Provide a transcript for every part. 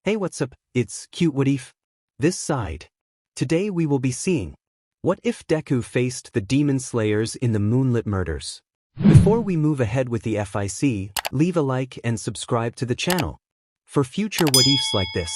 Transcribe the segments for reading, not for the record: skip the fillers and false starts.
Hey, what's up? It's Cute What If. This side. Today we will be seeing what if Deku faced the demon slayers in the Moonlit murders. Before we move ahead with the FIC, leave a like and subscribe to the channel for future what ifs like this.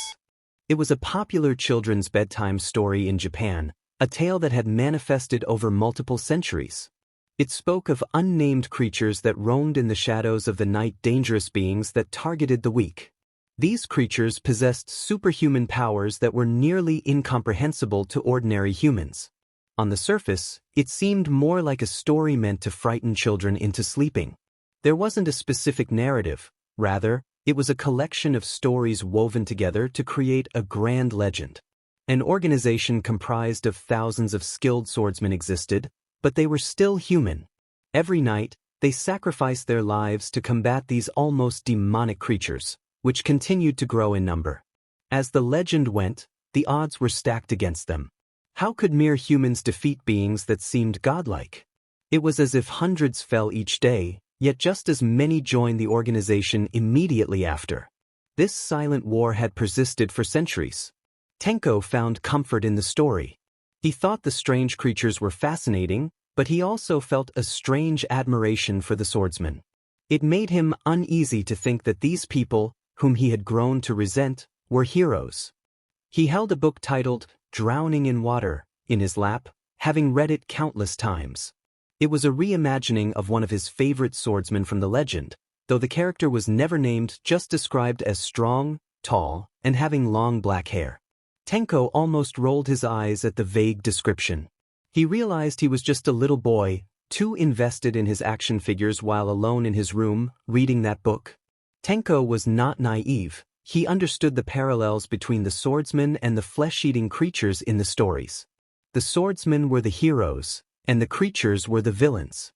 It was a popular children's bedtime story in Japan, a tale that had manifested over multiple centuries. It spoke of unnamed creatures that roamed in the shadows of the night, dangerous beings that targeted the weak. These creatures possessed superhuman powers that were nearly incomprehensible to ordinary humans. On the surface, it seemed more like a story meant to frighten children into sleeping. There wasn't a specific narrative, rather, it was a collection of stories woven together to create a grand legend. An organization comprised of thousands of skilled swordsmen existed, but they were still human. Every night, they sacrificed their lives to combat these almost demonic creatures, which continued to grow in number. As the legend went, the odds were stacked against them. How could mere humans defeat beings that seemed godlike? It was as if hundreds fell each day, yet just as many joined the organization immediately after. This silent war had persisted for centuries. Tenko found comfort in the story. He thought the strange creatures were fascinating, but he also felt a strange admiration for the swordsmen. It made him uneasy to think that these people, whom he had grown to resent, were heroes. He held a book titled Drowning in Water in his lap, having read it countless times. It was a reimagining of one of his favorite swordsmen from the legend, though the character was never named, just described as strong, tall, and having long black hair. Tenko almost rolled his eyes at the vague description. He realized he was just a little boy, too invested in his action figures while alone in his room, reading that book. Tenko was not naive. He understood the parallels between the swordsmen and the flesh-eating creatures in the stories. The swordsmen were the heroes, and the creatures were the villains.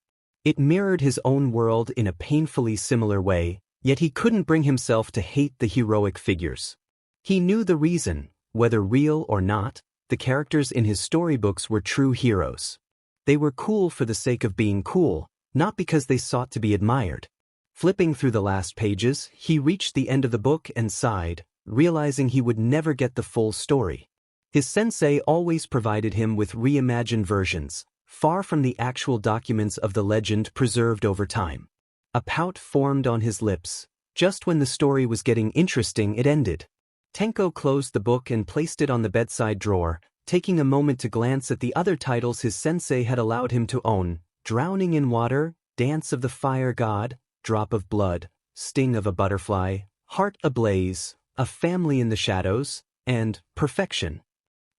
It mirrored his own world in a painfully similar way, yet he couldn't bring himself to hate the heroic figures. He knew the reason. Whether real or not, the characters in his storybooks were true heroes. They were cool for the sake of being cool, not because they sought to be admired. Flipping through the last pages, he reached the end of the book and sighed, realizing he would never get the full story. His sensei always provided him with reimagined versions, far from the actual documents of the legend preserved over time. A pout formed on his lips. Just when the story was getting interesting, it ended. Tenko closed the book and placed it on the bedside drawer, taking a moment to glance at the other titles his sensei had allowed him to own: Drowning in Water, Dance of the Fire God, Drop of Blood, Sting of a Butterfly, Heart Ablaze, A Family in the Shadows, and Perfection.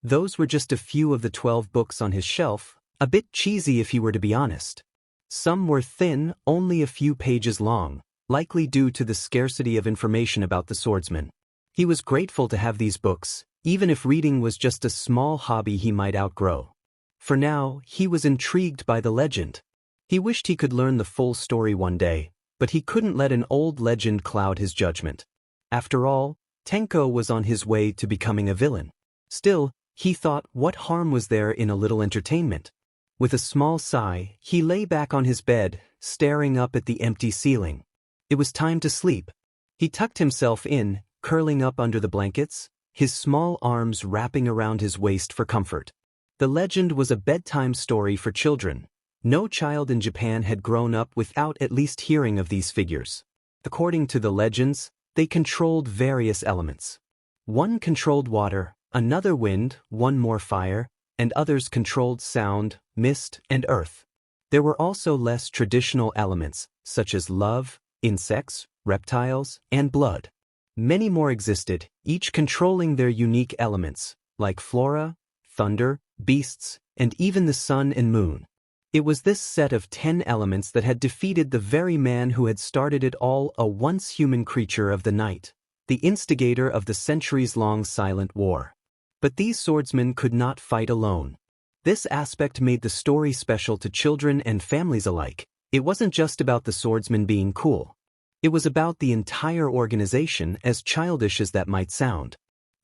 Those were just a few of the 12 books on his shelf, a bit cheesy if he were to be honest. Some were thin, only a few pages long, likely due to the scarcity of information about the swordsman. He was grateful to have these books, even if reading was just a small hobby he might outgrow. For now, he was intrigued by the legend. He wished he could learn the full story one day, but he couldn't let an old legend cloud his judgment. After all, Tenko was on his way to becoming a villain. Still, he thought, what harm was there in a little entertainment? With a small sigh, he lay back on his bed, staring up at the empty ceiling. It was time to sleep. He tucked himself in, curling up under the blankets, his small arms wrapping around his waist for comfort. The legend was a bedtime story for children. No child in Japan had grown up without at least hearing of these figures. According to the legends, they controlled various elements. One controlled water, another wind, one more fire, and others controlled sound, mist, and earth. There were also less traditional elements, such as love, insects, reptiles, and blood. Many more existed, each controlling their unique elements, like flora, thunder, beasts, and even the sun and moon. It was this set of 10 elements that had defeated the very man who had started it all, a once human creature of the night, the instigator of the centuries-long silent war. But these swordsmen could not fight alone. This aspect made the story special to children and families alike. It wasn't just about the swordsmen being cool. It was about the entire organization, as childish as that might sound.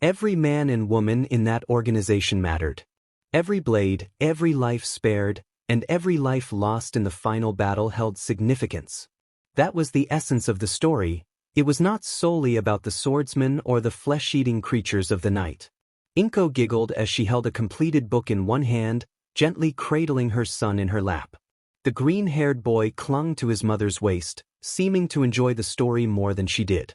Every man and woman in that organization mattered. Every blade, every life spared, and every life lost in the final battle held significance. That was the essence of the story. It was not solely about the swordsman or the flesh-eating creatures of the night. Inko giggled as she held a completed book in one hand, gently cradling her son in her lap. The green-haired boy clung to his mother's waist, seeming to enjoy the story more than she did.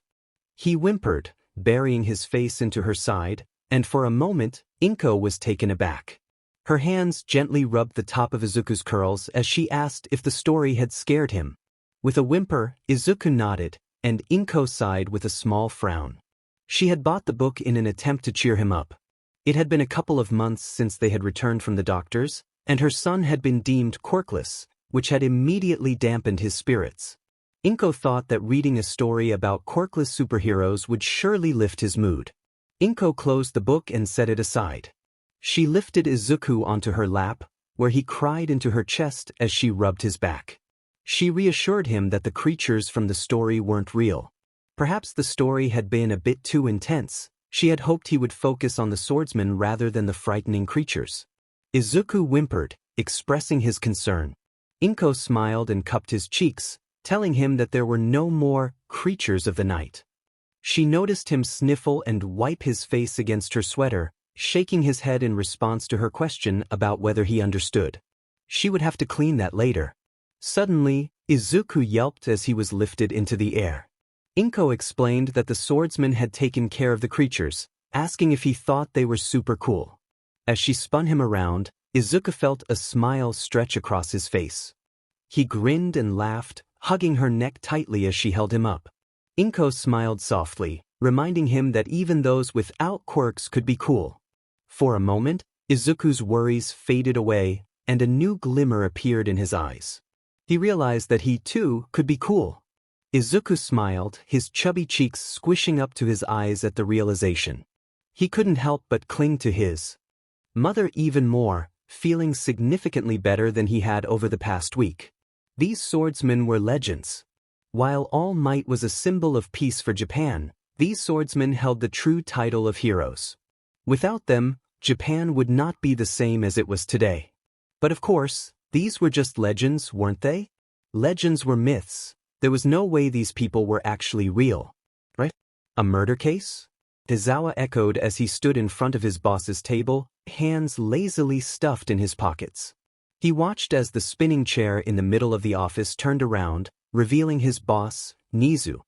He whimpered, burying his face into her side, and for a moment, Inko was taken aback. Her hands gently rubbed the top of Izuku's curls as she asked if the story had scared him. With a whimper, Izuku nodded, and Inko sighed with a small frown. She had bought the book in an attempt to cheer him up. It had been a couple of months since they had returned from the doctors, and her son had been deemed quirkless, which had immediately dampened his spirits. Inko thought that reading a story about quirkless superheroes would surely lift his mood. Inko closed the book and set it aside. She lifted Izuku onto her lap, where he cried into her chest as she rubbed his back. She reassured him that the creatures from the story weren't real. Perhaps the story had been a bit too intense. She had hoped he would focus on the swordsman rather than the frightening creatures. Izuku whimpered, expressing his concern. Inko smiled and cupped his cheeks, telling him that there were no more creatures of the night. She noticed him sniffle and wipe his face against her sweater, shaking his head in response to her question about whether he understood. She would have to clean that later. Suddenly, Izuku yelped as he was lifted into the air. Inko explained that the swordsman had taken care of the creatures, asking if he thought they were super cool. As she spun him around, Izuku felt a smile stretch across his face. He grinned and laughed, hugging her neck tightly as she held him up. Inko smiled softly, reminding him that even those without quirks could be cool. For a moment, Izuku's worries faded away, and a new glimmer appeared in his eyes. He realized that he, too, could be cool. Izuku smiled, his chubby cheeks squishing up to his eyes at the realization. He couldn't help but cling to his mother even more, feeling significantly better than he had over the past week. These swordsmen were legends. While All Might was a symbol of peace for Japan, these swordsmen held the true title of heroes. Without them, Japan would not be the same as it was today. But of course, these were just legends, weren't they? Legends were myths. There was no way these people were actually real. Right? A murder case? Aizawa echoed as he stood in front of his boss's table, hands lazily stuffed in his pockets. He watched as the spinning chair in the middle of the office turned around, revealing his boss, Nizu.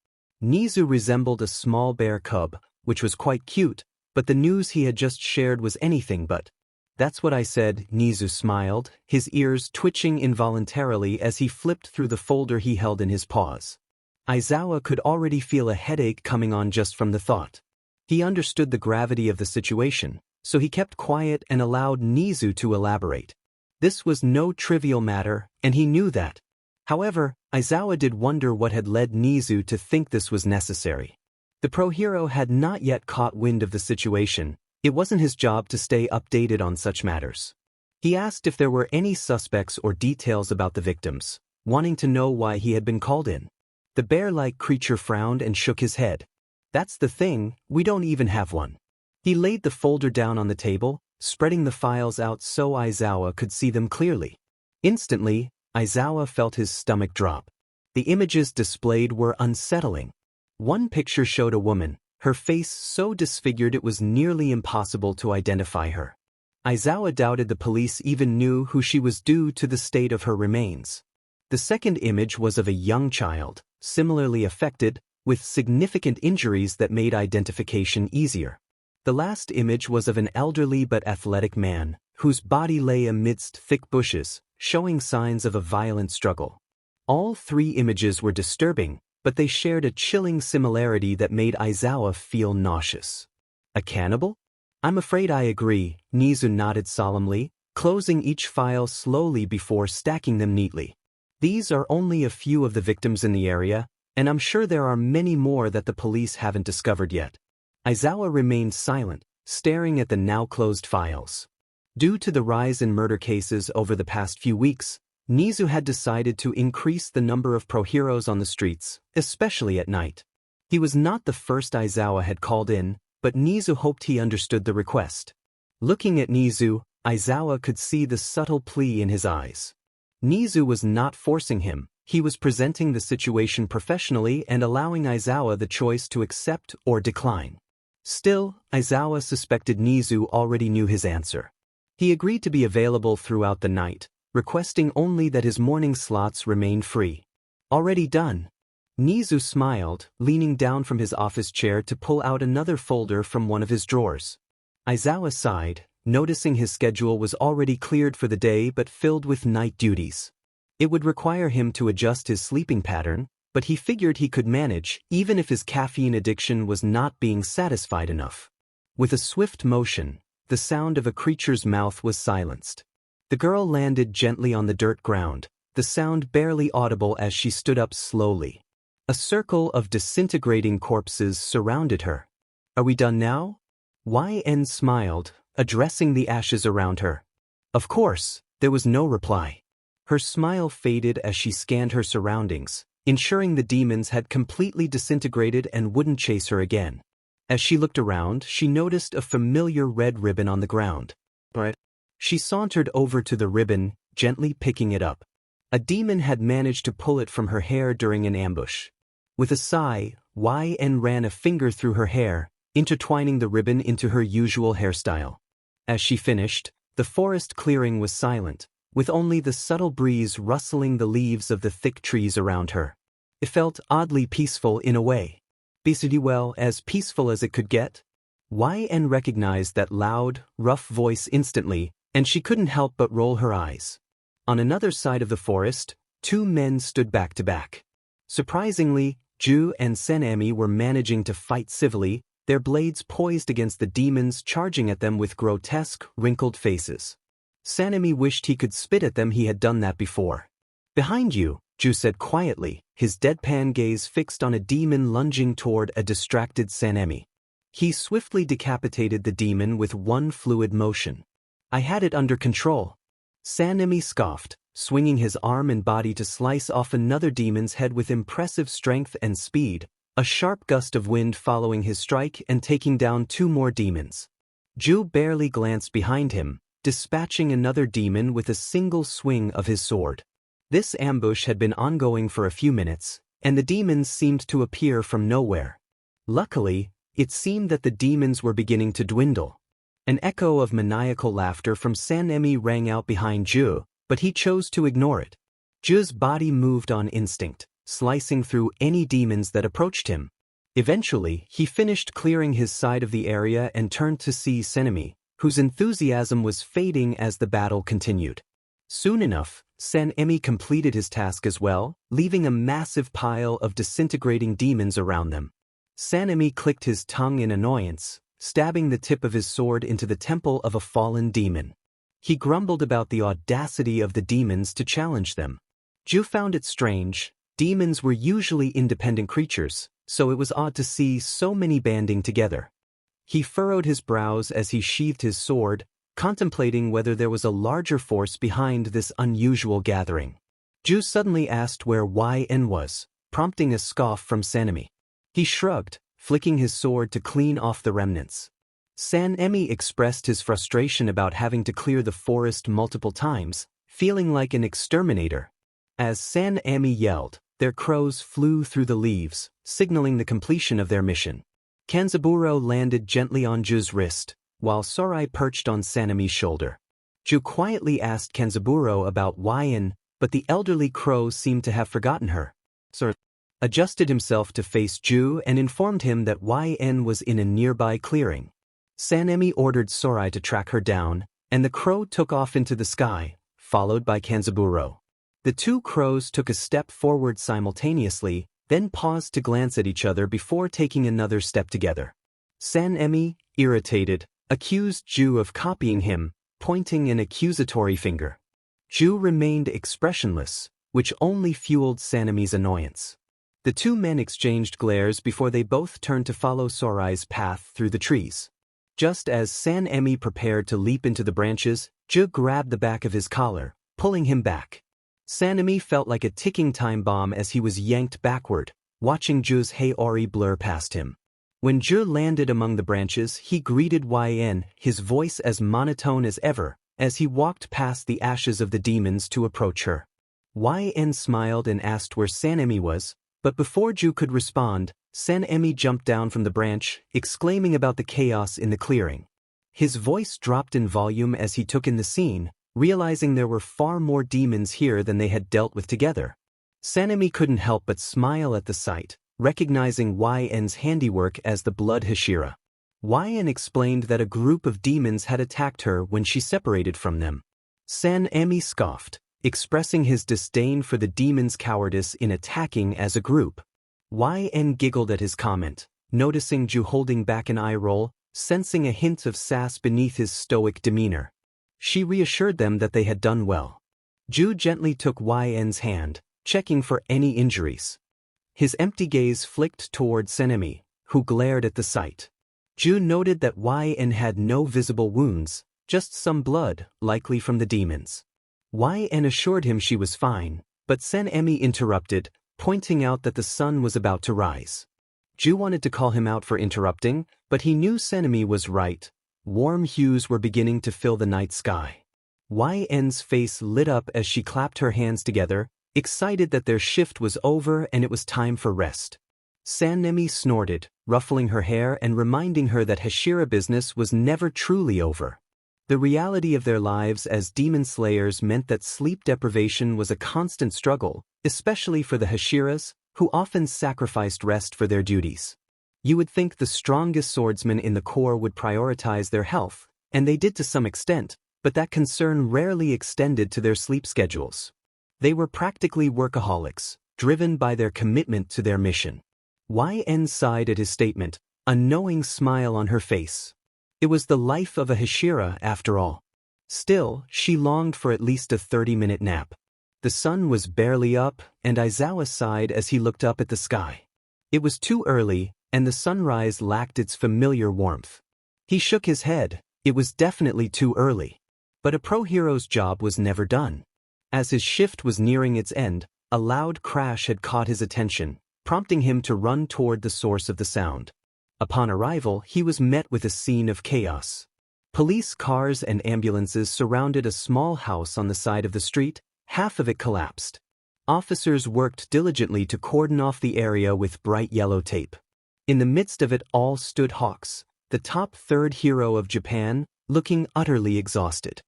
Nizu resembled a small bear cub, which was quite cute, but the news he had just shared was anything but. That's what I said, Nizu smiled, his ears twitching involuntarily as he flipped through the folder he held in his paws. Aizawa could already feel a headache coming on just from the thought. He understood the gravity of the situation, so he kept quiet and allowed Nizu to elaborate. This was no trivial matter, and he knew that. However, Aizawa did wonder what had led Nizu to think this was necessary. The pro-hero had not yet caught wind of the situation. It wasn't his job to stay updated on such matters. He asked if there were any suspects or details about the victims, wanting to know why he had been called in. The bear-like creature frowned and shook his head. That's the thing, we don't even have one. He laid the folder down on the table, spreading the files out so Aizawa could see them clearly. Instantly, Aizawa felt his stomach drop. The images displayed were unsettling. One picture showed a woman, her face so disfigured it was nearly impossible to identify her. Aizawa doubted the police even knew who she was due to the state of her remains. The second image was of a young child, similarly affected, with significant injuries that made identification easier. The last image was of an elderly but athletic man, whose body lay amidst thick bushes, showing signs of a violent struggle. All three images were disturbing, but they shared a chilling similarity that made Aizawa feel nauseous. A cannibal? I'm afraid I agree, Nizu nodded solemnly, closing each file slowly before stacking them neatly. These are only a few of the victims in the area, and I'm sure there are many more that the police haven't discovered yet. Aizawa remained silent, staring at the now-closed files. Due to the rise in murder cases over the past few weeks, Nizu had decided to increase the number of pro-heroes on the streets, especially at night. He was not the first Aizawa had called in, but Nizu hoped he understood the request. Looking at Nizu, Aizawa could see the subtle plea in his eyes. Nizu was not forcing him, He was presenting the situation professionally and allowing Aizawa the choice to accept or decline. Still, Aizawa suspected Nizu already knew his answer. He agreed to be available throughout the night, requesting only that his morning slots remain free. Already done. Nizu smiled, leaning down from his office chair to pull out another folder from one of his drawers. Aizawa sighed, noticing his schedule was already cleared for the day but filled with night duties. It would require him to adjust his sleeping pattern, but he figured he could manage even if his caffeine addiction was not being satisfied enough. With a swift motion, the sound of a creature's mouth was silenced. The girl landed gently on the dirt ground, the sound barely audible as she stood up slowly. A circle of disintegrating corpses surrounded her. "Are we done now?" YN smiled, addressing the ashes around her. Of course, there was no reply. Her smile faded as she scanned her surroundings, ensuring the demons had completely disintegrated and wouldn't chase her again. As she looked around, she noticed a familiar red ribbon on the ground. But she sauntered over to the ribbon, gently picking it up. A demon had managed to pull it from her hair during an ambush. With a sigh, YN ran a finger through her hair, intertwining the ribbon into her usual hairstyle. As she finished, the forest clearing was silent, with only the subtle breeze rustling the leaves of the thick trees around her. It felt oddly peaceful in a way. Well, as peaceful as it could get. YN recognized that loud, rough voice instantly, and she couldn't help but roll her eyes. On another side of the forest, two men stood back to back. Surprisingly, Ju and Senemi were managing to fight civilly, their blades poised against the demons charging at them with grotesque, wrinkled faces. Sanemi wished he could spit at them. He had done that before. "Behind you," Ju said quietly, his deadpan gaze fixed on a demon lunging toward a distracted Sanemi. He swiftly decapitated the demon with one fluid motion. "I had it under control." Sanemi scoffed, swinging his arm and body to slice off another demon's head with impressive strength and speed, a sharp gust of wind following his strike and taking down two more demons. Ju barely glanced behind him, dispatching another demon with a single swing of his sword. This ambush had been ongoing for a few minutes, and the demons seemed to appear from nowhere. Luckily, it seemed that the demons were beginning to dwindle. An echo of maniacal laughter from Sanemi rang out behind Ju, but he chose to ignore it. Ju's body moved on instinct, slicing through any demons that approached him. Eventually, he finished clearing his side of the area and turned to see Senemi, whose enthusiasm was fading as the battle continued. Soon enough, Senemi completed his task as well, leaving a massive pile of disintegrating demons around them. Senemi clicked his tongue in annoyance, stabbing the tip of his sword into the temple of a fallen demon. He grumbled about the audacity of the demons to challenge them. Ju found it strange. Demons were usually independent creatures, so it was odd to see so many banding together. He furrowed his brows as he sheathed his sword, contemplating whether there was a larger force behind this unusual gathering. Ju suddenly asked where YN was, prompting a scoff from Sanemi. He shrugged, flicking his sword to clean off the remnants. Sanemi expressed his frustration about having to clear the forest multiple times, feeling like an exterminator. As Sanemi yelled, their crows flew through the leaves, signaling the completion of their mission. Kanzaburo landed gently on Ju's wrist, while Sorai perched on Sanemi's shoulder. Ju quietly asked Kanzaburo about YN, but the elderly crow seemed to have forgotten her. Sorai adjusted himself to face Ju and informed him that YN was in a nearby clearing. Sanemi ordered Sorai to track her down, and the crow took off into the sky, followed by Kanzaburo. The two crows took a step forward simultaneously, then paused to glance at each other before taking another step together. Sanemi, irritated, accused Ju of copying him, pointing an accusatory finger. Ju remained expressionless, which only fueled Sanemi's annoyance. The two men exchanged glares before they both turned to follow Sorai's path through the trees. Just as Sanemi prepared to leap into the branches, Ju grabbed the back of his collar, pulling him back. Sanemi felt like a ticking time bomb as he was yanked backward, watching Ju's Heiori blur past him. When Ju landed among the branches, he greeted YN, his voice as monotone as ever, as he walked past the ashes of the demons to approach her. YN smiled and asked where Sanemi was, but before Ju could respond, Sanemi jumped down from the branch, exclaiming about the chaos in the clearing. His voice dropped in volume as he took in the scene, realizing there were far more demons here than they had dealt with together. Sanemi couldn't help but smile at the sight, recognizing YN's handiwork as the Blood Hashira. YN explained that a group of demons had attacked her when she separated from them. Sanemi scoffed, expressing his disdain for the demons' cowardice in attacking as a group. YN giggled at his comment, noticing Ju holding back an eye roll, sensing a hint of sass beneath his stoic demeanor. She reassured them that they had done well. Ju gently took YN's hand, checking for any injuries. His empty gaze flicked toward Sanemi, who glared at the sight. Ju noted that YN had no visible wounds, just some blood, likely from the demons. YN assured him she was fine, but Sanemi interrupted, pointing out that the sun was about to rise. Ju wanted to call him out for interrupting, but he knew Sanemi was right. Warm hues were beginning to fill the night sky. YN's face lit up as she clapped her hands together, excited that their shift was over and it was time for rest. Sanemi snorted, ruffling her hair and reminding her that Hashira business was never truly over. The reality of their lives as demon slayers meant that sleep deprivation was a constant struggle, especially for the Hashiras, who often sacrificed rest for their duties. You would think the strongest swordsmen in the corps would prioritize their health, and they did to some extent, but that concern rarely extended to their sleep schedules. They were practically workaholics, driven by their commitment to their mission. YN sighed at his statement, a knowing smile on her face. It was the life of a Hashira after all. Still, she longed for at least a 30-minute nap. The sun was barely up, and Aizawa sighed as he looked up at the sky. It was too early, and the sunrise lacked its familiar warmth. He shook his head. It was definitely too early. But a pro-hero's job was never done. As his shift was nearing its end, a loud crash had caught his attention, prompting him to run toward the source of the sound. Upon arrival, he was met with a scene of chaos. Police cars and ambulances surrounded a small house on the side of the street, half of it collapsed. Officers worked diligently to cordon off the area with bright yellow tape. In the midst of it all stood Hawks, the top third hero of Japan, looking utterly exhausted.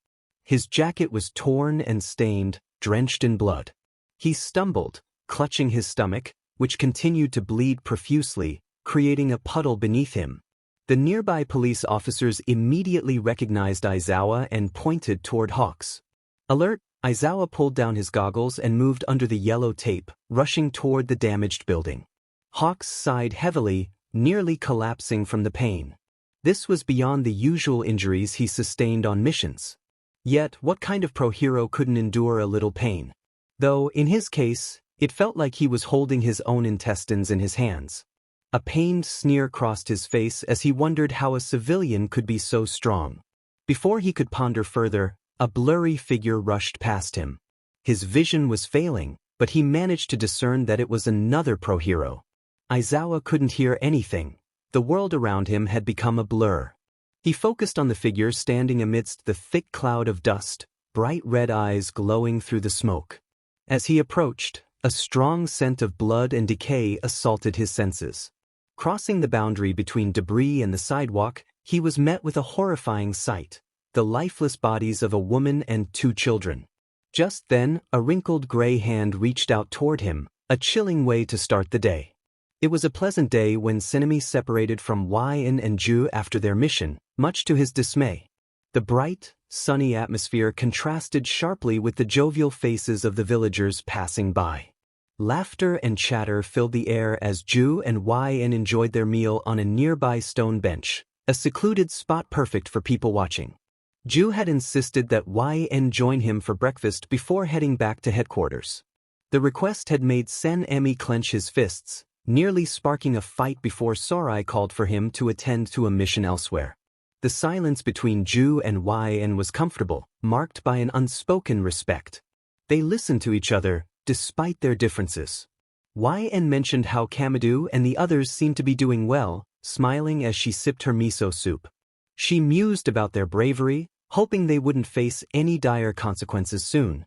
His jacket was torn and stained, drenched in blood. He stumbled, clutching his stomach, which continued to bleed profusely, creating a puddle beneath him. The nearby police officers immediately recognized Aizawa and pointed toward Hawks. Alert, Aizawa pulled down his goggles and moved under the yellow tape, rushing toward the damaged building. Hawks sighed heavily, nearly collapsing from the pain. This was beyond the usual injuries he sustained on missions. Yet, what kind of pro-hero couldn't endure a little pain? Though, in his case, it felt like he was holding his own intestines in his hands. A pained sneer crossed his face as he wondered how a civilian could be so strong. Before he could ponder further, a blurry figure rushed past him. His vision was failing, but he managed to discern that it was another pro-hero. Aizawa couldn't hear anything. The world around him had become a blur. He focused on the figure standing amidst the thick cloud of dust, bright red eyes glowing through the smoke. As he approached, a strong scent of blood and decay assaulted his senses. Crossing the boundary between debris and the sidewalk, he was met with a horrifying sight, the lifeless bodies of a woman and 2 children. Just then, a wrinkled gray hand reached out toward him, a chilling way to start the day. It was a pleasant day when Sanemi separated from YN and Ju after their mission, much to his dismay. The bright, sunny atmosphere contrasted sharply with the jovial faces of the villagers passing by. Laughter and chatter filled the air as Ju and YN enjoyed their meal on a nearby stone bench, a secluded spot perfect for people watching. Ju had insisted that YN join him for breakfast before heading back to headquarters. The request had made Sanemi clench his fists, nearly sparking a fight before Sorai called for him to attend to a mission elsewhere. The silence between Ju and YN was comfortable, marked by an unspoken respect. They listened to each other, despite their differences. YN mentioned how Kamadu and the others seemed to be doing well, smiling as she sipped her miso soup. She mused about their bravery, hoping they wouldn't face any dire consequences soon.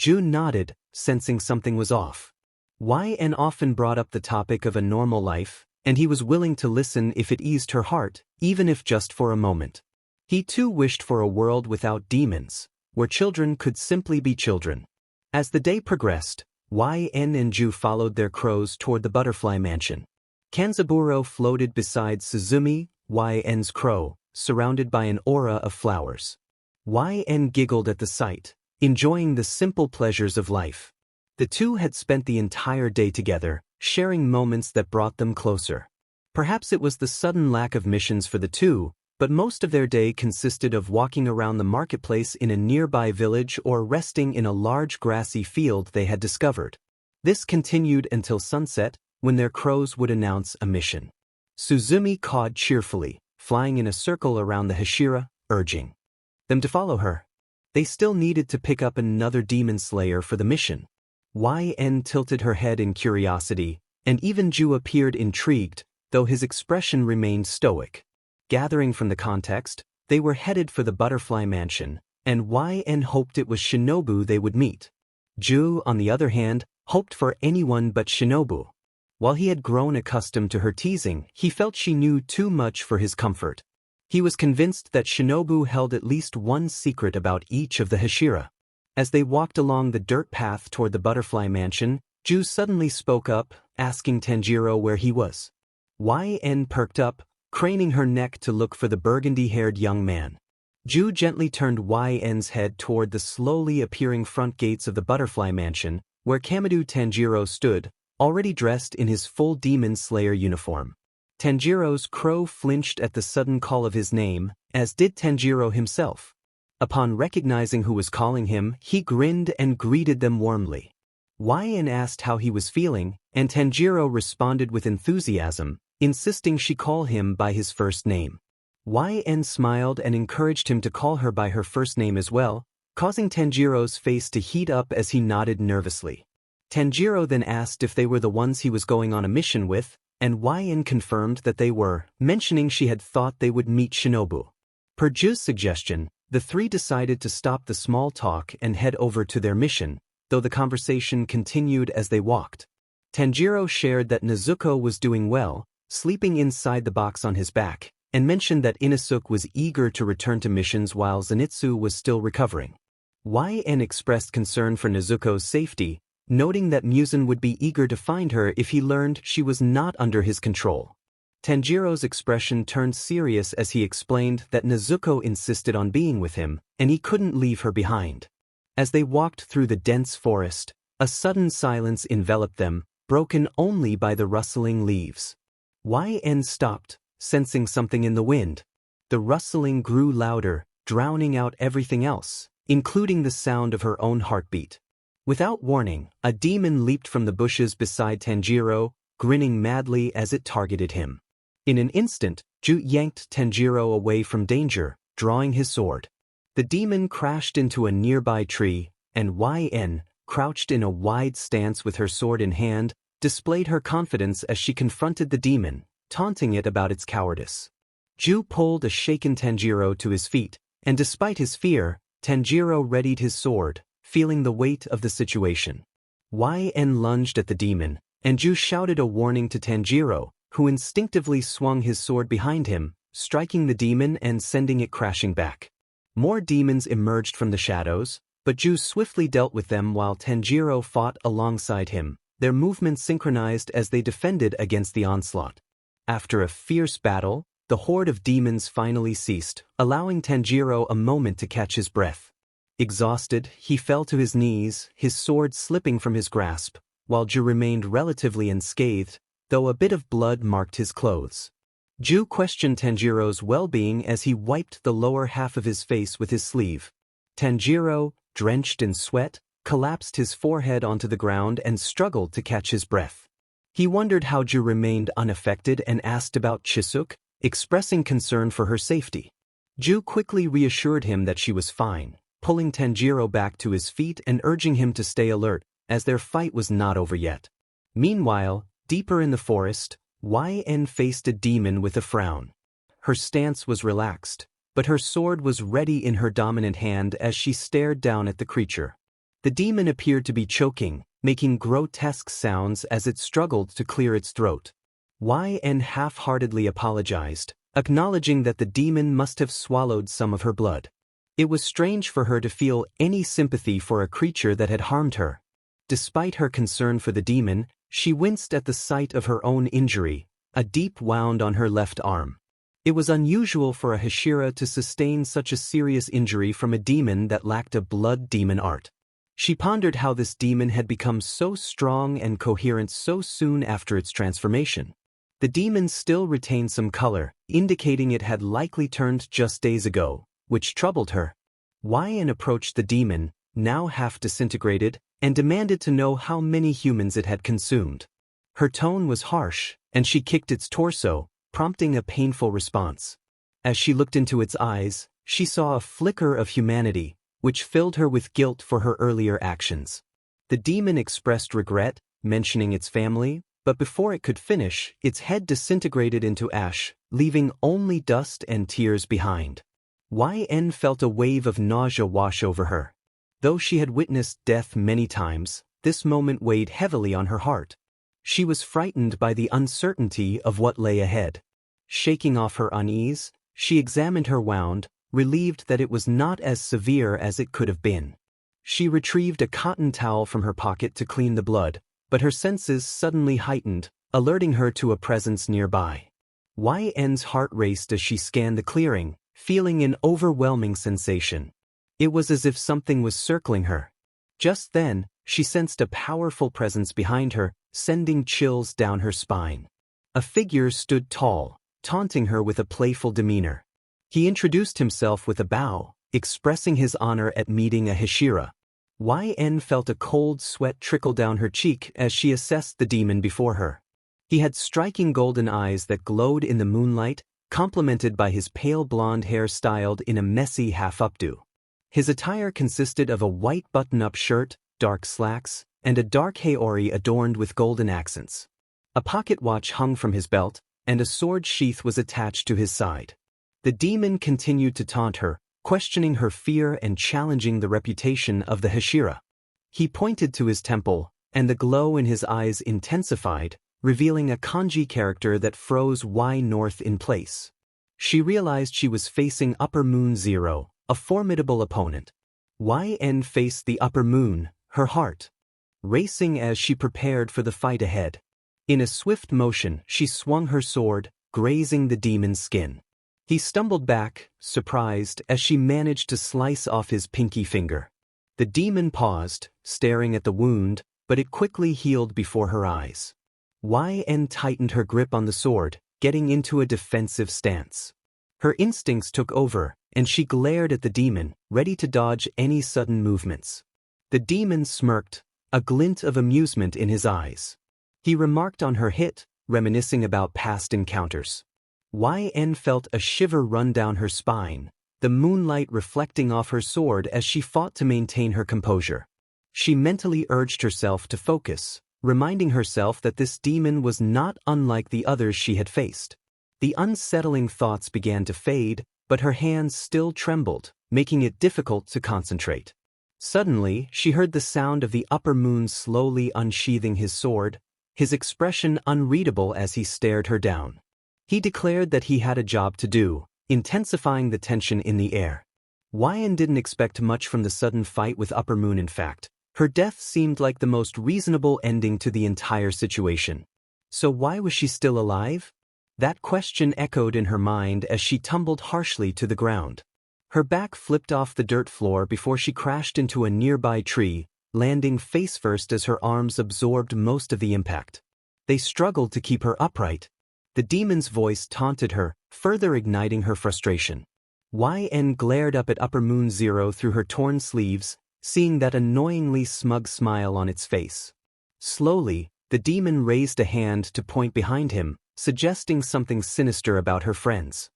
Ju nodded, sensing something was off. YN often brought up the topic of a normal life, and he was willing to listen if it eased her heart, even if just for a moment. He too wished for a world without demons, where children could simply be children. As the day progressed, YN and Ju followed their crows toward the butterfly mansion. Kanzaburo floated beside Suzumi, YN's crow, surrounded by an aura of flowers. YN giggled at the sight, enjoying the simple pleasures of life. The two had spent the entire day together, sharing moments that brought them closer. Perhaps it was the sudden lack of missions for the two, but most of their day consisted of walking around the marketplace in a nearby village or resting in a large grassy field they had discovered. This continued until sunset, when their crows would announce a mission. Suzumi cawed cheerfully, flying in a circle around the Hashira, urging them to follow her. They still needed to pick up another demon slayer for the mission. YN tilted her head in curiosity, and even Ju appeared intrigued, though his expression remained stoic. Gathering from the context, they were headed for the butterfly mansion, and YN hoped it was Shinobu they would meet. Ju, on the other hand, hoped for anyone but Shinobu. While he had grown accustomed to her teasing, he felt she knew too much for his comfort. He was convinced that Shinobu held at least one secret about each of the Hashira. As they walked along the dirt path toward the butterfly mansion, Ju suddenly spoke up, asking Tanjiro where he was. YN perked up, craning her neck to look for the burgundy-haired young man. Ju gently turned YN's head toward the slowly appearing front gates of the butterfly mansion, where Kamado Tanjiro stood, already dressed in his full demon slayer uniform. Tanjiro's crow flinched at the sudden call of his name, as did Tanjiro himself. Upon recognizing who was calling him, he grinned and greeted them warmly. YN asked how he was feeling, and Tanjiro responded with enthusiasm, insisting she call him by his first name. YN smiled and encouraged him to call her by her first name as well, causing Tanjiro's face to heat up as he nodded nervously. Tanjiro then asked if they were the ones he was going on a mission with, and YN confirmed that they were, mentioning she had thought they would meet Shinobu. Per Ju's suggestion, the three decided to stop the small talk and head over to their mission, though the conversation continued as they walked. Tanjiro shared that Nezuko was doing well, sleeping inside the box on his back, and mentioned that Inosuke was eager to return to missions while Zenitsu was still recovering. YN expressed concern for Nezuko's safety, noting that Muzan would be eager to find her if he learned she was not under his control. Tanjiro's expression turned serious as he explained that Nezuko insisted on being with him, and he couldn't leave her behind. As they walked through the dense forest, a sudden silence enveloped them, broken only by the rustling leaves. YN stopped, sensing something in the wind. The rustling grew louder, drowning out everything else, including the sound of her own heartbeat. Without warning, a demon leaped from the bushes beside Tanjiro, grinning madly as it targeted him. In an instant, Ju yanked Tanjiro away from danger, drawing his sword. The demon crashed into a nearby tree, and YN, crouched in a wide stance with her sword in hand, displayed her confidence as she confronted the demon, taunting it about its cowardice. Ju pulled a shaken Tanjiro to his feet, and despite his fear, Tanjiro readied his sword, feeling the weight of the situation. YN lunged at the demon, and Ju shouted a warning to Tanjiro, who instinctively swung his sword behind him, striking the demon and sending it crashing back. More demons emerged from the shadows, but Ju swiftly dealt with them while Tanjiro fought alongside him, their movements synchronized as they defended against the onslaught. After a fierce battle, the horde of demons finally ceased, allowing Tanjiro a moment to catch his breath. Exhausted, he fell to his knees, his sword slipping from his grasp, while Ju remained relatively unscathed, though a bit of blood marked his clothes. Ju questioned Tanjiro's well-being as he wiped the lower half of his face with his sleeve. Tanjiro, drenched in sweat, collapsed his forehead onto the ground and struggled to catch his breath. He wondered how Ju remained unaffected and asked about Chisuke, expressing concern for her safety. Ju quickly reassured him that she was fine, pulling Tanjiro back to his feet and urging him to stay alert, as their fight was not over yet. Meanwhile, deeper in the forest, YN faced a demon with a frown. Her stance was relaxed, but her sword was ready in her dominant hand as she stared down at the creature. The demon appeared to be choking, making grotesque sounds as it struggled to clear its throat. YN half-heartedly apologized, acknowledging that the demon must have swallowed some of her blood. It was strange for her to feel any sympathy for a creature that had harmed her. Despite her concern for the demon, she winced at the sight of her own injury, a deep wound on her left arm. It was unusual for a Hashira to sustain such a serious injury from a demon that lacked a blood demon art. She pondered how this demon had become so strong and coherent so soon after its transformation. The demon still retained some color, indicating it had likely turned just days ago, which troubled her. YN approached the demon, now half disintegrated, and demanded to know how many humans it had consumed. Her tone was harsh, and she kicked its torso, prompting a painful response. As she looked into its eyes, she saw a flicker of humanity, which filled her with guilt for her earlier actions. The demon expressed regret, mentioning its family, but before it could finish, its head disintegrated into ash, leaving only dust and tears behind. YN felt a wave of nausea wash over her. Though she had witnessed death many times, this moment weighed heavily on her heart. She was frightened by the uncertainty of what lay ahead. Shaking off her unease, she examined her wound, relieved that it was not as severe as it could have been. She retrieved a cotton towel from her pocket to clean the blood, but her senses suddenly heightened, alerting her to a presence nearby. YN's heart raced as she scanned the clearing, feeling an overwhelming sensation. It was as if something was circling her. Just then, she sensed a powerful presence behind her, sending chills down her spine. A figure stood tall, taunting her with a playful demeanor. He introduced himself with a bow, expressing his honor at meeting a Hashira. YN felt a cold sweat trickle down her cheek as she assessed the demon before her. He had striking golden eyes that glowed in the moonlight, complemented by his pale blonde hair styled in a messy half-updo. His attire consisted of a white button-up shirt, dark slacks, and a dark haori adorned with golden accents. A pocket watch hung from his belt, and a sword sheath was attached to his side. The demon continued to taunt her, questioning her fear and challenging the reputation of the Hashira. He pointed to his temple, and the glow in his eyes intensified, revealing a kanji character that froze Y North in place. She realized she was facing Upper Moon Zero, a formidable opponent. YN faced the Upper Moon, her heart racing as she prepared for the fight ahead. In a swift motion, she swung her sword, grazing the demon's skin. He stumbled back, surprised, as she managed to slice off his pinky finger. The demon paused, staring at the wound, but it quickly healed before her eyes. YN tightened her grip on the sword, getting into a defensive stance. Her instincts took over, and she glared at the demon, ready to dodge any sudden movements. The demon smirked, a glint of amusement in his eyes. He remarked on her hit, reminiscing about past encounters. YN felt a shiver run down her spine, the moonlight reflecting off her sword as she fought to maintain her composure. She mentally urged herself to focus, reminding herself that this demon was not unlike the others she had faced. The unsettling thoughts began to fade, but her hands still trembled, making it difficult to concentrate. Suddenly, she heard the sound of the Upper Moon slowly unsheathing his sword, his expression unreadable as he stared her down. He declared that he had a job to do, intensifying the tension in the air. YN didn't expect much from the sudden fight with Upper Moon. In fact, her death seemed like the most reasonable ending to the entire situation. So why was she still alive? That question echoed in her mind as she tumbled harshly to the ground. Her back flipped off the dirt floor before she crashed into a nearby tree, landing face first as her arms absorbed most of the impact. They struggled to keep her upright. The demon's voice taunted her, further igniting her frustration. YN glared up at Upper Moon Zero through her torn sleeves, seeing that annoyingly smug smile on its face. Slowly, the demon raised a hand to point behind him, suggesting something sinister about her friends.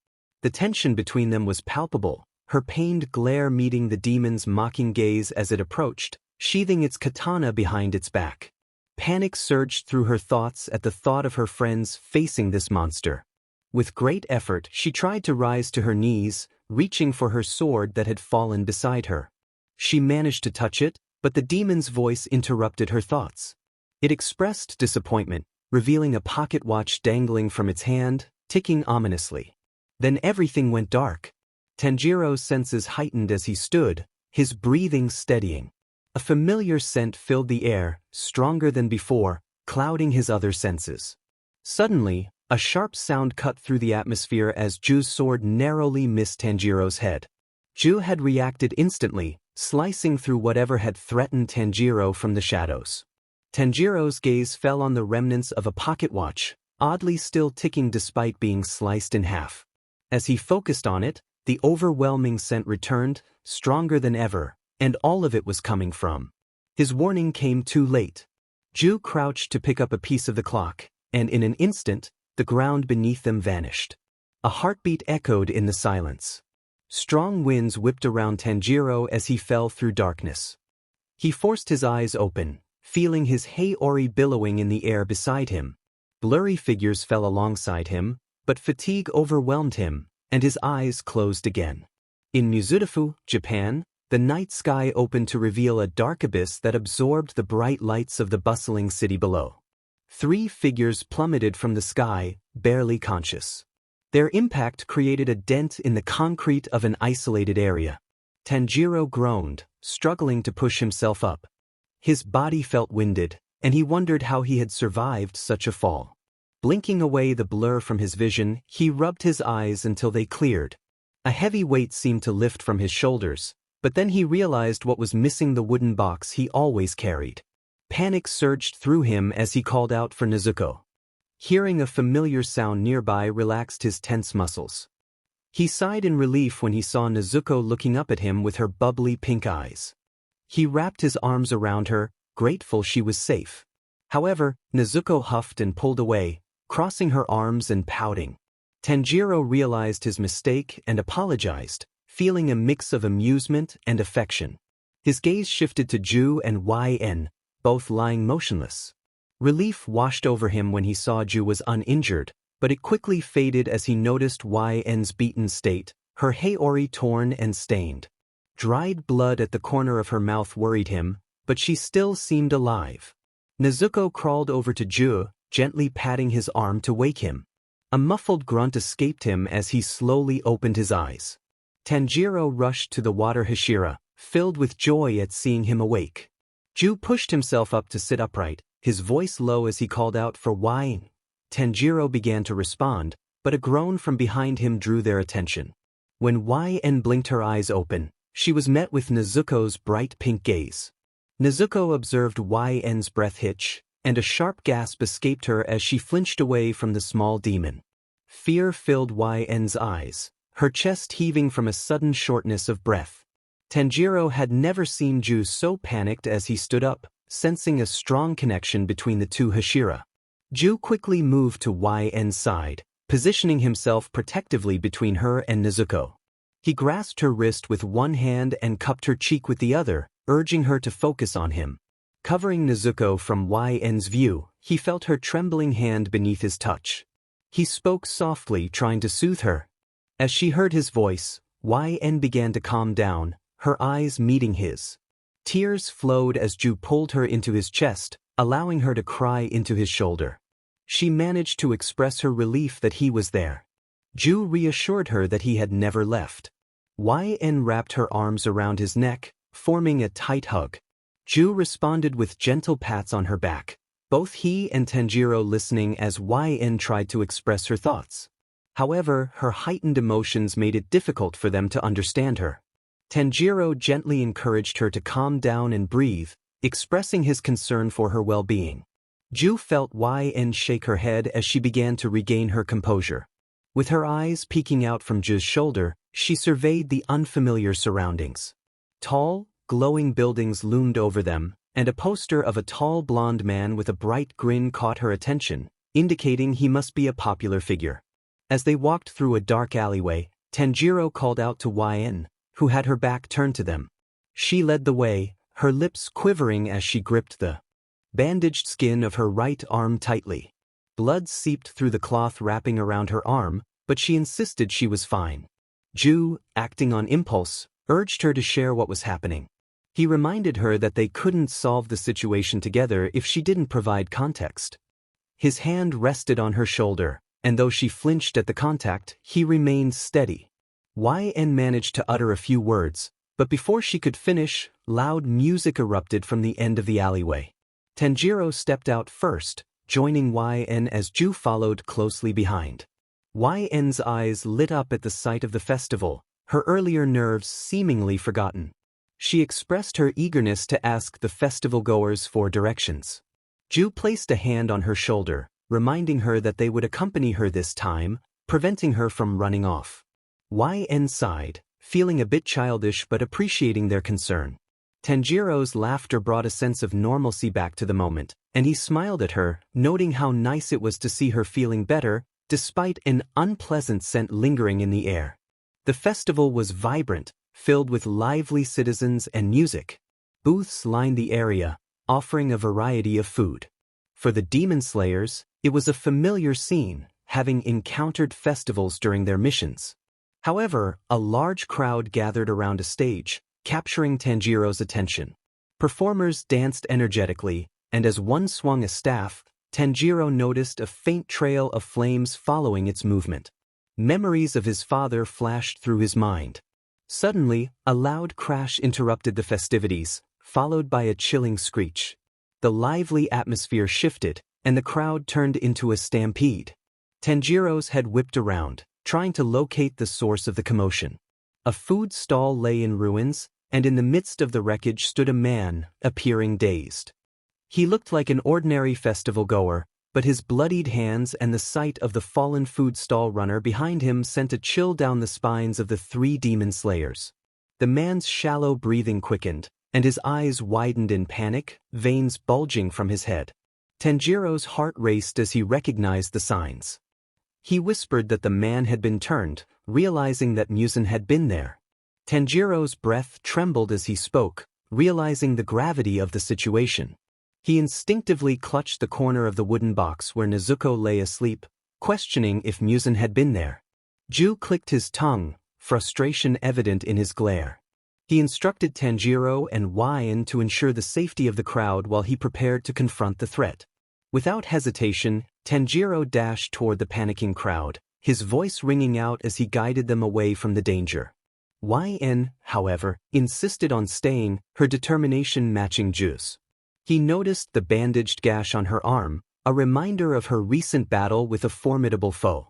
The tension between them was palpable, her pained glare meeting the demon's mocking gaze as it approached, sheathing its katana behind its back. Panic surged through her thoughts at the thought of her friends facing this monster. With great effort, she tried to rise to her knees, reaching for her sword that had fallen beside her. She managed to touch it, But the demon's voice interrupted her thoughts. It expressed disappointment, revealing a pocket watch dangling from its hand, ticking ominously. Then everything went dark. Tanjiro's senses heightened as he stood, his breathing steadying. A familiar scent filled the air, stronger than before, clouding his other senses. Suddenly, a sharp sound cut through the atmosphere as Ju's sword narrowly missed Tanjiro's head. Ju had reacted instantly, slicing through whatever had threatened Tanjiro from the shadows. Tanjiro's gaze fell on the remnants of a pocket watch, oddly still ticking despite being sliced in half. As he focused on it, the overwhelming scent returned, stronger than ever, and all of it was coming from. His warning came too late. Ju crouched to pick up a piece of the clock, and in an instant, the ground beneath them vanished. A heartbeat echoed in the silence. Strong winds whipped around Tanjiro as he fell through darkness. He forced his eyes open, feeling his Heiori billowing in the air beside him. Blurry figures fell alongside him, but fatigue overwhelmed him, and his eyes closed again. In Musutafu, Japan, the night sky opened to reveal a dark abyss that absorbed the bright lights of the bustling city below. 3 figures plummeted from the sky, barely conscious. Their impact created a dent in the concrete of an isolated area. Tanjiro groaned, struggling to push himself up. His body felt winded, and he wondered how he had survived such a fall. Blinking away the blur from his vision, he rubbed his eyes until they cleared. A heavy weight seemed to lift from his shoulders, but then he realized what was missing: the wooden box he always carried. Panic surged through him as he called out for Nezuko. Hearing a familiar sound nearby relaxed his tense muscles. He sighed in relief when he saw Nezuko looking up at him with her bubbly pink eyes. He wrapped his arms around her, grateful she was safe. However, Nezuko huffed and pulled away, crossing her arms and pouting. Tanjiro realized his mistake and apologized, feeling a mix of amusement and affection. His gaze shifted to Ju and YN, both lying motionless. Relief washed over him when he saw Ju was uninjured, but it quickly faded as he noticed YN's beaten state, her Heiori torn and stained. Dried blood at the corner of her mouth worried him, but she still seemed alive. Nezuko crawled over to Ju, gently patting his arm to wake him. A muffled grunt escaped him as he slowly opened his eyes. Tanjiro rushed to the water Hashira, filled with joy at seeing him awake. Ju pushed himself up to sit upright, his voice low as he called out for YN. Tanjiro began to respond, but a groan from behind him drew their attention. When YN blinked her eyes open, she was met with Nezuko's bright pink gaze. Nezuko observed YN's breath hitch, and a sharp gasp escaped her as she flinched away from the small demon. Fear filled YN's eyes, her chest heaving from a sudden shortness of breath. Tanjiro had never seen Ju so panicked as he stood up, sensing a strong connection between the two Hashira. Ju quickly moved to YN's side, positioning himself protectively between her and Nezuko. He grasped her wrist with one hand and cupped her cheek with the other, urging her to focus on him. Covering Nezuko from YN's view, he felt her trembling hand beneath his touch. He spoke softly, trying to soothe her. As she heard his voice, YN began to calm down, her eyes meeting his. Tears flowed as Ju pulled her into his chest, allowing her to cry into his shoulder. She managed to express her relief that he was there. Ju reassured her that he had never left. YN wrapped her arms around his neck, forming a tight hug. Ju responded with gentle pats on her back, both he and Tanjiro listening as YN tried to express her thoughts. However, her heightened emotions made it difficult for them to understand her. Tanjiro gently encouraged her to calm down and breathe, expressing his concern for her well-being. Ju felt YN shake her head as she began to regain her composure. With her eyes peeking out from Ju's shoulder, she surveyed the unfamiliar surroundings. Tall, glowing buildings loomed over them, and a poster of a tall blonde man with a bright grin caught her attention, indicating he must be a popular figure. As they walked through a dark alleyway, Tanjiro called out to YN, who had her back turned to them. She led the way, her lips quivering as she gripped the bandaged skin of her right arm tightly. Blood seeped through the cloth wrapping around her arm, but she insisted she was fine. Ju, acting on impulse, urged her to share what was happening. He reminded her that they couldn't solve the situation together if she didn't provide context. His hand rested on her shoulder, and though she flinched at the contact, he remained steady. YN managed to utter a few words, but before she could finish, loud music erupted from the end of the alleyway. Tanjiro stepped out first, joining YN as Ju followed closely behind. YN's eyes lit up at the sight of the festival, her earlier nerves seemingly forgotten. She expressed her eagerness to ask the festival-goers for directions. Ju placed a hand on her shoulder, reminding her that they would accompany her this time, preventing her from running off. YN sighed, feeling a bit childish but appreciating their concern. Tanjiro's laughter brought a sense of normalcy back to the moment, and he smiled at her, noting how nice it was to see her feeling better, despite an unpleasant scent lingering in the air. The festival was vibrant, filled with lively citizens and music. Booths lined the area, offering a variety of food. For the demon slayers, it was a familiar scene, having encountered festivals during their missions. However, a large crowd gathered around a stage, capturing Tanjiro's attention. Performers danced energetically, and as one swung a staff, Tanjiro noticed a faint trail of flames following its movement. Memories of his father flashed through his mind. Suddenly, a loud crash interrupted the festivities, followed by a chilling screech. The lively atmosphere shifted, and the crowd turned into a stampede. Tanjiro's head whipped around, trying to locate the source of the commotion. A food stall lay in ruins, and in the midst of the wreckage stood a man, appearing dazed. He looked like an ordinary festival-goer, but his bloodied hands and the sight of the fallen food stall runner behind him sent a chill down the spines of the three demon slayers. The man's shallow breathing quickened, and his eyes widened in panic, veins bulging from his head. Tanjiro's heart raced as he recognized the signs. He whispered that the man had been turned, realizing that Muzan had been there. Tanjiro's breath trembled as he spoke, realizing the gravity of the situation. He instinctively clutched the corner of the wooden box where Nezuko lay asleep, questioning if Muzan had been there. Ju clicked his tongue, frustration evident in his glare. He instructed Tanjiro and YN to ensure the safety of the crowd while he prepared to confront the threat. Without hesitation, Tanjiro dashed toward the panicking crowd, his voice ringing out as he guided them away from the danger. YN, however, insisted on staying, her determination matching Ju's. He noticed the bandaged gash on her arm, a reminder of her recent battle with a formidable foe.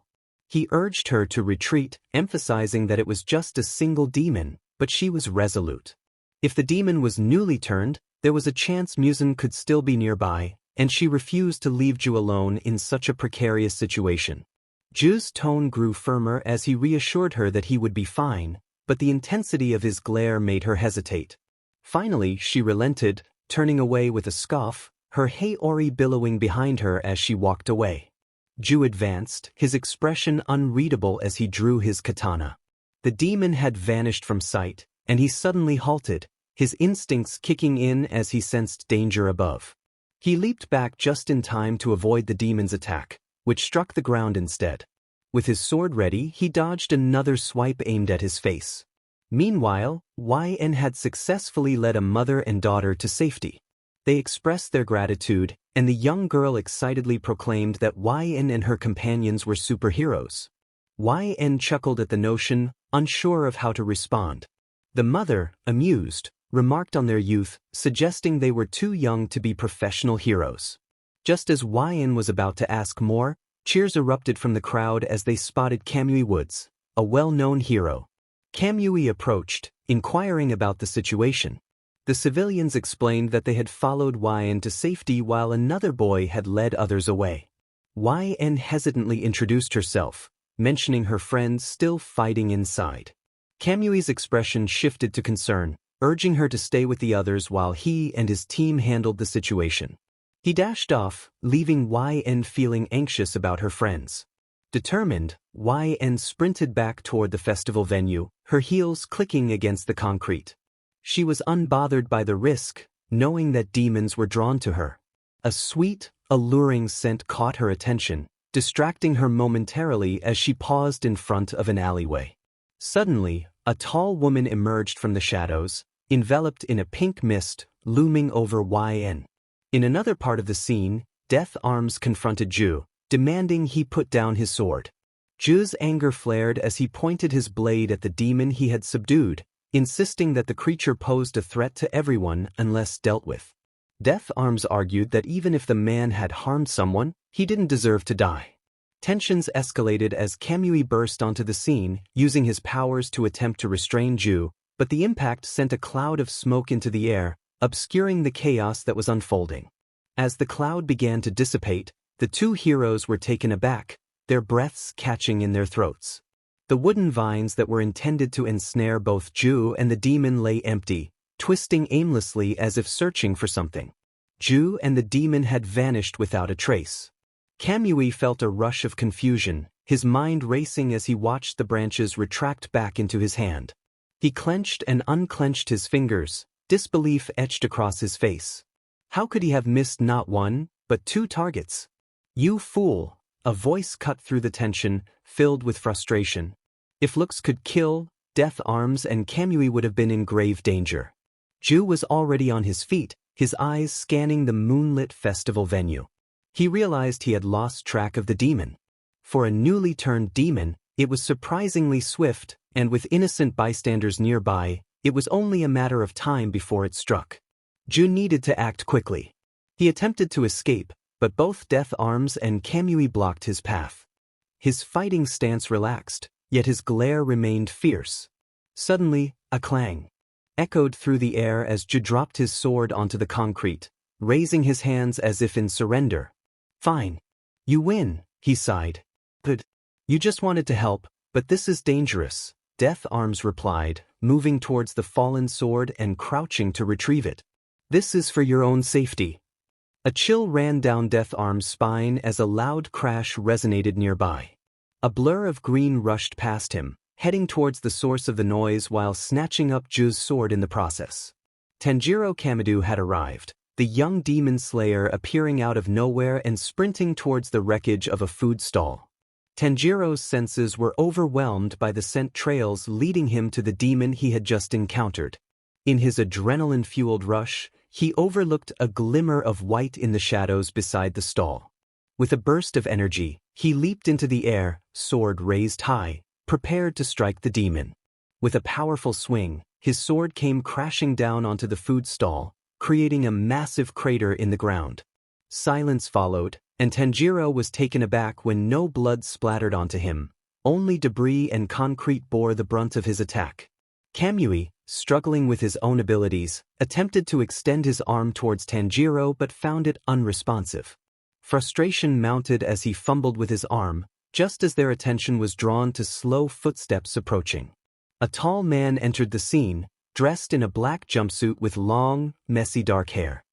He urged her to retreat, emphasizing that it was just a single demon, but she was resolute. If the demon was newly turned, there was a chance Muzan could still be nearby, and she refused to leave Ju alone in such a precarious situation. Ju's tone grew firmer as he reassured her that he would be fine, but the intensity of his glare made her hesitate. Finally, she relented, turning away with a scoff, her Heiori billowing behind her as she walked away. Ju advanced, his expression unreadable as he drew his katana. The demon had vanished from sight, and he suddenly halted, his instincts kicking in as he sensed danger above. He leaped back just in time to avoid the demon's attack, which struck the ground instead. With his sword ready, he dodged another swipe aimed at his face. Meanwhile, YN had successfully led a mother and daughter to safety. They expressed their gratitude, and the young girl excitedly proclaimed that YN and her companions were superheroes. YN chuckled at the notion, unsure of how to respond. The mother, amused, remarked on their youth, suggesting they were too young to be professional heroes. Just as YN was about to ask more, cheers erupted from the crowd as they spotted Kamui Woods, a well-known hero. Kamui approached, inquiring about the situation. The civilians explained that they had followed YN to safety while another boy had led others away. YN hesitantly introduced herself, mentioning her friends still fighting inside. Kamui's expression shifted to concern, urging her to stay with the others while he and his team handled the situation. He dashed off, leaving YN feeling anxious about her friends. Determined, YN sprinted back toward the festival venue, her heels clicking against the concrete. She was unbothered by the risk, knowing that demons were drawn to her. A sweet, alluring scent caught her attention, distracting her momentarily as she paused in front of an alleyway. Suddenly, a tall woman emerged from the shadows, enveloped in a pink mist, looming over YN. In another part of the scene, Death Arms confronted Ju, demanding he put down his sword. Ju's anger flared as he pointed his blade at the demon he had subdued, insisting that the creature posed a threat to everyone unless dealt with. Death Arms argued that even if the man had harmed someone, he didn't deserve to die. Tensions escalated as Kamui burst onto the scene, using his powers to attempt to restrain Ju, but the impact sent a cloud of smoke into the air, obscuring the chaos that was unfolding. As the cloud began to dissipate, the two heroes were taken aback, their breaths catching in their throats. The wooden vines that were intended to ensnare both Ju and the demon lay empty, twisting aimlessly as if searching for something. Ju and the demon had vanished without a trace. Kamui felt a rush of confusion, his mind racing as he watched the branches retract back into his hand. He clenched and unclenched his fingers, disbelief etched across his face. How could he have missed not one, but two targets? "You fool," a voice cut through the tension, filled with frustration. If looks could kill, Death Arms and Kamui would have been in grave danger. Ju was already on his feet, his eyes scanning the Moonlit festival venue. He realized he had lost track of the demon. For a newly turned demon, it was surprisingly swift, and with innocent bystanders nearby, it was only a matter of time before it struck. Ju needed to act quickly. He attempted to escape, but both Death Arms and Kamui blocked his path. His fighting stance relaxed, yet his glare remained fierce. Suddenly, a clang echoed through the air as Ju dropped his sword onto the concrete, raising his hands as if in surrender. "Fine. You win," he sighed. "Good. You just wanted to help, but this is dangerous," Death Arms replied, moving towards the fallen sword and crouching to retrieve it. "This is for your own safety." A chill ran down Death Arms' spine as a loud crash resonated nearby. A blur of green rushed past him, heading towards the source of the noise while snatching up Ju's sword in the process. Tanjiro Kamado had arrived, the young demon slayer appearing out of nowhere and sprinting towards the wreckage of a food stall. Tanjiro's senses were overwhelmed by the scent trails leading him to the demon he had just encountered. In his adrenaline-fueled rush, he overlooked a glimmer of white in the shadows beside the stall. With a burst of energy, he leaped into the air, sword raised high, prepared to strike the demon. With a powerful swing, his sword came crashing down onto the food stall, creating a massive crater in the ground. Silence followed, and Tanjiro was taken aback when no blood splattered onto him. Only debris and concrete bore the brunt of his attack. Kamui, struggling with his own abilities, attempted to extend his arm towards Tanjiro but found it unresponsive. Frustration mounted as he fumbled with his arm, just as their attention was drawn to slow footsteps approaching. A tall man entered the scene, dressed in a black jumpsuit with long, messy dark hair.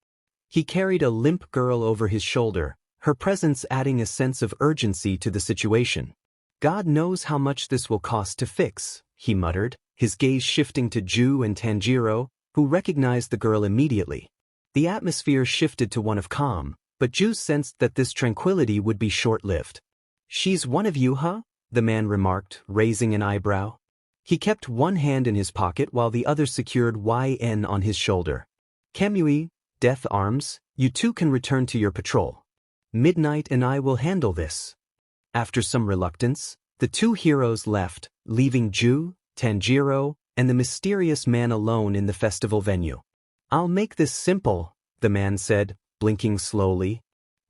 He carried a limp girl over his shoulder, her presence adding a sense of urgency to the situation. "God knows how much this will cost to fix," he muttered, his gaze shifting to Ju and Tanjiro, who recognized the girl immediately. The atmosphere shifted to one of calm, but Ju sensed that this tranquility would be short-lived. "She's one of you, huh?" the man remarked, raising an eyebrow. He kept one hand in his pocket while the other secured YN on his shoulder. "Kamui, Death Arms, you two can return to your patrol. Midnight and I will handle this." After some reluctance, the two heroes left, leaving Ju, Tanjiro, and the mysterious man alone in the festival venue. "I'll make this simple," the man said, blinking slowly.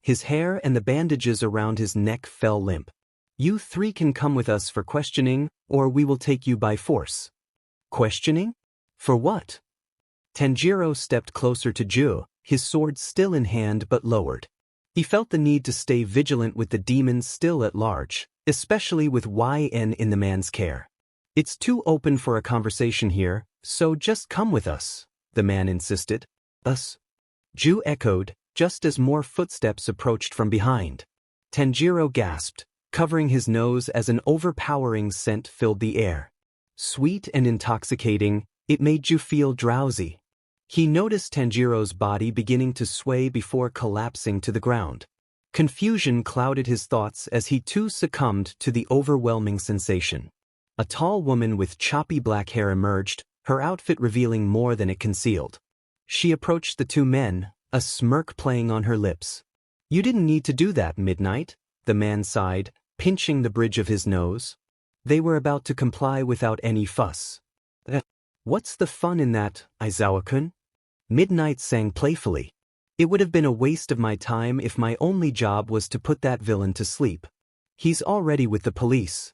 His hair and the bandages around his neck fell limp. "You three can come with us for questioning, or we will take you by force." "Questioning? For what?" Tanjiro stepped closer to Ju, his sword still in hand but lowered. He felt the need to stay vigilant with the demons still at large, especially with YN in the man's care. "It's too open for a conversation here, so just come with us," the man insisted. "Us?" Ju echoed, just as more footsteps approached from behind. Tanjiro gasped, covering his nose as an overpowering scent filled the air. Sweet and intoxicating, it made Ju feel drowsy. He noticed Tanjiro's body beginning to sway before collapsing to the ground. Confusion clouded his thoughts as he too succumbed to the overwhelming sensation. A tall woman with choppy black hair emerged, her outfit revealing more than it concealed. She approached the two men, a smirk playing on her lips. "You didn't need to do that, Midnight," the man sighed, pinching the bridge of his nose. They were about to comply without any fuss. "What's the fun in that, Aizawa-kun?" Midnight sang playfully. "It would have been a waste of my time if my only job was to put that villain to sleep. He's already with the police."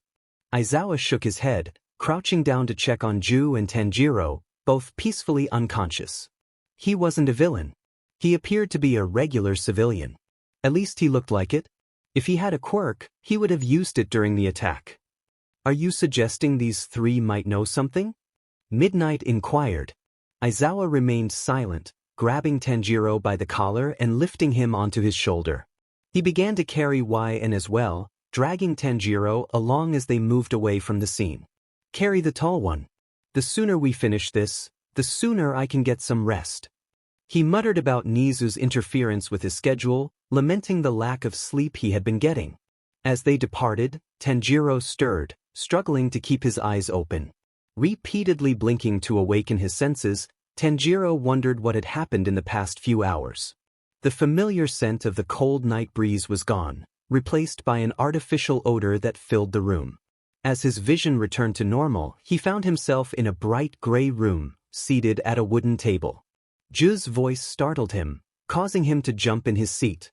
Aizawa shook his head, crouching down to check on Ju and Tanjiro, both peacefully unconscious. He wasn't a villain. He appeared to be a regular civilian. At least he looked like it. If he had a quirk, he would have used it during the attack. "Are you suggesting these three might know something?" Midnight inquired. Aizawa remained silent, grabbing Tanjiro by the collar and lifting him onto his shoulder. He began to carry YN as well, dragging Tanjiro along as they moved away from the scene. "Carry the tall one. The sooner we finish this, the sooner I can get some rest." He muttered about Nizu's interference with his schedule, lamenting the lack of sleep he had been getting. As they departed, Tanjiro stirred, struggling to keep his eyes open. Repeatedly blinking to awaken his senses, Tanjiro wondered what had happened in the past few hours. The familiar scent of the cold night breeze was gone, replaced by an artificial odor that filled the room. As his vision returned to normal, he found himself in a bright gray room, seated at a wooden table. Ju's voice startled him, causing him to jump in his seat.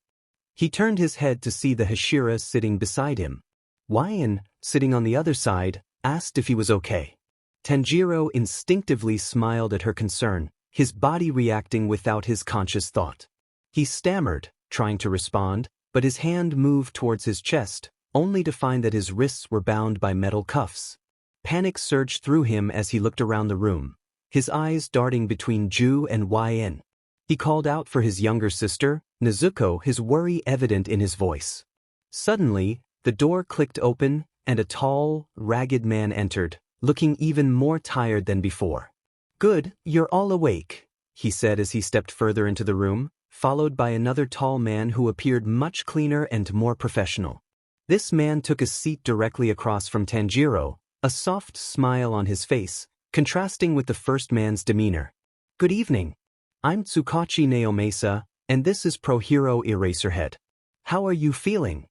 He turned his head to see the Hashira sitting beside him. YN, sitting on the other side, asked if he was okay. Tanjiro instinctively smiled at her concern, his body reacting without his conscious thought. He stammered, trying to respond, but his hand moved towards his chest, only to find that his wrists were bound by metal cuffs. Panic surged through him as he looked around the room, his eyes darting between Ju and YN. He called out for his younger sister, Nezuko, his worry evident in his voice. Suddenly, the door clicked open, and a tall, ragged man entered, looking even more tired than before. "Good, you're all awake," he said as he stepped further into the room, followed by another tall man who appeared much cleaner and more professional. This man took a seat directly across from Tanjiro, a soft smile on his face, contrasting with the first man's demeanor. "Good evening. I'm Tsukachi Naomesa, and this is Pro Hero Eraserhead. How are you feeling?"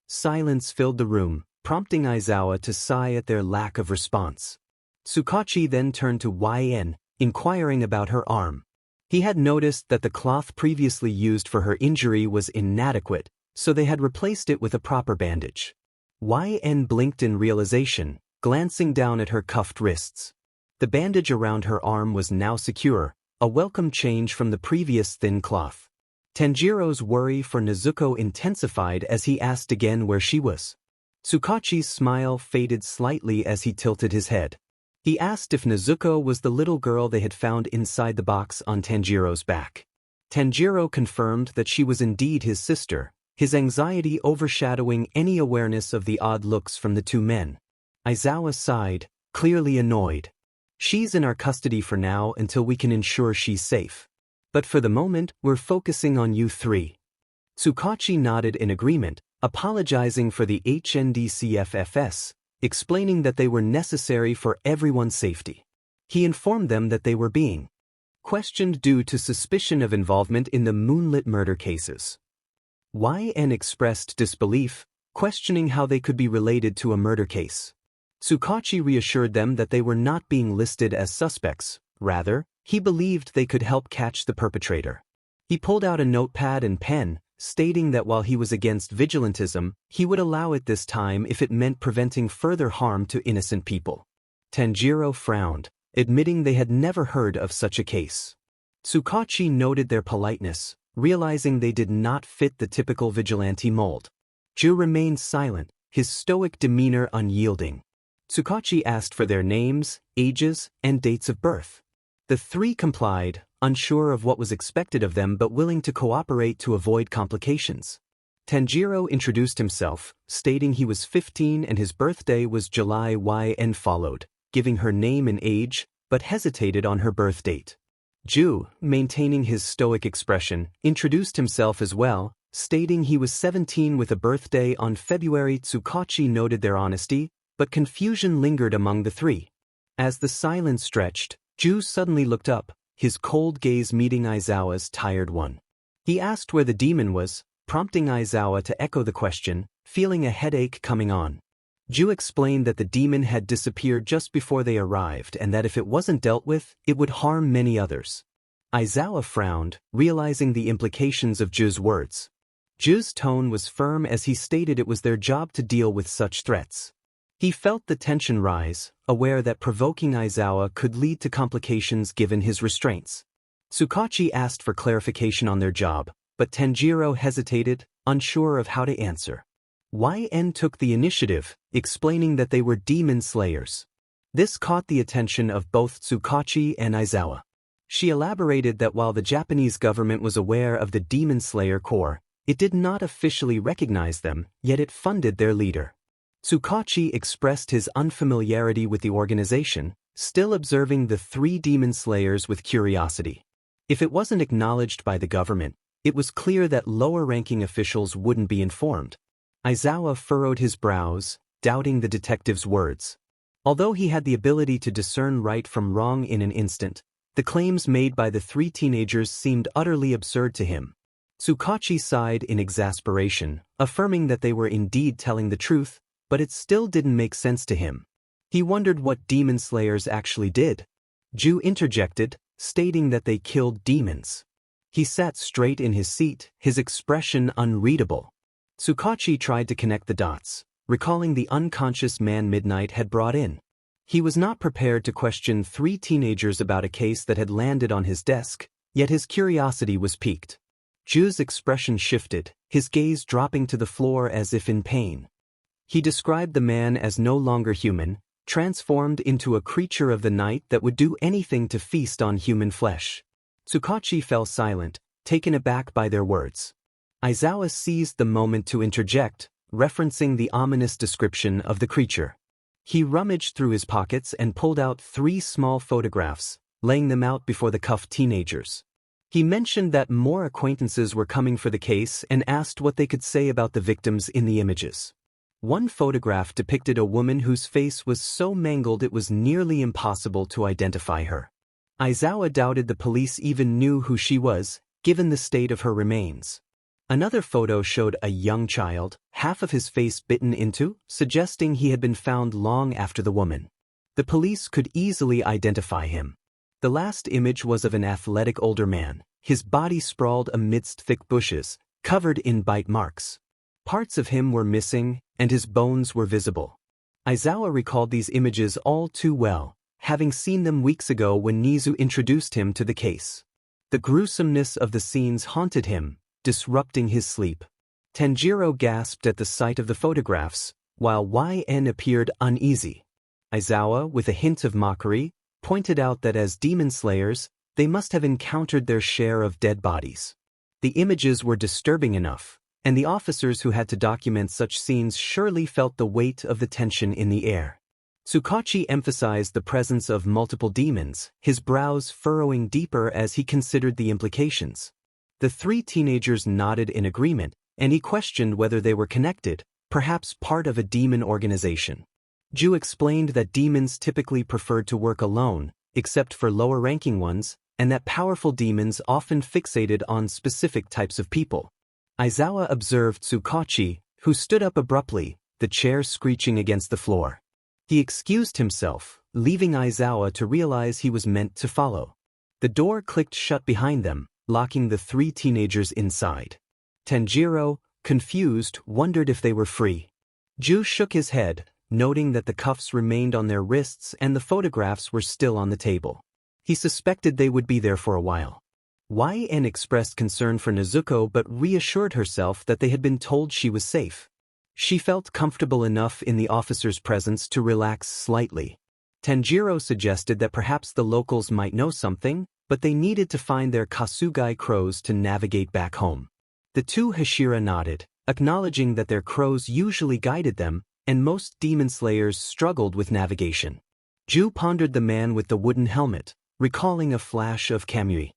Silence filled the room, prompting Aizawa to sigh at their lack of response. Tsukachi then turned to YN, inquiring about her arm. He had noticed that the cloth previously used for her injury was inadequate, so they had replaced it with a proper bandage. YN blinked in realization, glancing down at her cuffed wrists. The bandage around her arm was now secure, a welcome change from the previous thin cloth. Tanjiro's worry for Nezuko intensified as he asked again where she was. Tsukachi's smile faded slightly as he tilted his head. He asked if Nezuko was the little girl they had found inside the box on Tanjiro's back. Tanjiro confirmed that she was indeed his sister, his anxiety overshadowing any awareness of the odd looks from the two men. Aizawa sighed, clearly annoyed. "She's in our custody for now until we can ensure she's safe. But for the moment, we're focusing on you three." Tsukachi nodded in agreement, apologizing for the HNDCFFS, explaining that they were necessary for everyone's safety. He informed them that they were being questioned due to suspicion of involvement in the Moonlit murder cases. YN expressed disbelief, questioning how they could be related to a murder case. Tsukachi reassured them that they were not being listed as suspects, rather, he believed they could help catch the perpetrator. He pulled out a notepad and pen, stating that while he was against vigilantism, he would allow it this time if it meant preventing further harm to innocent people. Tanjiro frowned, admitting they had never heard of such a case. Tsukachi noted their politeness, realizing they did not fit the typical vigilante mold. Ju remained silent, his stoic demeanor unyielding. Tsukachi asked for their names, ages, and dates of birth. The three complied, unsure of what was expected of them but willing to cooperate to avoid complications. Tanjiro introduced himself, stating he was 15 and his birthday was July. YN followed, giving her name and age, but hesitated on her birth date. Ju, maintaining his stoic expression, introduced himself as well, stating he was 17 with a birthday on February. Tsukachi noted their honesty, but confusion lingered among the three. As the silence stretched, Ju suddenly looked up, his cold gaze meeting Aizawa's tired one. He asked where the demon was, prompting Aizawa to echo the question, feeling a headache coming on. Ju explained that the demon had disappeared just before they arrived and that if it wasn't dealt with, it would harm many others. Aizawa frowned, realizing the implications of Ju's words. Ju's tone was firm as he stated it was their job to deal with such threats. He felt the tension rise, aware that provoking Aizawa could lead to complications given his restraints. Tsukachi asked for clarification on their job, but Tanjiro hesitated, unsure of how to answer. YN took the initiative, explaining that they were demon slayers. This caught the attention of both Tsukachi and Aizawa. She elaborated that while the Japanese government was aware of the Demon Slayer Corps, it did not officially recognize them, yet it funded their leader. Tsukachi expressed his unfamiliarity with the organization, still observing the three demon slayers with curiosity. If it wasn't acknowledged by the government, it was clear that lower-ranking officials wouldn't be informed. Aizawa furrowed his brows, doubting the detective's words. Although he had the ability to discern right from wrong in an instant, the claims made by the three teenagers seemed utterly absurd to him. Tsukachi sighed in exasperation, affirming that they were indeed telling the truth, but it still didn't make sense to him. He wondered what demon slayers actually did. Ju interjected, stating that they killed demons. He sat straight in his seat, his expression unreadable. Tsukachi tried to connect the dots, recalling the unconscious man Midnight had brought in. He was not prepared to question three teenagers about a case that had landed on his desk, yet his curiosity was piqued. Ju's expression shifted, his gaze dropping to the floor as if in pain. He described the man as no longer human, transformed into a creature of the night that would do anything to feast on human flesh. Tsukachi fell silent, taken aback by their words. Aizawa seized the moment to interject, referencing the ominous description of the creature. He rummaged through his pockets and pulled out 3 small photographs, laying them out before the cuffed teenagers. He mentioned that more acquaintances were coming for the case and asked what they could say about the victims in the images. One photograph depicted a woman whose face was so mangled it was nearly impossible to identify her. Aizawa doubted the police even knew who she was, given the state of her remains. Another photo showed a young child, half of his face bitten into, suggesting he had been found long after the woman. The police could easily identify him. The last image was of an athletic older man, his body sprawled amidst thick bushes, covered in bite marks. Parts of him were missing, and his bones were visible. Aizawa recalled these images all too well, having seen them weeks ago when Nizu introduced him to the case. The gruesomeness of the scenes haunted him, disrupting his sleep. Tanjiro gasped at the sight of the photographs, while YN appeared uneasy. Aizawa, with a hint of mockery, pointed out that as demon slayers, they must have encountered their share of dead bodies. The images were disturbing enough, and the officers who had to document such scenes surely felt the weight of the tension in the air. Tsukachi emphasized the presence of multiple demons, his brows furrowing deeper as he considered the implications. The 3 teenagers nodded in agreement, and he questioned whether they were connected, perhaps part of a demon organization. Ju explained that demons typically preferred to work alone, except for lower-ranking ones, and that powerful demons often fixated on specific types of people. Aizawa observed Tsukachi, who stood up abruptly, the chair screeching against the floor. He excused himself, leaving Aizawa to realize he was meant to follow. The door clicked shut behind them, locking the 3 teenagers inside. Tanjiro, confused, wondered if they were free. Ju shook his head, noting that the cuffs remained on their wrists and the photographs were still on the table. He suspected they would be there for a while. YN expressed concern for Nezuko but reassured herself that they had been told she was safe. She felt comfortable enough in the officer's presence to relax slightly. Tanjiro suggested that perhaps the locals might know something, but they needed to find their Kasugai crows to navigate back home. The 2 Hashira nodded, acknowledging that their crows usually guided them, and most demon slayers struggled with navigation. Ju pondered the man with the wooden helmet, recalling a flash of Kamui.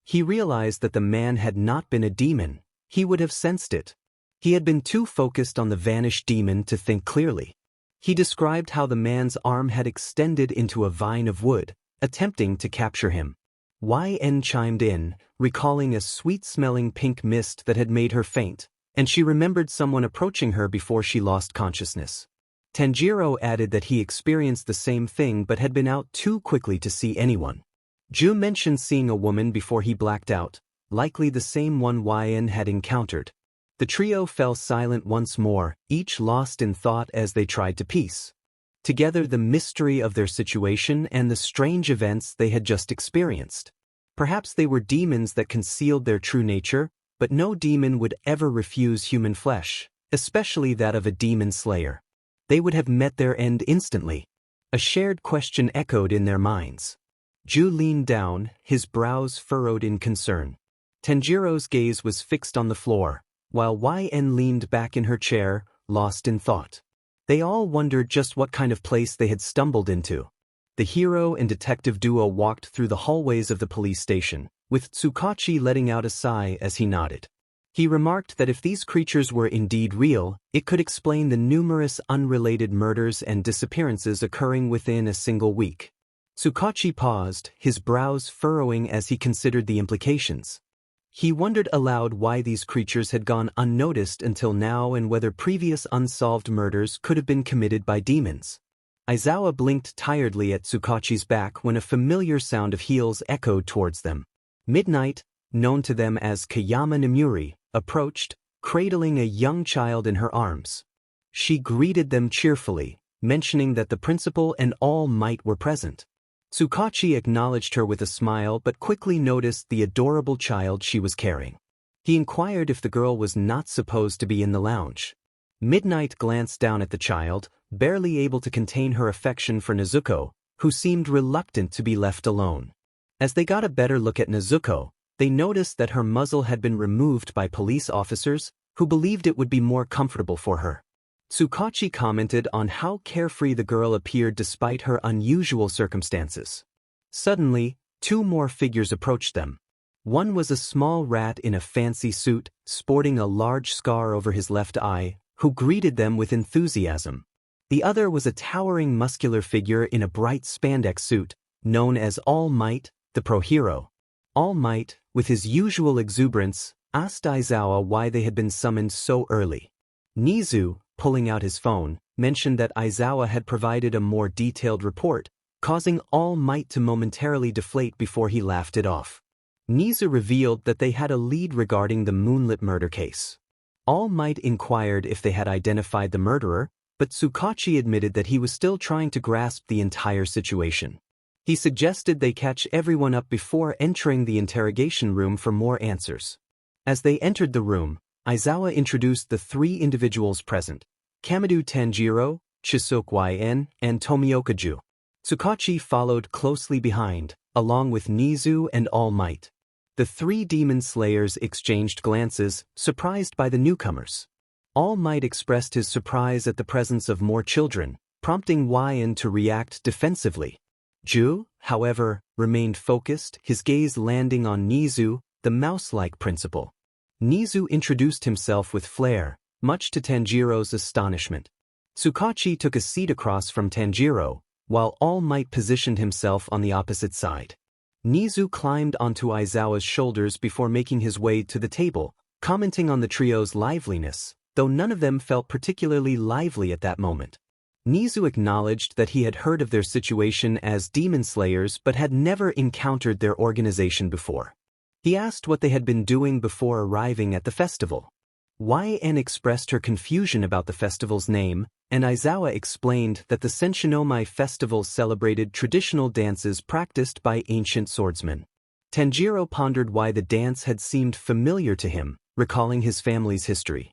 He realized that the man had not been a demon, he would have sensed it. He had been too focused on the vanished demon to think clearly. He described how the man's arm had extended into a vine of wood, attempting to capture him. YN chimed in, recalling a sweet-smelling pink mist that had made her faint, and she remembered someone approaching her before she lost consciousness. Tanjiro added that he experienced the same thing but had been out too quickly to see anyone. Ju mentioned seeing a woman before he blacked out, likely the same one YN had encountered. The trio fell silent once more, each lost in thought as they tried to piece together the mystery of their situation and the strange events they had just experienced. Perhaps they were demons that concealed their true nature, but no demon would ever refuse human flesh, especially that of a demon slayer. They would have met their end instantly. A shared question echoed in their minds. Ju leaned down, his brows furrowed in concern. Tanjiro's gaze was fixed on the floor, while YN leaned back in her chair, lost in thought. They all wondered just what kind of place they had stumbled into. The hero and detective duo walked through the hallways of the police station, with Tsukachi letting out a sigh as he nodded. He remarked that if these creatures were indeed real, it could explain the numerous unrelated murders and disappearances occurring within a single week. Tsukachi paused, his brows furrowing as he considered the implications. He wondered aloud why these creatures had gone unnoticed until now and whether previous unsolved murders could have been committed by demons. Aizawa blinked tiredly at Tsukachi's back when a familiar sound of heels echoed towards them. Midnight, known to them as Kayama Namuri, approached, cradling a young child in her arms. She greeted them cheerfully, mentioning that the principal and All Might were present. Tsukachi acknowledged her with a smile but quickly noticed the adorable child she was carrying. He inquired if the girl was not supposed to be in the lounge. Midnight glanced down at the child, barely able to contain her affection for Nezuko, who seemed reluctant to be left alone. As they got a better look at Nezuko, they noticed that her muzzle had been removed by police officers, who believed it would be more comfortable for her. Tsukachi commented on how carefree the girl appeared despite her unusual circumstances. Suddenly, two more figures approached them. One was a small rat in a fancy suit, sporting a large scar over his left eye, who greeted them with enthusiasm. The other was a towering muscular figure in a bright spandex suit, known as All Might, the pro-hero. All Might, with his usual exuberance, asked Aizawa why they had been summoned so early. Nizu, pulling out his phone, mentioned that Aizawa had provided a more detailed report, causing All Might to momentarily deflate before he laughed it off. Nizu revealed that they had a lead regarding the Moonlit murder case. All Might inquired if they had identified the murderer, but Tsukachi admitted that he was still trying to grasp the entire situation. He suggested they catch everyone up before entering the interrogation room for more answers. As they entered the room, Aizawa introduced the three individuals present: Kamado Tanjiro, Chisoku YN, and Tomioka Ju. Tsukachi followed closely behind, along with Nizu and All Might. The three demon slayers exchanged glances, surprised by the newcomers. All Might expressed his surprise at the presence of more children, prompting YN to react defensively. Ju, however, remained focused, his gaze landing on Nizu, the mouse-like principal. Nizu introduced himself with flair, much to Tanjiro's astonishment. Tsukachi took a seat across from Tanjiro, while All Might positioned himself on the opposite side. Nizu climbed onto Aizawa's shoulders before making his way to the table, commenting on the trio's liveliness, though none of them felt particularly lively at that moment. Nizu acknowledged that he had heard of their situation as demon slayers but had never encountered their organization before. He asked what they had been doing before arriving at the festival. YN expressed her confusion about the festival's name, and Aizawa explained that the Senshinomai festival celebrated traditional dances practiced by ancient swordsmen. Tanjiro pondered why the dance had seemed familiar to him, recalling his family's history.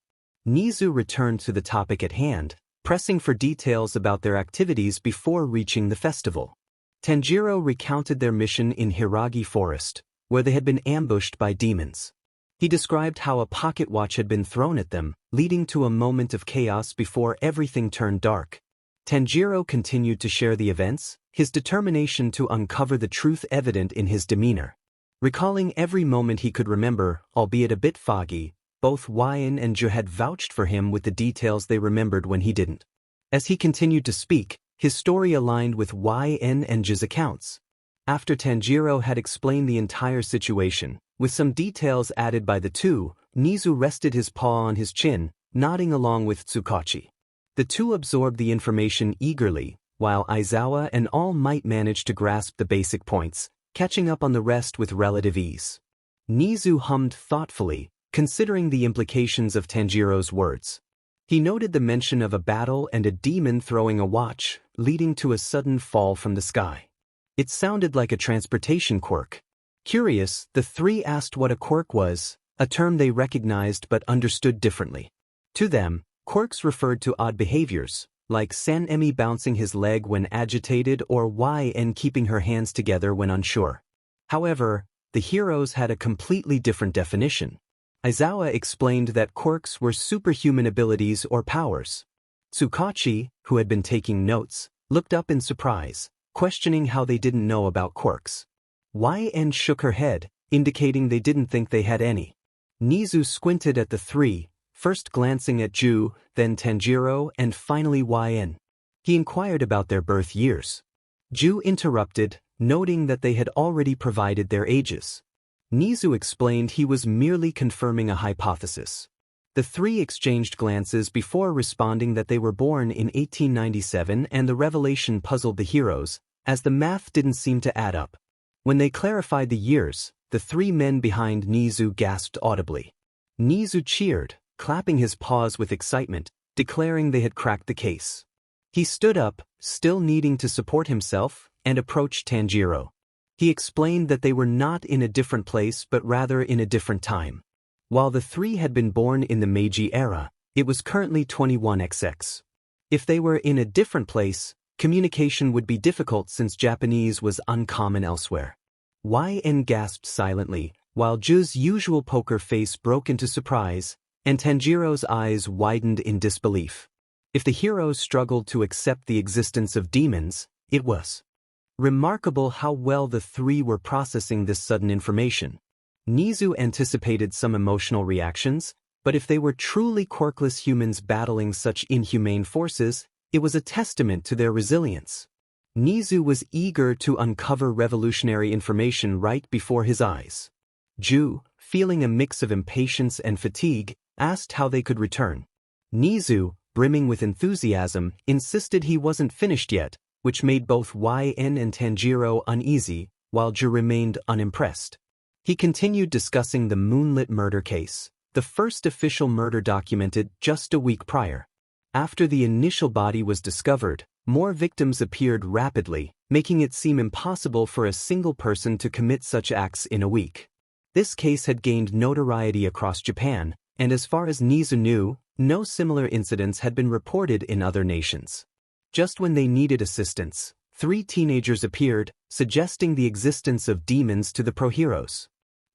Nizu returned to the topic at hand, pressing for details about their activities before reaching the festival. Tanjiro recounted their mission in Hiragi Forest, where they had been ambushed by demons. He described how a pocket watch had been thrown at them, leading to a moment of chaos before everything turned dark. Tanjiro continued to share the events, his determination to uncover the truth evident in his demeanor. Recalling every moment he could remember, albeit a bit foggy, both YN and Ju had vouched for him with the details they remembered when he didn't. As he continued to speak, his story aligned with YN and Ju's accounts. After Tanjiro had explained the entire situation, with some details added by the two, Nizu rested his paw on his chin, nodding along with Tsukachi. The two absorbed the information eagerly, while Aizawa and All Might managed to grasp the basic points, catching up on the rest with relative ease. Nizu hummed thoughtfully, considering the implications of Tanjiro's words. He noted the mention of a battle and a demon throwing a watch, leading to a sudden fall from the sky. It sounded like a transportation quirk. Curious, the three asked what a quirk was, a term they recognized but understood differently. To them, quirks referred to odd behaviors, like Sanemi bouncing his leg when agitated or YN keeping her hands together when unsure. However, the heroes had a completely different definition. Aizawa explained that quirks were superhuman abilities or powers. Tsukachi, who had been taking notes, looked up in surprise, questioning how they didn't know about quirks. YN shook her head, indicating they didn't think they had any. Nizu squinted at the three, first glancing at Ju, then Tanjiro, and finally YN. He inquired about their birth years. Ju interrupted, noting that they had already provided their ages. Nizu explained he was merely confirming a hypothesis. The three exchanged glances before responding that they were born in 1897, and the revelation puzzled the heroes, as the math didn't seem to add up. When they clarified the years, the three men behind Nizu gasped audibly. Nizu cheered, clapping his paws with excitement, declaring they had cracked the case. He stood up, still needing to support himself, and approached Tanjiro. He explained that they were not in a different place but rather in a different time. While the three had been born in the Meiji era, it was currently 21XX. If they were in a different place, communication would be difficult since Japanese was uncommon elsewhere. YN gasped silently, while Ju's usual poker face broke into surprise, and Tanjiro's eyes widened in disbelief. If the heroes struggled to accept the existence of demons, it was remarkable how well the three were processing this sudden information. Nizu anticipated some emotional reactions, but if they were truly quirkless humans battling such inhumane forces, it was a testament to their resilience. Nizu was eager to uncover revolutionary information right before his eyes. Ju, feeling a mix of impatience and fatigue, asked how they could return. Nizu, brimming with enthusiasm, insisted he wasn't finished yet, which made both YN and Tanjiro uneasy, while Ju remained unimpressed. He continued discussing the Moonlit murder case, the first official murder documented just a week prior. After the initial body was discovered, more victims appeared rapidly, making it seem impossible for a single person to commit such acts in a week. This case had gained notoriety across Japan, and as far as Nizu knew, no similar incidents had been reported in other nations. Just when they needed assistance, three teenagers appeared, suggesting the existence of demons to the pro-heroes.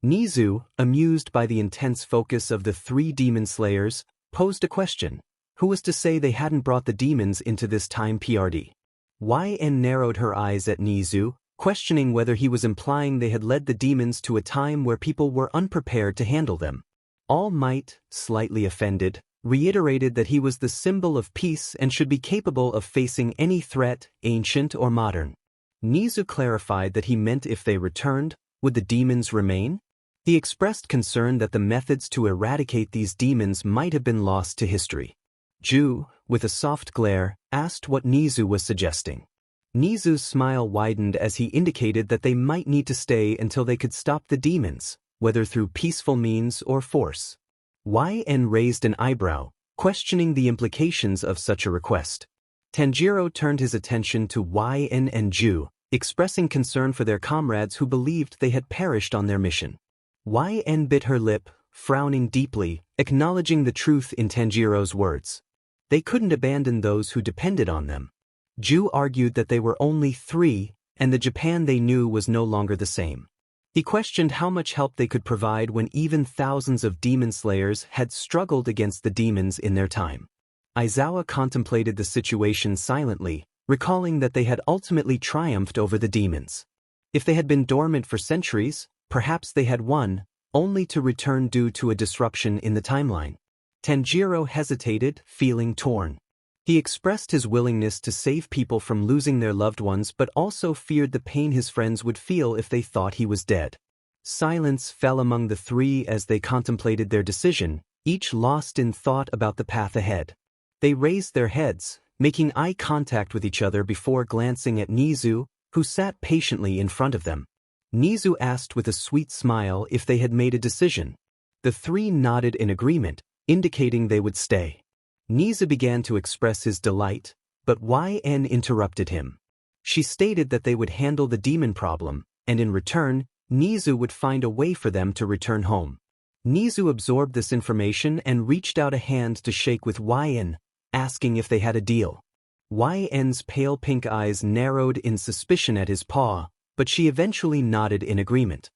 Nizu, amused by the intense focus of the three demon slayers, posed a question. Who was to say they hadn't brought the demons into this time PRD? YN narrowed her eyes at Nizu, questioning whether he was implying they had led the demons to a time where people were unprepared to handle them. All Might, slightly offended, reiterated that he was the symbol of peace and should be capable of facing any threat, ancient or modern. Nizu clarified that he meant if they returned, would the demons remain? He expressed concern that the methods to eradicate these demons might have been lost to history. Ju, with a soft glare, asked what Nizu was suggesting. Nizu's smile widened as he indicated that they might need to stay until they could stop the demons, whether through peaceful means or force. YN raised an eyebrow, questioning the implications of such a request. Tanjiro turned his attention to YN and Ju, expressing concern for their comrades who believed they had perished on their mission. YN bit her lip, frowning deeply, acknowledging the truth in Tanjiro's words. They couldn't abandon those who depended on them. Ju argued that they were only three, and the Japan they knew was no longer the same. He questioned how much help they could provide when even thousands of demon slayers had struggled against the demons in their time. Aizawa contemplated the situation silently, recalling that they had ultimately triumphed over the demons. If they had been dormant for centuries, perhaps they had won, only to return due to a disruption in the timeline. Tanjiro hesitated, feeling torn. He expressed his willingness to save people from losing their loved ones but also feared the pain his friends would feel if they thought he was dead. Silence fell among the three as they contemplated their decision, each lost in thought about the path ahead. They raised their heads, making eye contact with each other before glancing at Nizu, who sat patiently in front of them. Nizu asked with a sweet smile if they had made a decision. The three nodded in agreement, indicating they would stay. Nizu began to express his delight, but YN interrupted him. She stated that they would handle the demon problem, and in return, Nizu would find a way for them to return home. Nizu absorbed this information and reached out a hand to shake with YN, asking if they had a deal. YN's pale pink eyes narrowed in suspicion at his paw, but she eventually nodded in agreement.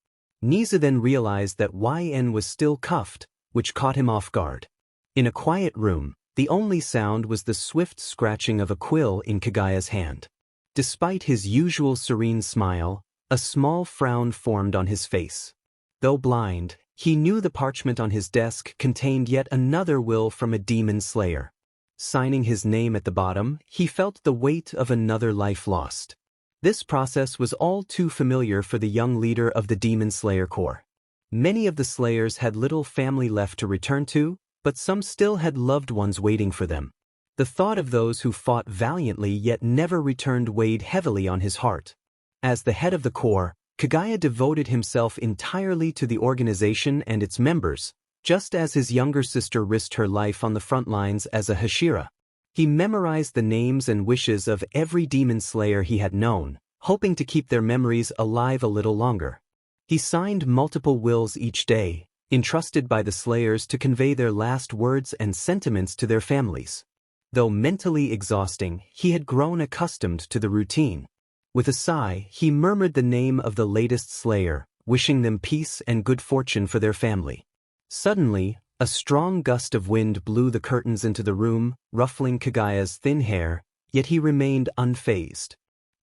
Nizu then realized that YN was still cuffed, which caught him off guard. In a quiet room, the only sound was the swift scratching of a quill in Kagaya's hand. Despite his usual serene smile, a small frown formed on his face. Though blind, he knew the parchment on his desk contained yet another will from a demon slayer. Signing his name at the bottom, he felt the weight of another life lost. This process was all too familiar for the young leader of the Demon Slayer Corps. Many of the Slayers had little family left to return to, but some still had loved ones waiting for them. The thought of those who fought valiantly yet never returned weighed heavily on his heart. As the head of the Corps, Kagaya devoted himself entirely to the organization and its members, just as his younger sister risked her life on the front lines as a Hashira. He memorized the names and wishes of every demon slayer he had known, hoping to keep their memories alive a little longer. He signed multiple wills each day, entrusted by the slayers to convey their last words and sentiments to their families. Though mentally exhausting, he had grown accustomed to the routine. With a sigh, he murmured the name of the latest slayer, wishing them peace and good fortune for their family. Suddenly, a strong gust of wind blew the curtains into the room, ruffling Kagaya's thin hair, yet he remained unfazed.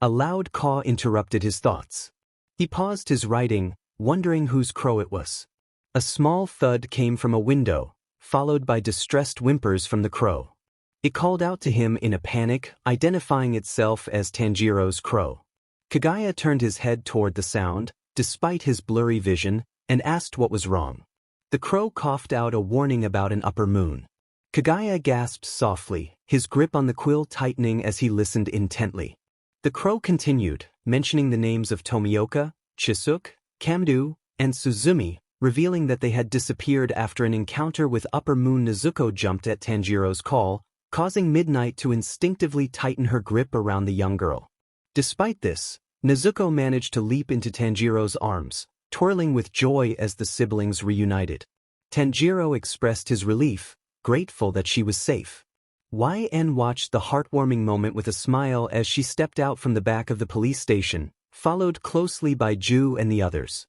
A loud caw interrupted his thoughts. He paused his writing, wondering whose crow it was. A small thud came from a window, followed by distressed whimpers from the crow. It called out to him in a panic, identifying itself as Tanjiro's crow. Kagaya turned his head toward the sound, despite his blurry vision, and asked what was wrong. The crow coughed out a warning about an upper moon. Kagaya gasped softly, his grip on the quill tightening as he listened intently. The crow continued, mentioning the names of Tomioka, Chisuke, Kamdu, and Suzumi, revealing that they had disappeared after an encounter with Upper Moon. Nezuko jumped at Tanjiro's call, causing Midnight to instinctively tighten her grip around the young girl. Despite this, Nezuko managed to leap into Tanjiro's arms, twirling with joy as the siblings reunited. Tanjiro expressed his relief, grateful that she was safe. YN watched the heartwarming moment with a smile as she stepped out from the back of the police station, followed closely by Ju and the others.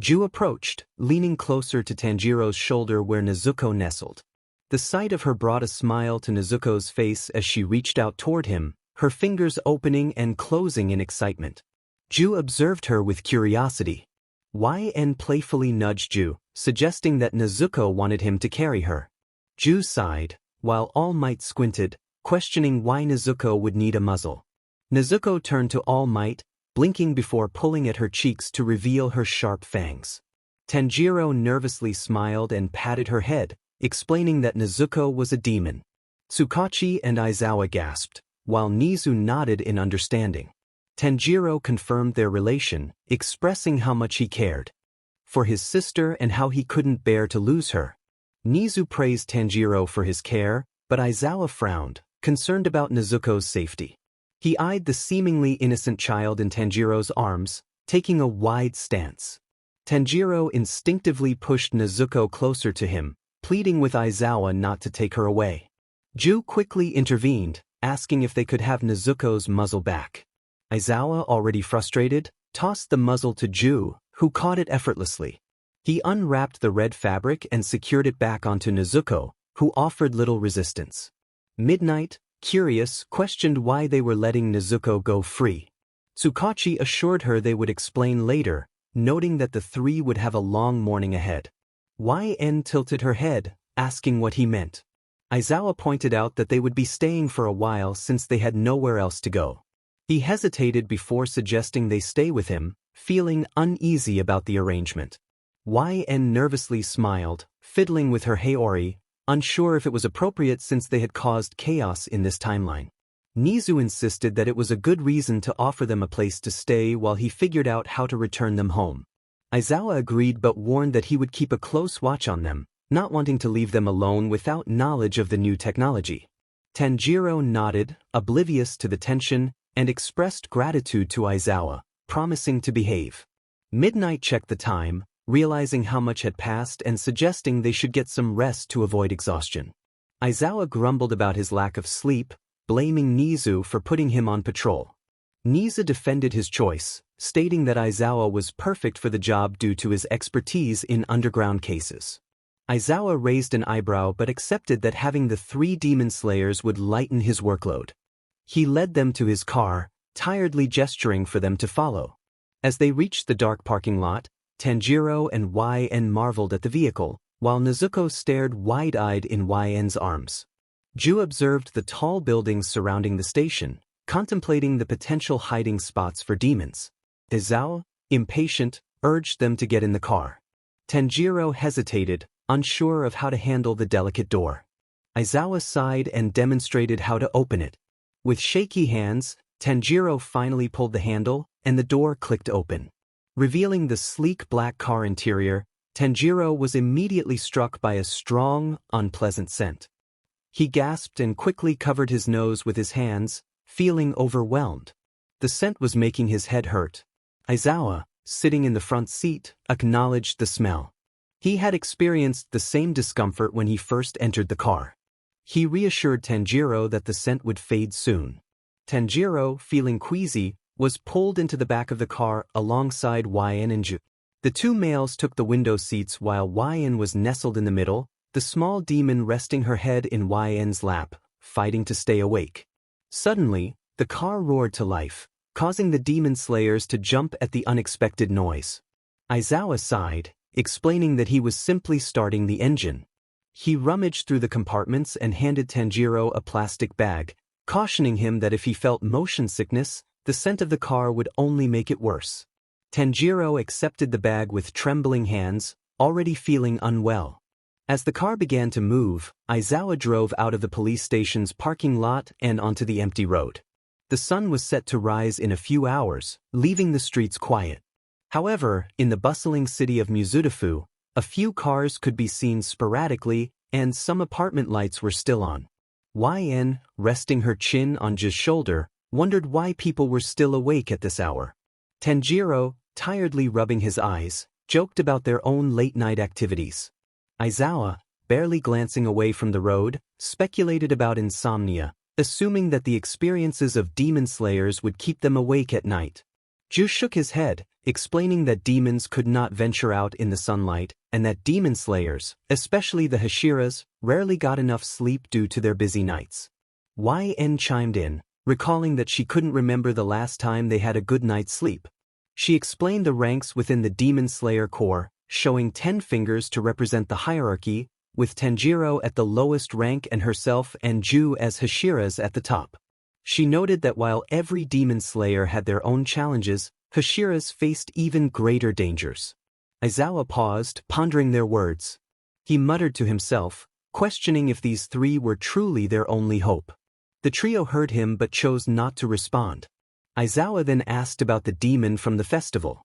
Ju approached, leaning closer to Tanjiro's shoulder where Nezuko nestled. The sight of her brought a smile to Nezuko's face as she reached out toward him, her fingers opening and closing in excitement. Ju observed her with curiosity. YN playfully nudged Ju, suggesting that Nezuko wanted him to carry her. Ju sighed, while All Might squinted, questioning why Nezuko would need a muzzle. Nezuko turned to All Might, blinking before pulling at her cheeks to reveal her sharp fangs. Tanjiro nervously smiled and patted her head, explaining that Nezuko was a demon. Tsukachi and Aizawa gasped, while Nizu nodded in understanding. Tanjiro confirmed their relation, expressing how much he cared for his sister and how he couldn't bear to lose her. Nizu praised Tanjiro for his care, but Aizawa frowned, concerned about Nezuko's safety. He eyed the seemingly innocent child in Tanjiro's arms, taking a wide stance. Tanjiro instinctively pushed Nezuko closer to him, pleading with Aizawa not to take her away. Ju quickly intervened, asking if they could have Nezuko's muzzle back. Aizawa, already frustrated, tossed the muzzle to Ju, who caught it effortlessly. He unwrapped the red fabric and secured it back onto Nezuko, who offered little resistance. Midnight, curious, questioned why they were letting Nezuko go free. Tsukachi assured her they would explain later, noting that the three would have a long morning ahead. YN tilted her head, asking what he meant. Aizawa pointed out that they would be staying for a while since they had nowhere else to go. He hesitated before suggesting they stay with him, feeling uneasy about the arrangement. YN nervously smiled, fiddling with her Haori, unsure if it was appropriate since they had caused chaos in this timeline. Nizu insisted that it was a good reason to offer them a place to stay while he figured out how to return them home. Aizawa agreed but warned that he would keep a close watch on them, not wanting to leave them alone without knowledge of the new technology. Tanjiro nodded, oblivious to the tension, and expressed gratitude to Aizawa, promising to behave. Midnight checked the time, realizing how much had passed and suggesting they should get some rest to avoid exhaustion. Aizawa grumbled about his lack of sleep, blaming Nizu for putting him on patrol. Nizu defended his choice, stating that Aizawa was perfect for the job due to his expertise in underground cases. Aizawa raised an eyebrow but accepted that having the 3 demon slayers would lighten his workload. He led them to his car, tiredly gesturing for them to follow. As they reached the dark parking lot, Tanjiro and YN marveled at the vehicle, while Nezuko stared wide-eyed in YN's arms. Ju observed the tall buildings surrounding the station, contemplating the potential hiding spots for demons. Aizawa, impatient, urged them to get in the car. Tanjiro hesitated, unsure of how to handle the delicate door. Aizawa sighed and demonstrated how to open it. With shaky hands, Tanjiro finally pulled the handle, and the door clicked open. Revealing the sleek black car interior, Tanjiro was immediately struck by a strong, unpleasant scent. He gasped and quickly covered his nose with his hands, feeling overwhelmed. The scent was making his head hurt. Aizawa, sitting in the front seat, acknowledged the smell. He had experienced the same discomfort when he first entered the car. He reassured Tanjiro that the scent would fade soon. Tanjiro, feeling queasy, was pulled into the back of the car alongside YN and Ju. The 2 males took the window seats while YN was nestled in the middle, the small demon resting her head in YN's lap, fighting to stay awake. Suddenly, the car roared to life, causing the demon slayers to jump at the unexpected noise. Aizawa sighed, explaining that he was simply starting the engine. He rummaged through the compartments and handed Tanjiro a plastic bag, cautioning him that if he felt motion sickness, the scent of the car would only make it worse. Tanjiro accepted the bag with trembling hands, already feeling unwell. As the car began to move, Aizawa drove out of the police station's parking lot and onto the empty road. The sun was set to rise in a few hours, leaving the streets quiet. However, in the bustling city of Musutafu, a few cars could be seen sporadically, and some apartment lights were still on. YN, resting her chin on Ju's shoulder, wondered why people were still awake at this hour. Tanjiro, tiredly rubbing his eyes, joked about their own late-night activities. Aizawa, barely glancing away from the road, speculated about insomnia, assuming that the experiences of demon slayers would keep them awake at night. Ju shook his head, explaining that demons could not venture out in the sunlight, and that demon slayers, especially the Hashiras, rarely got enough sleep due to their busy nights. YN chimed in, recalling that she couldn't remember the last time they had a good night's sleep. She explained the ranks within the Demon Slayer Corps, showing 10 fingers to represent the hierarchy, with Tanjiro at the lowest rank and herself and Ju as Hashiras at the top. She noted that while every Demon Slayer had their own challenges, Hashiras faced even greater dangers. Aizawa paused, pondering their words. He muttered to himself, questioning if these 3 were truly their only hope. The trio heard him but chose not to respond. Aizawa then asked about the demon from the festival.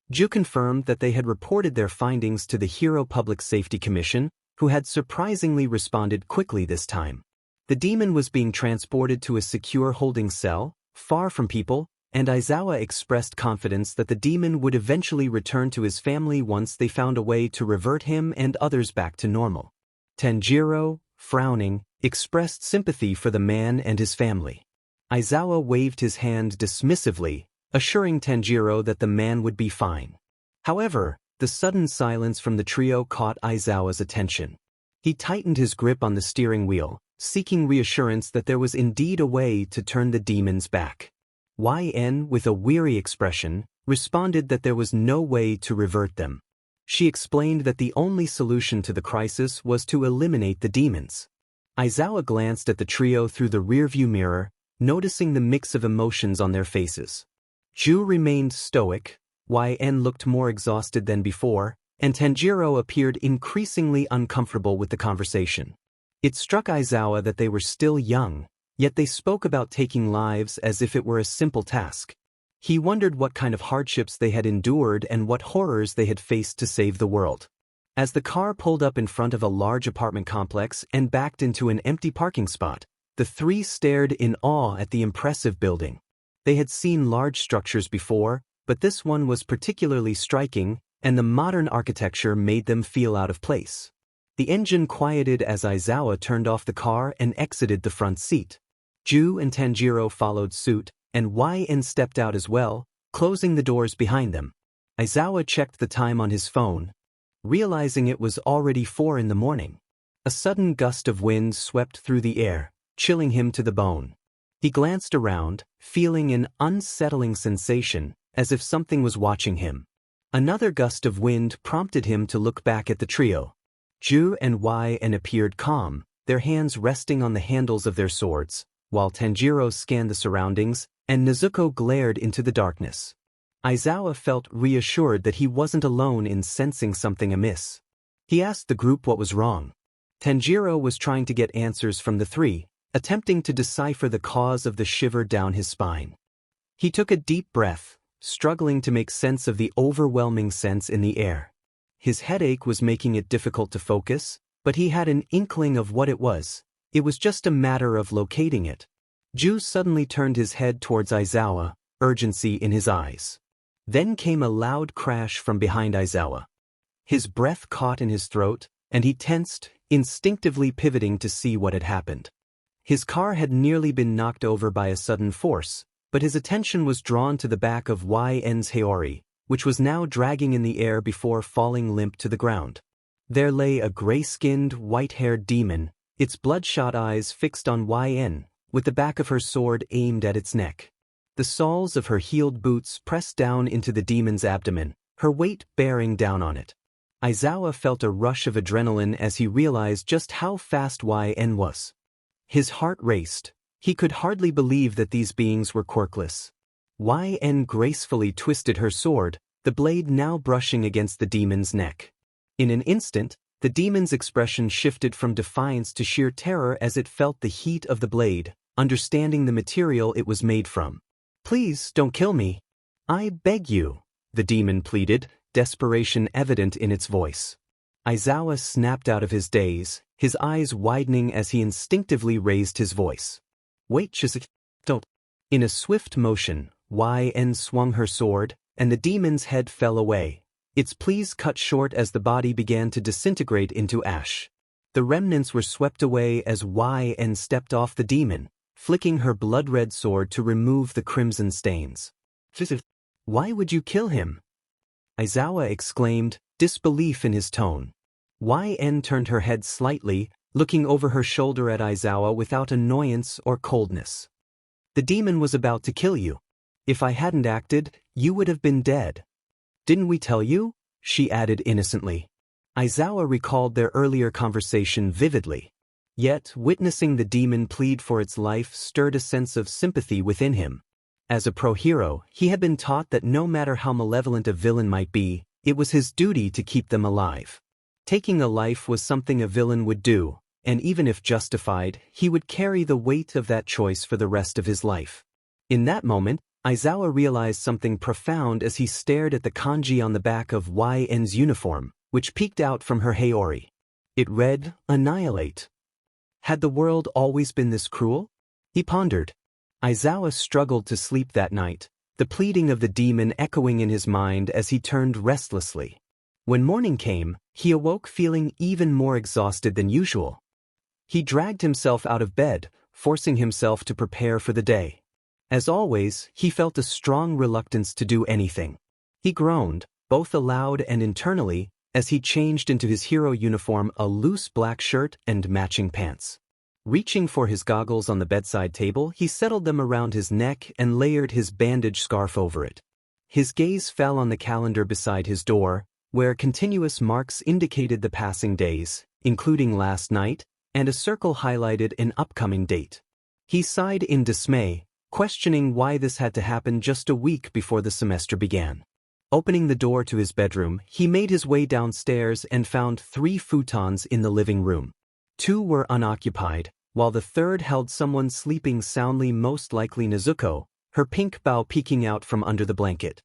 Ju confirmed that they had reported their findings to the Hero Public Safety Commission, who had surprisingly responded quickly this time. The demon was being transported to a secure holding cell, far from people, and Aizawa expressed confidence that the demon would eventually return to his family once they found a way to revert him and others back to normal. Tanjiro, frowning, expressed sympathy for the man and his family. Aizawa waved his hand dismissively, assuring Tanjiro that the man would be fine. However, the sudden silence from the trio caught Aizawa's attention. He tightened his grip on the steering wheel, seeking reassurance that there was indeed a way to turn the demons back. YN, with a weary expression, responded that there was no way to revert them. She explained that the only solution to the crisis was to eliminate the demons. Aizawa glanced at the trio through the rearview mirror, noticing the mix of emotions on their faces. Ju remained stoic, YN looked more exhausted than before, and Tanjiro appeared increasingly uncomfortable with the conversation. It struck Aizawa that they were still young, yet they spoke about taking lives as if it were a simple task. He wondered what kind of hardships they had endured and what horrors they had faced to save the world. As the car pulled up in front of a large apartment complex and backed into an empty parking spot, the three stared in awe at the impressive building. They had seen large structures before, but this one was particularly striking, and the modern architecture made them feel out of place. The engine quieted as Aizawa turned off the car and exited the front seat. Ju and Tanjiro followed suit, and YN stepped out as well, closing the doors behind them. Aizawa checked the time on his phone, realizing it was already 4 in the morning. A sudden gust of wind swept through the air, chilling him to the bone. He glanced around, feeling an unsettling sensation, as if something was watching him. Another gust of wind prompted him to look back at the trio. Ju and YN appeared calm, their hands resting on the handles of their swords, while Tanjiro scanned the surroundings, and Nezuko glared into the darkness. Aizawa felt reassured that he wasn't alone in sensing something amiss. He asked the group what was wrong. Tanjiro was trying to get answers from the three, attempting to decipher the cause of the shiver down his spine. He took a deep breath, struggling to make sense of the overwhelming sense in the air. His headache was making it difficult to focus, but he had an inkling of what it was. It was just a matter of locating it. Ju suddenly turned his head towards Aizawa, urgency in his eyes. Then came a loud crash from behind Aizawa. His breath caught in his throat, and he tensed, instinctively pivoting to see what had happened. His car had nearly been knocked over by a sudden force, but his attention was drawn to the back of YN's Haori, which was now dragging in the air before falling limp to the ground. There lay a gray-skinned, white-haired demon, its bloodshot eyes fixed on YN, with the back of her sword aimed at its neck. The soles of her heeled boots pressed down into the demon's abdomen, her weight bearing down on it. Aizawa felt a rush of adrenaline as he realized just how fast YN was. His heart raced. He could hardly believe that these beings were quirkless. YN gracefully twisted her sword, the blade now brushing against the demon's neck. In an instant, the demon's expression shifted from defiance to sheer terror as it felt the heat of the blade, understanding the material it was made from. "Please don't kill me. I beg you," the demon pleaded, desperation evident in its voice. Aizawa snapped out of his daze, his eyes widening as he instinctively raised his voice. "Wait just a don't." In a swift motion, YN swung her sword, and the demon's head fell away, its pleas cut short as the body began to disintegrate into ash. The remnants were swept away as YN stepped off the demon, flicking her blood-red sword to remove the crimson stains. "Why would you kill him?" Aizawa exclaimed, disbelief in his tone. YN turned her head slightly, looking over her shoulder at Aizawa without annoyance or coldness. "The demon was about to kill you. If I hadn't acted, you would have been dead. Didn't we tell you?" she added innocently. Aizawa recalled their earlier conversation vividly. Yet, witnessing the demon plead for its life stirred a sense of sympathy within him. As a pro-hero, he had been taught that no matter how malevolent a villain might be, it was his duty to keep them alive. Taking a life was something a villain would do, and even if justified, he would carry the weight of that choice for the rest of his life. In that moment, Aizawa realized something profound as he stared at the kanji on the back of YN's uniform, which peeked out from her Haori. It read, "Annihilate." Had the world always been this cruel? He pondered. Aizawa struggled to sleep that night, the pleading of the demon echoing in his mind as he turned restlessly. When morning came, he awoke feeling even more exhausted than usual. He dragged himself out of bed, forcing himself to prepare for the day. As always, he felt a strong reluctance to do anything. He groaned, both aloud and internally, as he changed into his hero uniform, a loose black shirt and matching pants. Reaching for his goggles on the bedside table, he settled them around his neck and layered his bandage scarf over it. His gaze fell on the calendar beside his door, where continuous marks indicated the passing days, including last night, and a circle highlighted an upcoming date. He sighed in dismay, questioning why this had to happen just a week before the semester began. Opening the door to his bedroom, he made his way downstairs and found 3 futons in the living room. 2 were unoccupied, while the third held someone sleeping soundly, most likely Nezuko, her pink bow peeking out from under the blanket.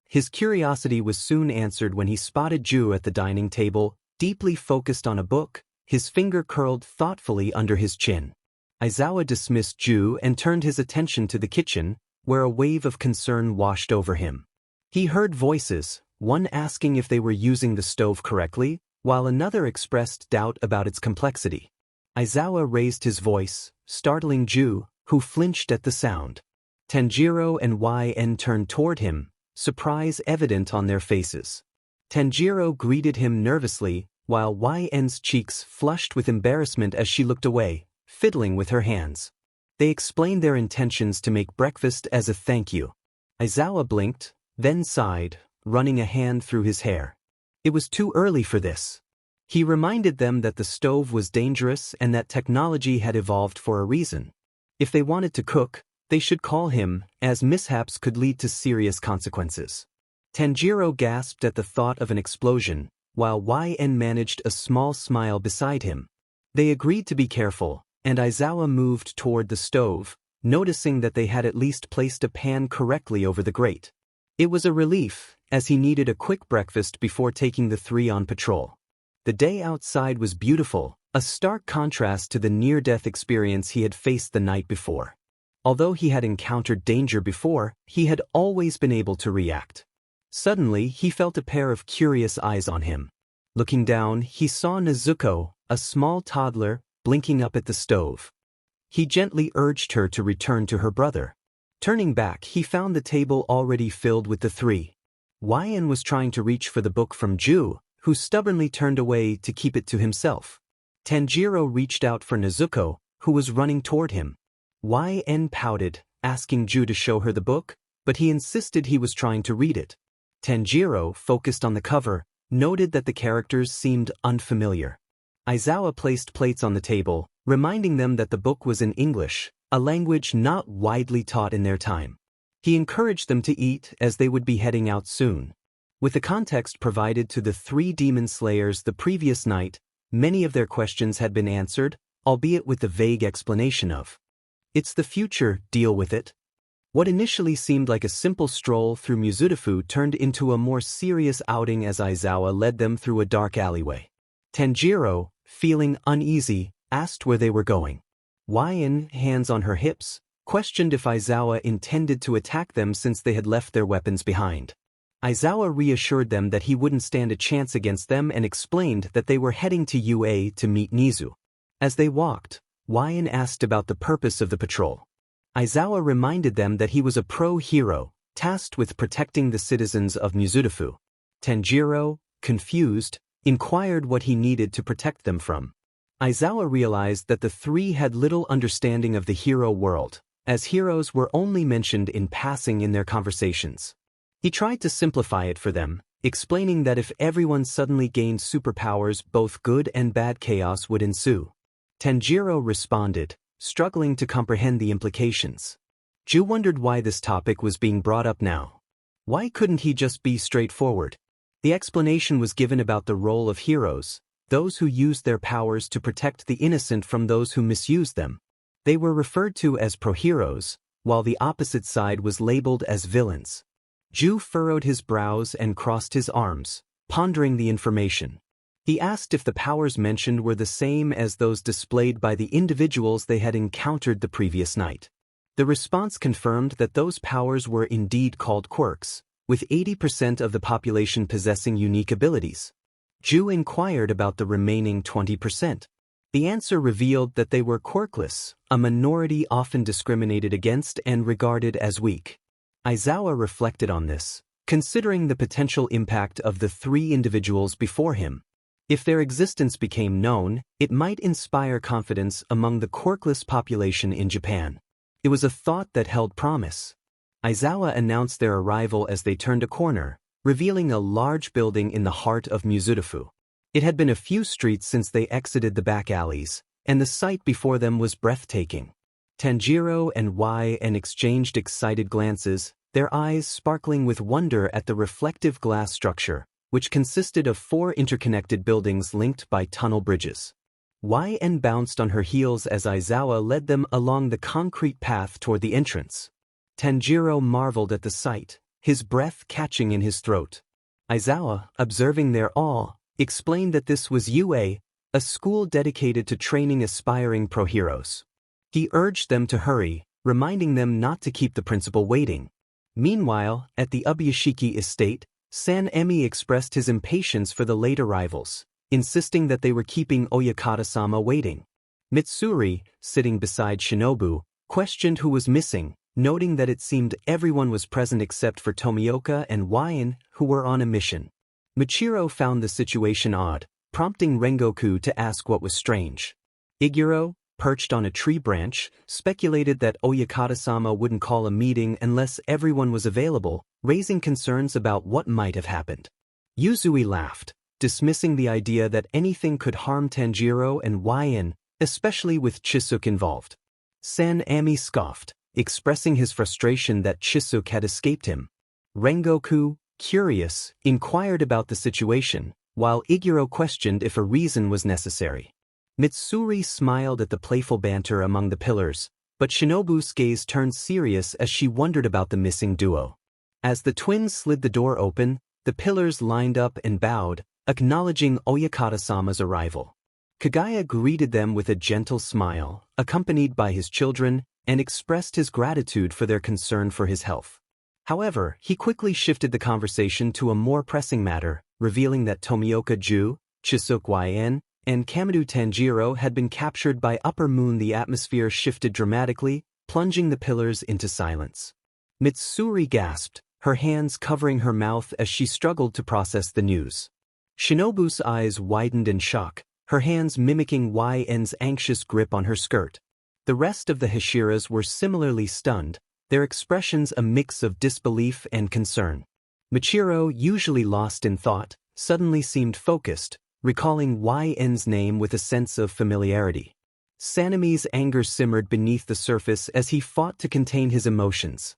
His curiosity was soon answered when he spotted Ju at the dining table, deeply focused on a book, his finger curled thoughtfully under his chin. Aizawa dismissed Ju and turned his attention to the kitchen, where a wave of concern washed over him. He heard voices, one asking if they were using the stove correctly, while another expressed doubt about its complexity. Aizawa raised his voice, startling Ju, who flinched at the sound. Tanjiro and YN turned toward him, surprise evident on their faces. Tanjiro greeted him nervously, while YN's cheeks flushed with embarrassment as she looked away, fiddling with her hands. They explained their intentions to make breakfast as a thank you. Aizawa blinked, then sighed, running a hand through his hair. It was too early for this. He reminded them that the stove was dangerous and that technology had evolved for a reason. If they wanted to cook, they should call him, as mishaps could lead to serious consequences. Tanjiro gasped at the thought of an explosion, while YN managed a small smile beside him. They agreed to be careful, and Aizawa moved toward the stove, noticing that they had at least placed a pan correctly over the grate. It was a relief, as he needed a quick breakfast before taking the 3 on patrol. The day outside was beautiful, a stark contrast to the near-death experience he had faced the night before. Although he had encountered danger before, he had always been able to react. Suddenly, he felt a pair of curious eyes on him. Looking down, he saw Nezuko, a small toddler, blinking up at the stove. He gently urged her to return to her brother. Turning back, he found the table already filled with the 3. YN was trying to reach for the book from Ju, who stubbornly turned away to keep it to himself. Tanjiro reached out for Nezuko, who was running toward him. YN pouted, asking Ju to show her the book, but he insisted he was trying to read it. Tanjiro, focused on the cover, noted that the characters seemed unfamiliar. Aizawa placed plates on the table, reminding them that the book was in English, a language not widely taught in their time. He encouraged them to eat as they would be heading out soon. With the context provided to the 3 demon slayers the previous night, many of their questions had been answered, albeit with the vague explanation of, "It's the future, deal with it." What initially seemed like a simple stroll through Musutafu turned into a more serious outing as Aizawa led them through a dark alleyway. Tanjiro, feeling uneasy, asked where they were going. YN, hands on her hips, questioned if Aizawa intended to attack them since they had left their weapons behind. Aizawa reassured them that he wouldn't stand a chance against them and explained that they were heading to UA to meet Nizu. As they walked, YN asked about the purpose of the patrol. Aizawa reminded them that he was a pro-hero, tasked with protecting the citizens of Musutafu. Tanjiro, confused, inquired what he needed to protect them from. Aizawa realized that the 3 had little understanding of the hero world, as heroes were only mentioned in passing in their conversations. He tried to simplify it for them, explaining that if everyone suddenly gained superpowers, both good and bad chaos would ensue. Tanjiro responded, struggling to comprehend the implications. Ju wondered why this topic was being brought up now. Why couldn't he just be straightforward? The explanation was given about the role of heroes, those who used their powers to protect the innocent from those who misused them. They were referred to as pro-heroes, while the opposite side was labeled as villains. Ju furrowed his brows and crossed his arms, pondering the information. He asked if the powers mentioned were the same as those displayed by the individuals they had encountered the previous night. The response confirmed that those powers were indeed called quirks, with 80% of the population possessing unique abilities. Ju inquired about the remaining 20%. The answer revealed that they were quirkless, a minority often discriminated against and regarded as weak. Aizawa reflected on this, considering the potential impact of the 3 individuals before him. If their existence became known, it might inspire confidence among the quirkless population in Japan. It was a thought that held promise. Aizawa announced their arrival as they turned a corner, revealing a large building in the heart of Musutafu. It had been a few streets since they exited the back alleys, and the sight before them was breathtaking. Tanjiro and YN exchanged excited glances, their eyes sparkling with wonder at the reflective glass structure, which consisted of 4 interconnected buildings linked by tunnel bridges. YN bounced on her heels as Aizawa led them along the concrete path toward the entrance. Tanjiro marveled at the sight, his breath catching in his throat. Aizawa, observing their awe, explained that this was UA, a school dedicated to training aspiring pro-heroes. He urged them to hurry, reminding them not to keep the principal waiting. Meanwhile, at the Ubuyashiki estate, Sanemi expressed his impatience for the late arrivals, insisting that they were keeping Oyakata-sama waiting. Mitsuri, sitting beside Shinobu, questioned who was missing, noting that it seemed everyone was present except for Tomioka and YN, who were on a mission. Michiro found the situation odd, prompting Rengoku to ask what was strange. Iguro, perched on a tree branch, speculated that Oyakata-sama wouldn't call a meeting unless everyone was available, raising concerns about what might have happened. Yuzui laughed, dismissing the idea that anything could harm Tanjiro and YN, especially with Chisuk involved. Sanemi scoffed, expressing his frustration that Chisuk had escaped him. Rengoku, curious, inquired about the situation, while Iguro questioned if a reason was necessary. Mitsuri smiled at the playful banter among the pillars, but Shinobu's gaze turned serious as she wondered about the missing duo. As the twins slid the door open, the pillars lined up and bowed, acknowledging Oyakata-sama's arrival. Kagaya greeted them with a gentle smile, accompanied by his children, and expressed his gratitude for their concern for his health. However, he quickly shifted the conversation to a more pressing matter, revealing that Tomioka Ju, Chisuk YN, and Kamadu Tanjiro had been captured by Upper Moon. The atmosphere shifted dramatically, plunging the pillars into silence. Mitsuri gasped, her hands covering her mouth as she struggled to process the news. Shinobu's eyes widened in shock, her hands mimicking YN's anxious grip on her skirt. The rest of the Hashiras were similarly stunned, their expressions a mix of disbelief and concern. Michiro, usually lost in thought, suddenly seemed focused, recalling YN's name with a sense of familiarity. Sanemi's anger simmered beneath the surface as he fought to contain his emotions.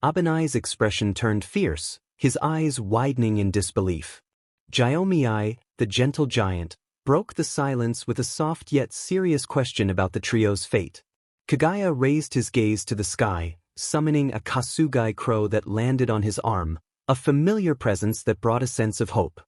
Abanai's expression turned fierce, his eyes widening in disbelief. Gyomii, the gentle giant, broke the silence with a soft yet serious question about the trio's fate. Kagaya raised his gaze to the sky, summoning a Kasugai crow that landed on his arm, a familiar presence that brought a sense of hope.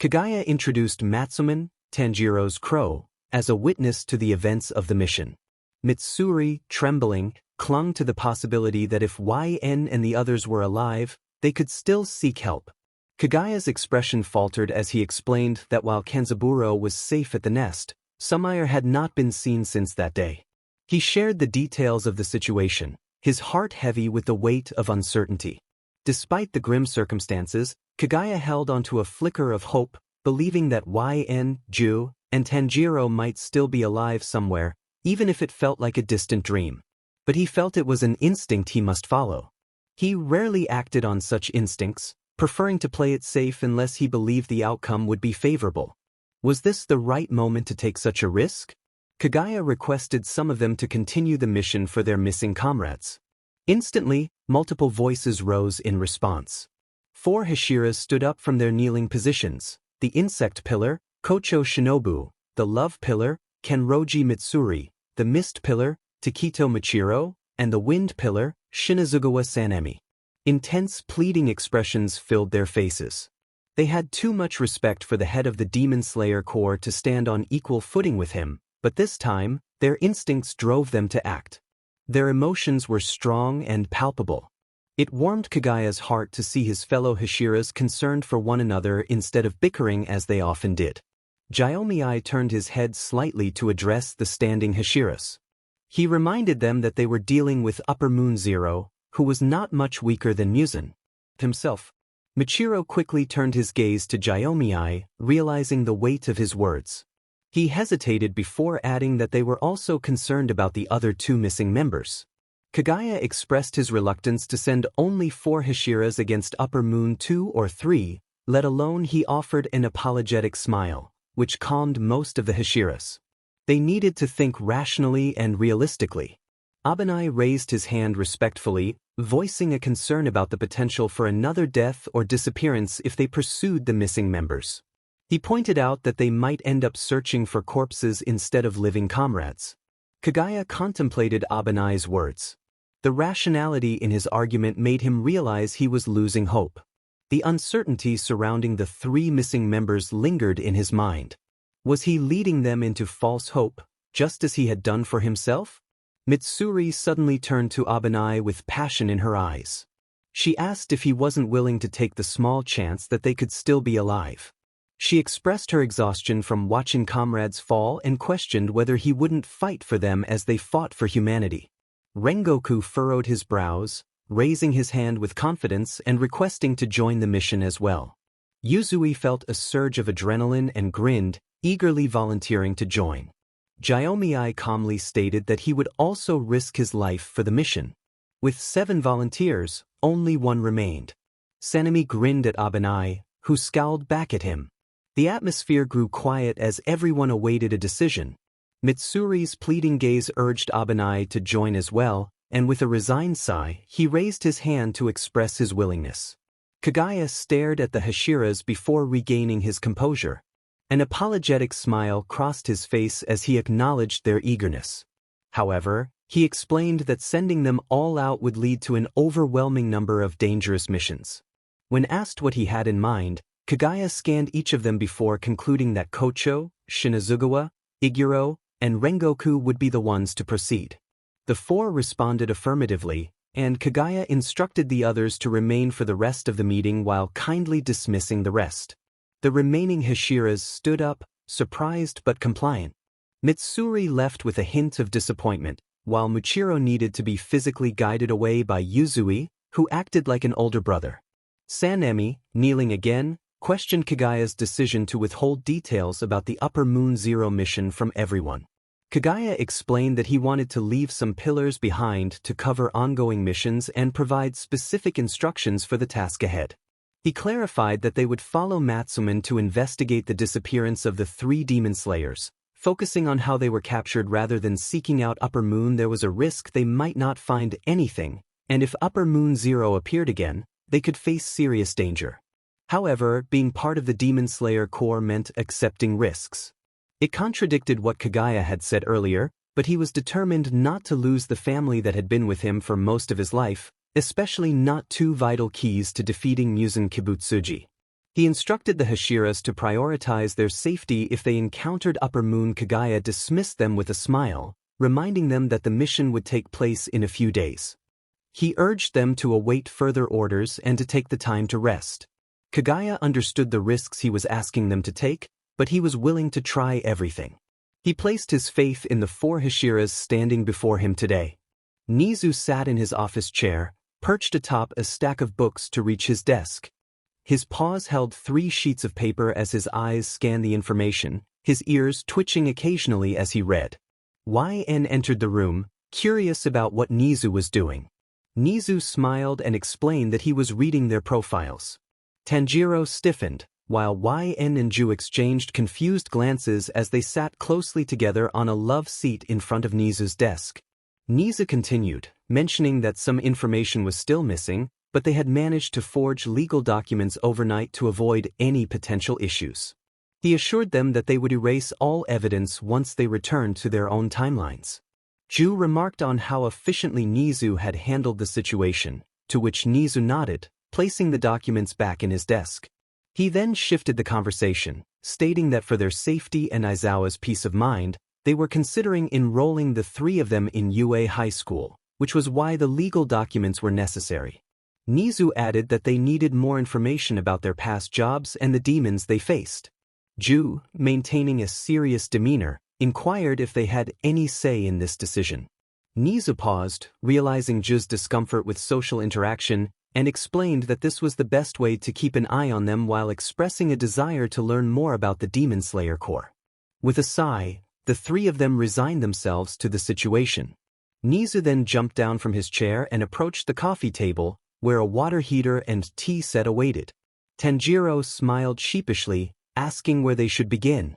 Kagaya introduced Matsuman, Tanjiro's crow, as a witness to the events of the mission. Mitsuri, trembling, clung to the possibility that if YN and the others were alive, they could still seek help. Kagaya's expression faltered as he explained that while Kanzaburo was safe at the nest, Sumire had not been seen since that day. He shared the details of the situation, his heart heavy with the weight of uncertainty. Despite the grim circumstances, Kagaya held onto a flicker of hope, believing that YN, Ju, and Tanjiro might still be alive somewhere, even if it felt like a distant dream. But he felt it was an instinct he must follow. He rarely acted on such instincts, preferring to play it safe unless he believed the outcome would be favorable. Was this the right moment to take such a risk? Kagaya requested some of them to continue the mission for their missing comrades. Instantly, multiple voices rose in response. 4 Hashiras stood up from their kneeling positions: the Insect Pillar, Kocho Shinobu; the Love Pillar, Kenroji Mitsuri; the Mist Pillar, Takito Michiro; and the Wind Pillar, Shinazugawa Sanemi. Intense pleading expressions filled their faces. They had too much respect for the head of the Demon Slayer Corps to stand on equal footing with him, but this time, their instincts drove them to act. Their emotions were strong and palpable. It warmed Kagaya's heart to see his fellow Hashiras concerned for one another instead of bickering as they often did. Gyomii turned his head slightly to address the standing Hashiras. He reminded them that they were dealing with Upper Moon Zero, who was not much weaker than Muzan himself. Michiro quickly turned his gaze to Gyomii, realizing the weight of his words. He hesitated before adding that they were also concerned about the other 2 missing members. Kagaya expressed his reluctance to send only 4 Hashiras against Upper Moon 2 or 3, let alone he offered an apologetic smile, which calmed most of the Hashiras. They needed to think rationally and realistically. Abanai raised his hand respectfully, voicing a concern about the potential for another death or disappearance if they pursued the missing members. He pointed out that they might end up searching for corpses instead of living comrades. Kagaya contemplated Abanai's words. The rationality in his argument made him realize he was losing hope. The uncertainty surrounding the 3 missing members lingered in his mind. Was he leading them into false hope, just as he had done for himself? Mitsuri suddenly turned to Abanai with passion in her eyes. She asked if he wasn't willing to take the small chance that they could still be alive. She expressed her exhaustion from watching comrades fall and questioned whether he wouldn't fight for them as they fought for humanity. Rengoku furrowed his brows, raising his hand with confidence and requesting to join the mission as well. Yuzui felt a surge of adrenaline and grinned, eagerly volunteering to join. Gyomii calmly stated that he would also risk his life for the mission. With 7 volunteers, only 1 remained. Sanemi grinned at Abanai, who scowled back at him. The atmosphere grew quiet as everyone awaited a decision. Mitsuri's pleading gaze urged Abanai to join as well, and with a resigned sigh, he raised his hand to express his willingness. Kagaya stared at the Hashiras before regaining his composure. An apologetic smile crossed his face as he acknowledged their eagerness. However, he explained that sending them all out would lead to an overwhelming number of dangerous missions. When asked what he had in mind, Kagaya scanned each of them before concluding that Kocho, Shinazugawa, Iguro, and Rengoku would be the ones to proceed. The 4 responded affirmatively, and Kagaya instructed the others to remain for the rest of the meeting while kindly dismissing the rest. The remaining Hashiras stood up, surprised but compliant. Mitsuri left with a hint of disappointment, while Muchiro needed to be physically guided away by Yuzui, who acted like an older brother. Sanemi, kneeling again, questioned Kagaya's decision to withhold details about the Upper Moon Zero mission from everyone. Kagaya explained that he wanted to leave some pillars behind to cover ongoing missions and provide specific instructions for the task ahead. He clarified that they would follow Matsuman to investigate the disappearance of the 3 demon slayers, focusing on how they were captured rather than seeking out Upper Moon. There was a risk they might not find anything, and if Upper Moon Zero appeared again, they could face serious danger. However, being part of the Demon Slayer Corps meant accepting risks. It contradicted what Kagaya had said earlier, but he was determined not to lose the family that had been with him for most of his life, especially not 2 vital keys to defeating Muzan Kibutsuji. He instructed the Hashiras to prioritize their safety if they encountered Upper Moon. Kagaya dismissed them with a smile, reminding them that the mission would take place in a few days. He urged them to await further orders and to take the time to rest. Kagaya understood the risks he was asking them to take, but he was willing to try everything. He placed his faith in the 4 Hashiras standing before him today. Nizu sat in his office chair, perched atop a stack of books to reach his desk. His paws held 3 sheets of paper as his eyes scanned the information, his ears twitching occasionally as he read. YN entered the room, curious about what Nizu was doing. Nizu smiled and explained that he was reading their profiles. Tanjiro stiffened, while YN and Ju exchanged confused glances as they sat closely together on a love seat in front of Nizu's desk. Nizu continued, mentioning that some information was still missing, but they had managed to forge legal documents overnight to avoid any potential issues. He assured them that they would erase all evidence once they returned to their own timelines. Ju remarked on how efficiently Nizu had handled the situation, to which Nizu nodded, placing the documents back in his desk. He then shifted the conversation, stating that for their safety and Aizawa's peace of mind, they were considering enrolling the 3 of them in UA High School, which was why the legal documents were necessary. Nizu added that they needed more information about their past jobs and the demons they faced. Ju, maintaining a serious demeanor, inquired if they had any say in this decision. Nizu paused, realizing Ju's discomfort with social interaction, and explained that this was the best way to keep an eye on them while expressing a desire to learn more about the Demon Slayer Corps. With a sigh, the 3 of them resigned themselves to the situation. Nizu then jumped down from his chair and approached the coffee table, where a water heater and tea set awaited. Tanjiro smiled sheepishly, asking where they should begin.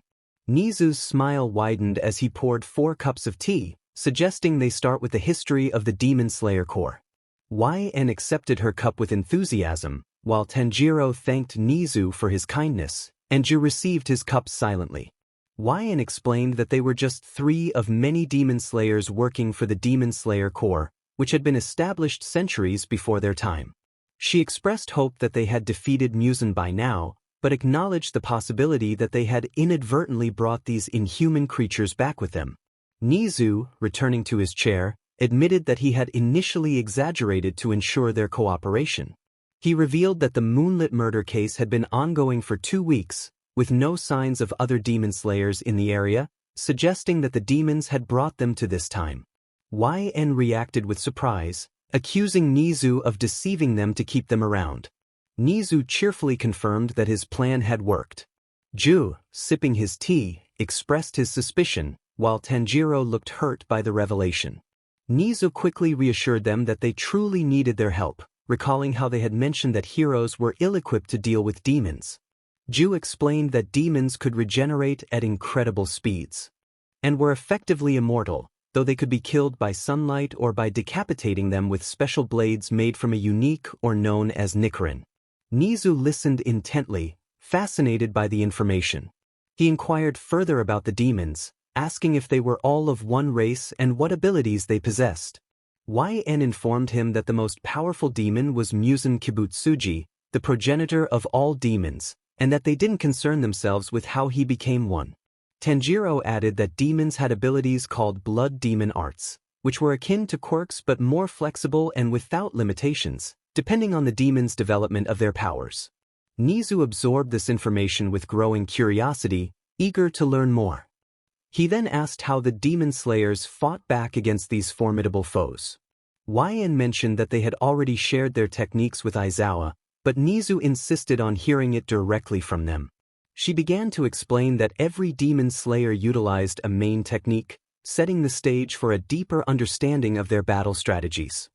Nizu's smile widened as he poured 4 cups of tea, suggesting they start with the history of the Demon Slayer Corps. YN accepted her cup with enthusiasm, while Tanjiro thanked Nizu for his kindness, and Ju received his cup silently. YN explained that they were just 3 of many Demon Slayers working for the Demon Slayer Corps, which had been established centuries before their time. She expressed hope that they had defeated Muzan by now, but acknowledged the possibility that they had inadvertently brought these inhuman creatures back with them. Nizu, returning to his chair, admitted that he had initially exaggerated to ensure their cooperation. He revealed that the Moonlit murder case had been ongoing for 2 weeks, with no signs of other demon slayers in the area, suggesting that the demons had brought them to this time. YN reacted with surprise, accusing Nizu of deceiving them to keep them around. Nizu cheerfully confirmed that his plan had worked. Ju, sipping his tea, expressed his suspicion, while Tanjiro looked hurt by the revelation. Nizu quickly reassured them that they truly needed their help, recalling how they had mentioned that heroes were ill-equipped to deal with demons. Ju explained that demons could regenerate at incredible speeds, and were effectively immortal, though they could be killed by sunlight or by decapitating them with special blades made from a unique or known as Nichiren. Nizu listened intently, fascinated by the information. He inquired further about the demons, asking if they were all of one race and what abilities they possessed. YN informed him that the most powerful demon was Muzan Kibutsuji, the progenitor of all demons, and that they didn't concern themselves with how he became one. Tanjiro added that demons had abilities called blood demon arts, which were akin to quirks but more flexible and without limitations, depending on the demon's development of their powers. Nizu absorbed this information with growing curiosity, eager to learn more. He then asked how the demon slayers fought back against these formidable foes. YN mentioned that they had already shared their techniques with Aizawa, but Nizu insisted on hearing it directly from them. She began to explain that every demon slayer utilized a main technique, setting the stage for a deeper understanding of their battle strategies.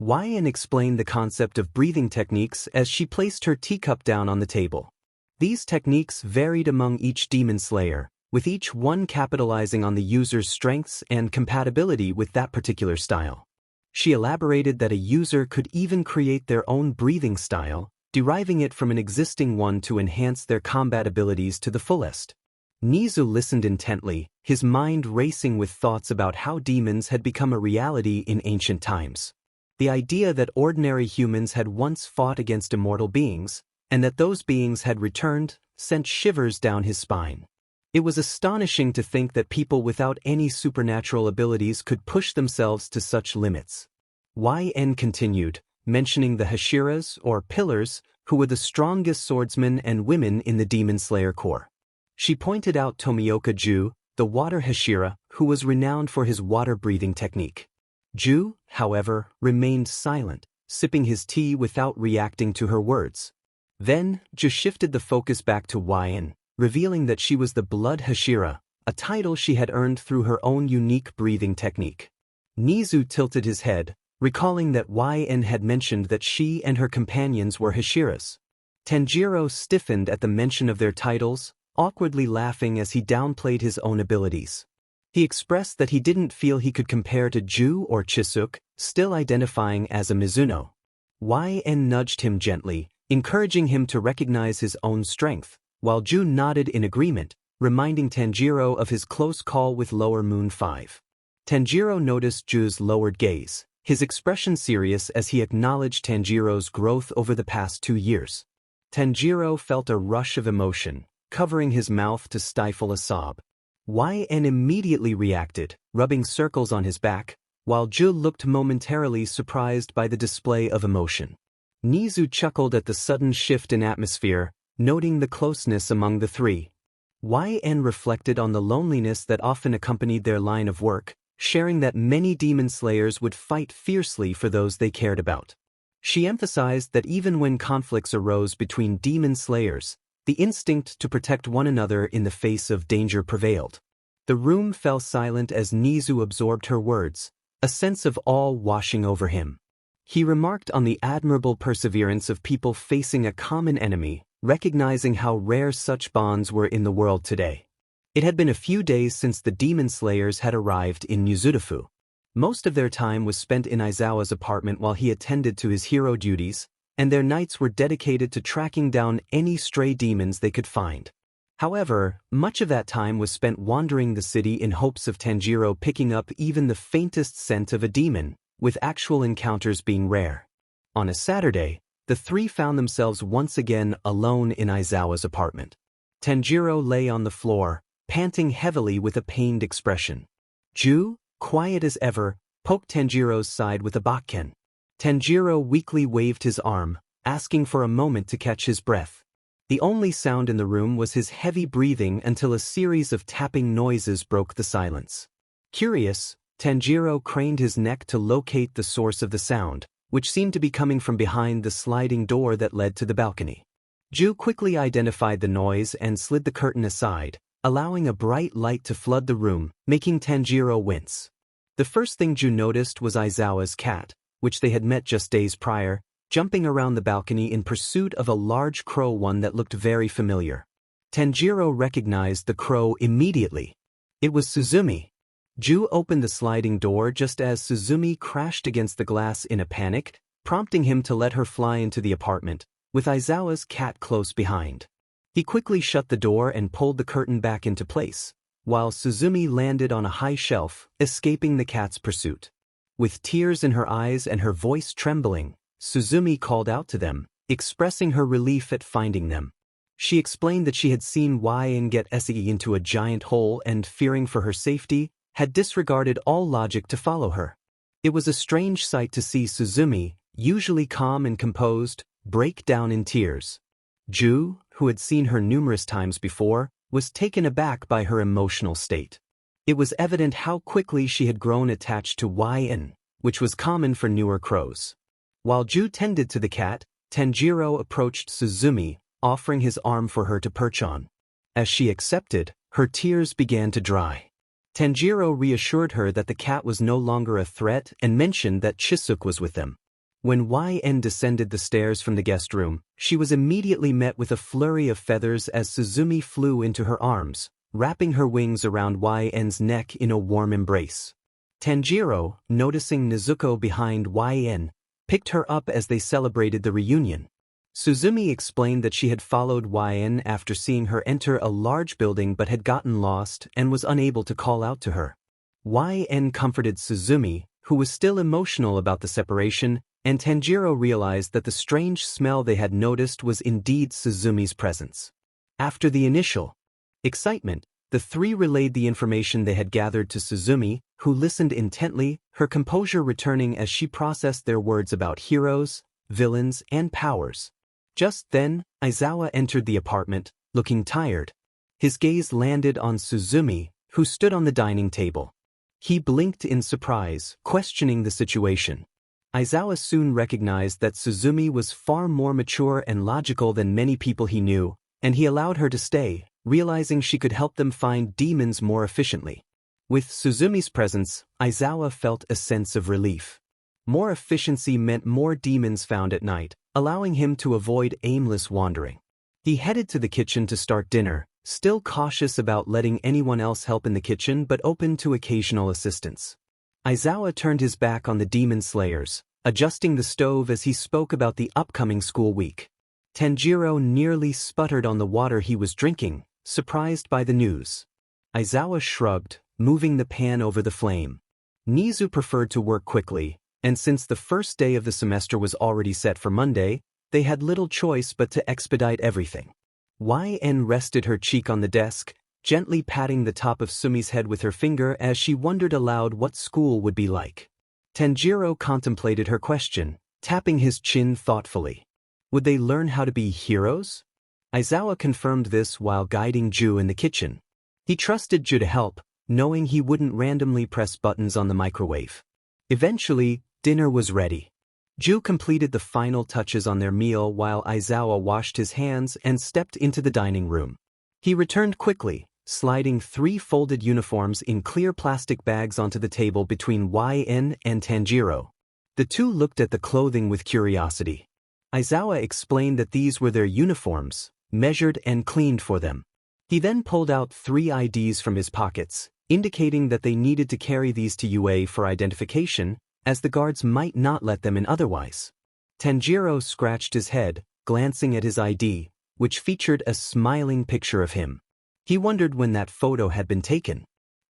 YN explained the concept of breathing techniques as she placed her teacup down on the table. These techniques varied among each demon slayer, with each one capitalizing on the user's strengths and compatibility with that particular style. She elaborated that a user could even create their own breathing style, deriving it from an existing one to enhance their combat abilities to the fullest. Nizu listened intently, his mind racing with thoughts about how demons had become a reality in ancient times. The idea that ordinary humans had once fought against immortal beings, and that those beings had returned, sent shivers down his spine. It was astonishing to think that people without any supernatural abilities could push themselves to such limits. YN continued, mentioning the Hashiras, or pillars, who were the strongest swordsmen and women in the Demon Slayer Corps. She pointed out Tomioka Ju, the water Hashira, who was renowned for his water-breathing technique. Ju, however, remained silent, sipping his tea without reacting to her words. Then, Ju shifted the focus back to YN, revealing that she was the Blood Hashira, a title she had earned through her own unique breathing technique. Nizu tilted his head, recalling that YN had mentioned that she and her companions were Hashiras. Tanjiro stiffened at the mention of their titles, awkwardly laughing as he downplayed his own abilities. He expressed that he didn't feel he could compare to Ju or Chisuk, still identifying as a Mizuno. YN nudged him gently, encouraging him to recognize his own strength, while Ju nodded in agreement, reminding Tanjiro of his close call with Lower Moon 5. Tanjiro noticed Ju's lowered gaze, his expression serious as he acknowledged Tanjiro's growth over the past 2 years. Tanjiro felt a rush of emotion, covering his mouth to stifle a sob. YN immediately reacted, rubbing circles on his back, while Ju looked momentarily surprised by the display of emotion. Nizu chuckled at the sudden shift in atmosphere, noting the closeness among the three. YN reflected on the loneliness that often accompanied their line of work, sharing that many demon slayers would fight fiercely for those they cared about. She emphasized that even when conflicts arose between demon slayers, the instinct to protect one another in the face of danger prevailed. The room fell silent as Nizu absorbed her words, a sense of awe washing over him. He remarked on the admirable perseverance of people facing a common enemy, recognizing how rare such bonds were in the world today. It had been a few days since the demon slayers had arrived in Musutafu. Most of their time was spent in Aizawa's apartment while he attended to his hero duties, and their nights were dedicated to tracking down any stray demons they could find. However, much of that time was spent wandering the city in hopes of Tanjiro picking up even the faintest scent of a demon, with actual encounters being rare. On a Saturday, the three found themselves once again alone in Aizawa's apartment. Tanjiro lay on the floor, panting heavily with a pained expression. Ju, quiet as ever, poked Tanjiro's side with a bakken. Tanjiro weakly waved his arm, asking for a moment to catch his breath. The only sound in the room was his heavy breathing until a series of tapping noises broke the silence. Curious, Tanjiro craned his neck to locate the source of the sound, which seemed to be coming from behind the sliding door that led to the balcony. Ju quickly identified the noise and slid the curtain aside, allowing a bright light to flood the room, making Tanjiro wince. The first thing Ju noticed was Aizawa's cat, which they had met just days prior, jumping around the balcony in pursuit of a large crow, one that looked very familiar. Tanjiro recognized the crow immediately. It was Suzumi. Ju opened the sliding door just as Suzumi crashed against the glass in a panic, prompting him to let her fly into the apartment, with Aizawa's cat close behind. He quickly shut the door and pulled the curtain back into place, while Suzumi landed on a high shelf, escaping the cat's pursuit. With tears in her eyes and her voice trembling, Suzumi called out to them, expressing her relief at finding them. She explained that she had seen YN get Sei into a giant hole and, fearing for her safety, had disregarded all logic to follow her. It was a strange sight to see Suzumi, usually calm and composed, break down in tears. Ju, who had seen her numerous times before, was taken aback by her emotional state. It was evident how quickly she had grown attached to YN, which was common for newer crows. While Ju tended to the cat, Tanjiro approached Suzumi, offering his arm for her to perch on. As she accepted, her tears began to dry. Tanjiro reassured her that the cat was no longer a threat and mentioned that Chisuke was with them. When YN descended the stairs from the guest room, she was immediately met with a flurry of feathers as Suzumi flew into her arms, wrapping her wings around YN's neck in a warm embrace. Tanjiro, noticing Nezuko behind YN, picked her up as they celebrated the reunion. Suzumi explained that she had followed YN after seeing her enter a large building but had gotten lost and was unable to call out to her. YN comforted Suzumi, who was still emotional about the separation, and Tanjiro realized that the strange smell they had noticed was indeed Suzumi's presence. After the initial excitement, the three relayed the information they had gathered to Suzumi, who listened intently, her composure returning as she processed their words about heroes, villains, and powers. Just then, Aizawa entered the apartment, looking tired. His gaze landed on Suzumi, who stood on the dining table. He blinked in surprise, questioning the situation. Aizawa soon recognized that Suzumi was far more mature and logical than many people he knew, and he allowed her to stay, realizing she could help them find demons more efficiently. With Suzumi's presence, Aizawa felt a sense of relief. More efficiency meant more demons found at night, allowing him to avoid aimless wandering. He headed to the kitchen to start dinner, still cautious about letting anyone else help in the kitchen but open to occasional assistance. Aizawa turned his back on the demon slayers, adjusting the stove as he spoke about the upcoming school week. Tanjiro nearly sputtered on the water he was drinking, surprised by the news. Aizawa shrugged, moving the pan over the flame. Nizu preferred to work quickly, and since the first day of the semester was already set for Monday, they had little choice but to expedite everything. YN rested her cheek on the desk, gently patting the top of Sumi's head with her finger as she wondered aloud what school would be like. Tanjiro contemplated her question, tapping his chin thoughtfully. Would they learn how to be heroes? Aizawa confirmed this while guiding Ju in the kitchen. He trusted Ju to help, knowing he wouldn't randomly press buttons on the microwave. Eventually, dinner was ready. Ju completed the final touches on their meal while Aizawa washed his hands and stepped into the dining room. He returned quickly, sliding 3 folded uniforms in clear plastic bags onto the table between YN and Tanjiro. The two looked at the clothing with curiosity. Aizawa explained that these were their uniforms, measured and cleaned for them. He then pulled out 3 IDs from his pockets, indicating that they needed to carry these to UA for identification, as the guards might not let them in otherwise. Tanjiro scratched his head, glancing at his ID, which featured a smiling picture of him. He wondered when that photo had been taken.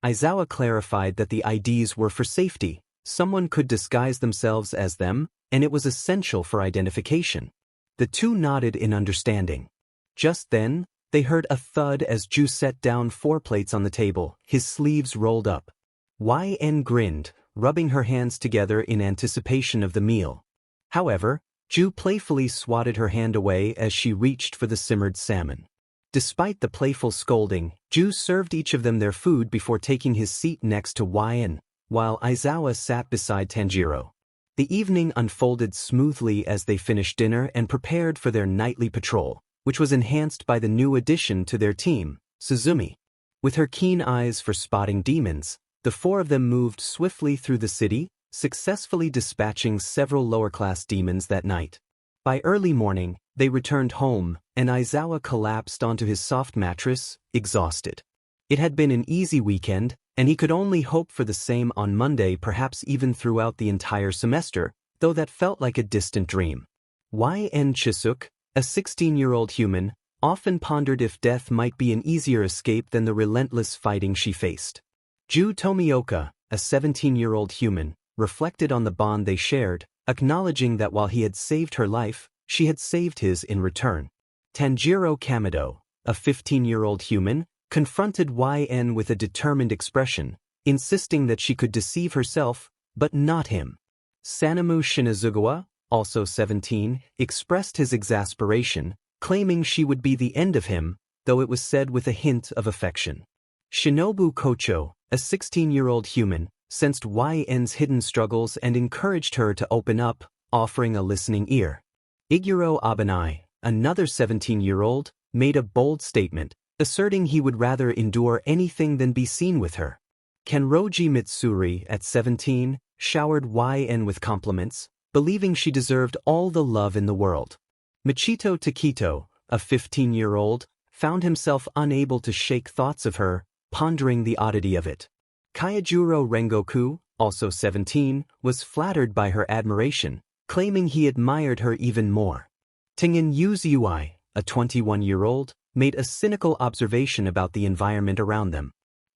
Aizawa clarified that the IDs were for safety. Someone could disguise themselves as them, and it was essential for identification. The two nodded in understanding. Just then, they heard a thud as Ju set down 4 plates on the table, his sleeves rolled up. YN grinned, rubbing her hands together in anticipation of the meal. However, Ju playfully swatted her hand away as she reached for the simmered salmon. Despite the playful scolding, Ju served each of them their food before taking his seat next to YN, while Aizawa sat beside Tanjiro. The evening unfolded smoothly as they finished dinner and prepared for their nightly patrol, which was enhanced by the new addition to their team, Suzumi. With her keen eyes for spotting demons, the 4 of them moved swiftly through the city, successfully dispatching several lower-class demons that night. By early morning, they returned home, and Aizawa collapsed onto his soft mattress, exhausted. It had been an easy weekend, and he could only hope for the same on Monday, perhaps even throughout the entire semester, though that felt like a distant dream. YN Chisuk, a 16-year-old human, often pondered if death might be an easier escape than the relentless fighting she faced. Ju Tomioka, a 17-year-old human, reflected on the bond they shared, acknowledging that while he had saved her life, she had saved his in return. Tanjiro Kamado, a 15-year-old human, confronted YN with a determined expression, insisting that she could deceive herself, but not him. Sanamu Shinazugawa, also 17, expressed his exasperation, claiming she would be the end of him, though it was said with a hint of affection. Shinobu Kocho, a 16-year-old human, sensed YN's hidden struggles and encouraged her to open up, offering a listening ear. Iguro Abanai, another 17-year-old, made a bold statement, asserting he would rather endure anything than be seen with her. Kenroji Mitsuri, at 17, showered YN with compliments, believing she deserved all the love in the world. Michito Takito, a 15-year-old, found himself unable to shake thoughts of her, pondering the oddity of it. Kyajuro Rengoku, also 17, was flattered by her admiration, claiming he admired her even more. Tingen Uzui, a 21-year-old, made a cynical observation about the environment around them.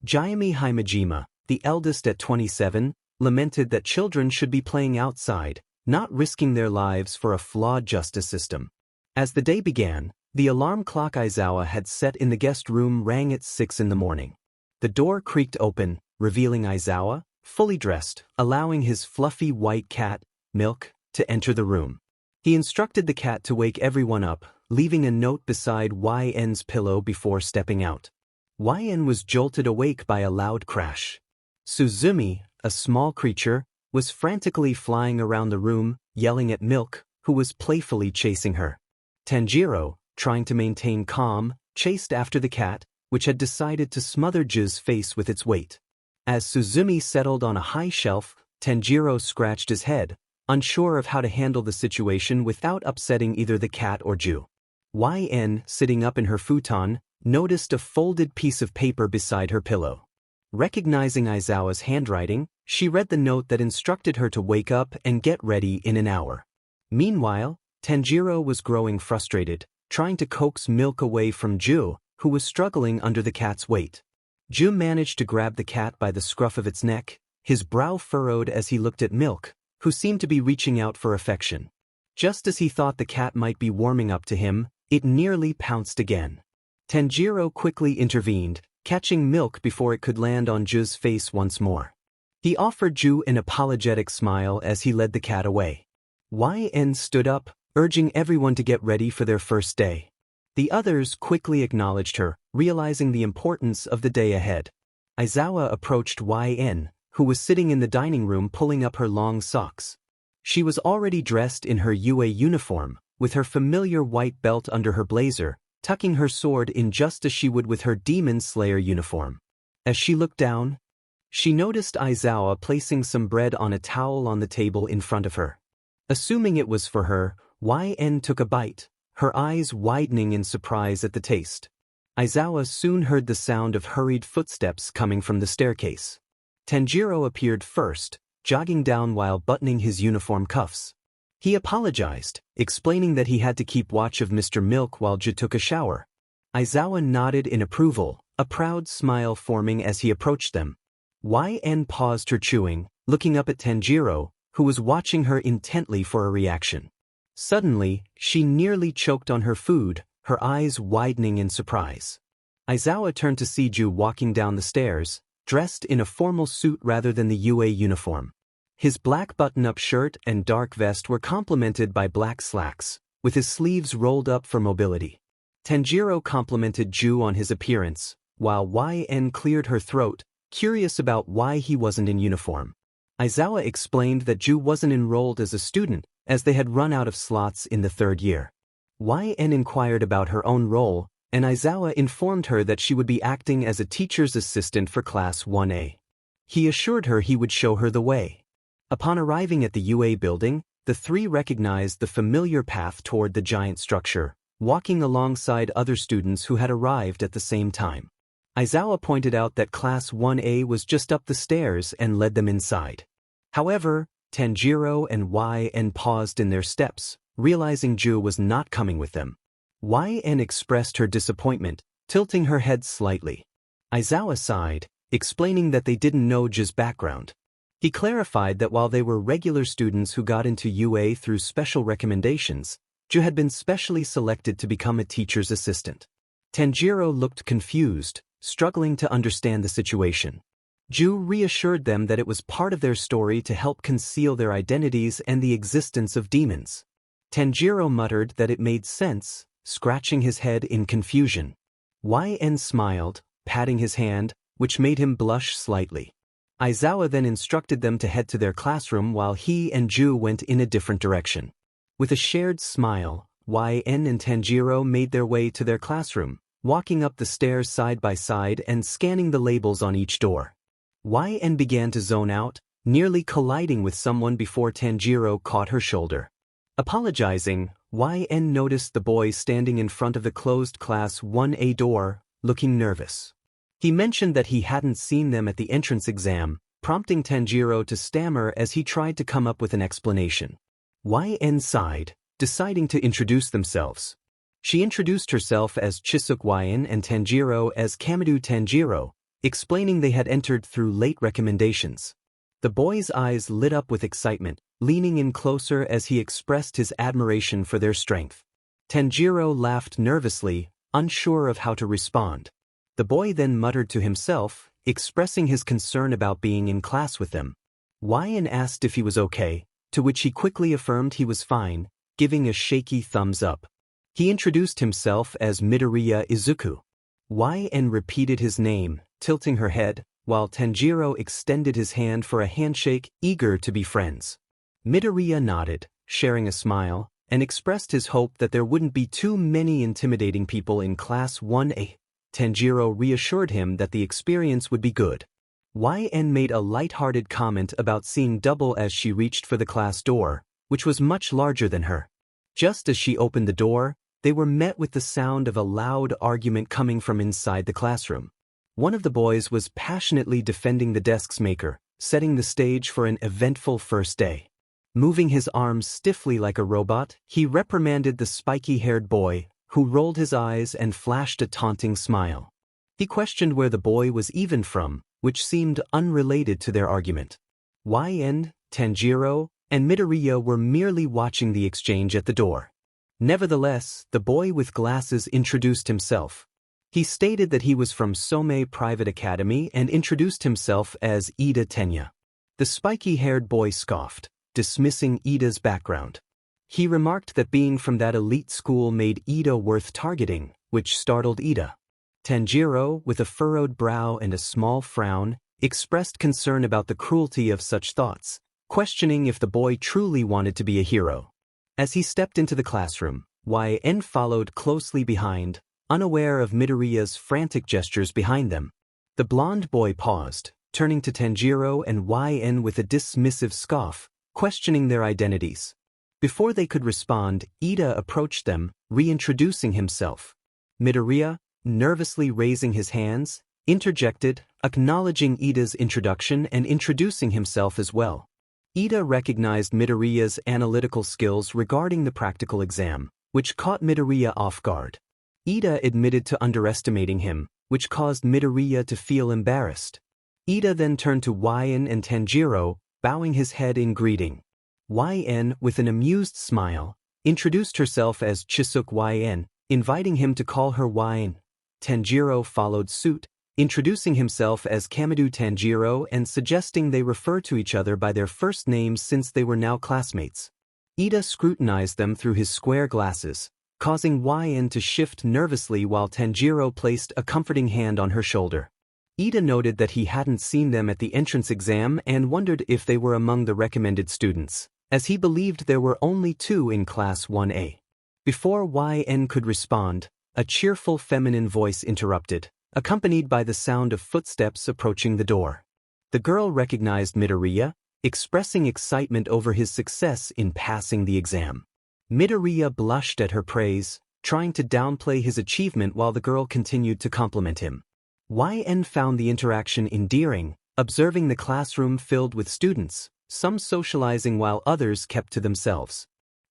Jaime Himejima, the eldest at 27, lamented that children should be playing outside, not risking their lives for a flawed justice system. As the day began, the alarm clock Aizawa had set in the guest room rang at 6 in the morning. The door creaked open, revealing Aizawa, fully dressed, allowing his fluffy white cat, Milk, to enter the room. He instructed the cat to wake everyone up, leaving a note beside YN's pillow before stepping out. YN was jolted awake by a loud crash. Suzumi, a small creature, was frantically flying around the room, yelling at Milk, who was playfully chasing her. Tanjiro, trying to maintain calm, chased after the cat, which had decided to smother Ju's face with its weight. As Suzumi settled on a high shelf, Tanjiro scratched his head, unsure of how to handle the situation without upsetting either the cat or Ju. YN, sitting up in her futon, noticed a folded piece of paper beside her pillow. Recognizing Aizawa's handwriting, she read the note that instructed her to wake up and get ready in an hour. Meanwhile, Tanjiro was growing frustrated, trying to coax Milk away from Ju, who was struggling under the cat's weight. Ju managed to grab the cat by the scruff of its neck, his brow furrowed as he looked at Milk, who seemed to be reaching out for affection. Just as he thought the cat might be warming up to him, it nearly pounced again. Tanjiro quickly intervened, catching Milk before it could land on Ju's face once more. He offered Ju an apologetic smile as he led the cat away. YN stood up, urging everyone to get ready for their first day. The others quickly acknowledged her, realizing the importance of the day ahead. Aizawa approached YN, who was sitting in the dining room pulling up her long socks. She was already dressed in her UA uniform, with her familiar white belt under her blazer, tucking her sword in just as she would with her Demon Slayer uniform. As she looked down, she noticed Aizawa placing some bread on a towel on the table in front of her. Assuming it was for her, YN took a bite, her eyes widening in surprise at the taste. Aizawa soon heard the sound of hurried footsteps coming from the staircase. Tanjiro appeared first, jogging down while buttoning his uniform cuffs. He apologized, explaining that he had to keep watch of Mr. Milk while Ju took a shower. Aizawa nodded in approval, a proud smile forming as he approached them. YN paused her chewing, looking up at Tanjiro, who was watching her intently for a reaction. Suddenly, she nearly choked on her food, her eyes widening in surprise. Aizawa turned to see Ju walking down the stairs, dressed in a formal suit rather than the UA uniform. His black button-up shirt and dark vest were complemented by black slacks, with his sleeves rolled up for mobility. Tanjiro complimented Ju on his appearance, while YN cleared her throat, curious about why he wasn't in uniform. Aizawa explained that Ju wasn't enrolled as a student, as they had run out of slots in the third year. YN inquired about her own role, and Aizawa informed her that she would be acting as a teacher's assistant for Class 1A. He assured her he would show her the way. Upon arriving at the UA building, the three recognized the familiar path toward the giant structure, walking alongside other students who had arrived at the same time. Aizawa pointed out that Class 1A was just up the stairs and led them inside. However, Tanjiro and YN paused in their steps, realizing Ju was not coming with them. YN expressed her disappointment, tilting her head slightly. Aizawa sighed, explaining that they didn't know Ju's background. He clarified that while they were regular students who got into UA through special recommendations, Ju had been specially selected to become a teacher's assistant. Tanjiro looked confused, struggling to understand the situation. Ju reassured them that it was part of their story to help conceal their identities and the existence of demons. Tanjiro muttered that it made sense, scratching his head in confusion. YN smiled, patting his hand, which made him blush slightly. Aizawa then instructed them to head to their classroom while he and Ju went in a different direction. With a shared smile, YN and Tanjiro made their way to their classroom, walking up the stairs side by side and scanning the labels on each door. YN began to zone out, nearly colliding with someone before Tanjiro caught her shoulder. Apologizing, YN noticed the boy standing in front of the closed Class 1A door, looking nervous. He mentioned that he hadn't seen them at the entrance exam, prompting Tanjiro to stammer as he tried to come up with an explanation. YN sighed, deciding to introduce themselves. She introduced herself as Chisuk YN and Tanjiro as Kamadu Tanjiro, explaining they had entered through late recommendations. The boy's eyes lit up with excitement, leaning in closer as he expressed his admiration for their strength. Tanjiro laughed nervously, unsure of how to respond. The boy then muttered to himself, expressing his concern about being in class with them. YN asked if he was okay, to which he quickly affirmed he was fine, giving a shaky thumbs up. He introduced himself as Midoriya Izuku. YN repeated his name, tilting her head, while Tanjiro extended his hand for a handshake, eager to be friends. Midoriya nodded, sharing a smile, and expressed his hope that there wouldn't be too many intimidating people in Class 1A. Tanjiro reassured him that the experience would be good. YN made a light-hearted comment about seeing double as she reached for the class door, which was much larger than her. Just as she opened the door, they were met with the sound of a loud argument coming from inside the classroom. One of the boys was passionately defending the desk's maker, setting the stage for an eventful first day. Moving his arms stiffly like a robot, he reprimanded the spiky-haired boy, who rolled his eyes and flashed a taunting smile. He questioned where the boy was even from, which seemed unrelated to their argument. YN, Tanjiro, and Midoriya were merely watching the exchange at the door. Nevertheless, the boy with glasses introduced himself. He stated that he was from Some Private Academy and introduced himself as Ida Tenya. The spiky-haired boy scoffed, dismissing Ida's background. He remarked that being from that elite school made Ida worth targeting, which startled Ida. Tanjiro, with a furrowed brow and a small frown, expressed concern about the cruelty of such thoughts, questioning if the boy truly wanted to be a hero. As he stepped into the classroom, YN followed closely behind, unaware of Midoriya's frantic gestures behind them. The blonde boy paused, turning to Tanjiro and YN with a dismissive scoff, questioning their identities. Before they could respond, Ida approached them, reintroducing himself. Midoriya, nervously raising his hands, interjected, acknowledging Ida's introduction and introducing himself as well. Ida recognized Midoriya's analytical skills regarding the practical exam, which caught Midoriya off guard. Ida admitted to underestimating him, which caused Midoriya to feel embarrassed. Ida then turned to YN and Tanjiro, bowing his head in greeting. YN, with an amused smile, introduced herself as Chisuk YN, inviting him to call her YN. Tanjiro followed suit, introducing himself as Kamadu Tanjiro and suggesting they refer to each other by their first names since they were now classmates. Ida scrutinized them through his square glasses, causing YN to shift nervously while Tanjiro placed a comforting hand on her shoulder. Ida noted that he hadn't seen them at the entrance exam and wondered if they were among the recommended students, as he believed there were only 2 in Class 1A. Before YN could respond, a cheerful feminine voice interrupted, accompanied by the sound of footsteps approaching the door. The girl recognized Midoriya, expressing excitement over his success in passing the exam. Midoriya blushed at her praise, trying to downplay his achievement while the girl continued to compliment him. YN found the interaction endearing, observing the classroom filled with students, some socializing while others kept to themselves.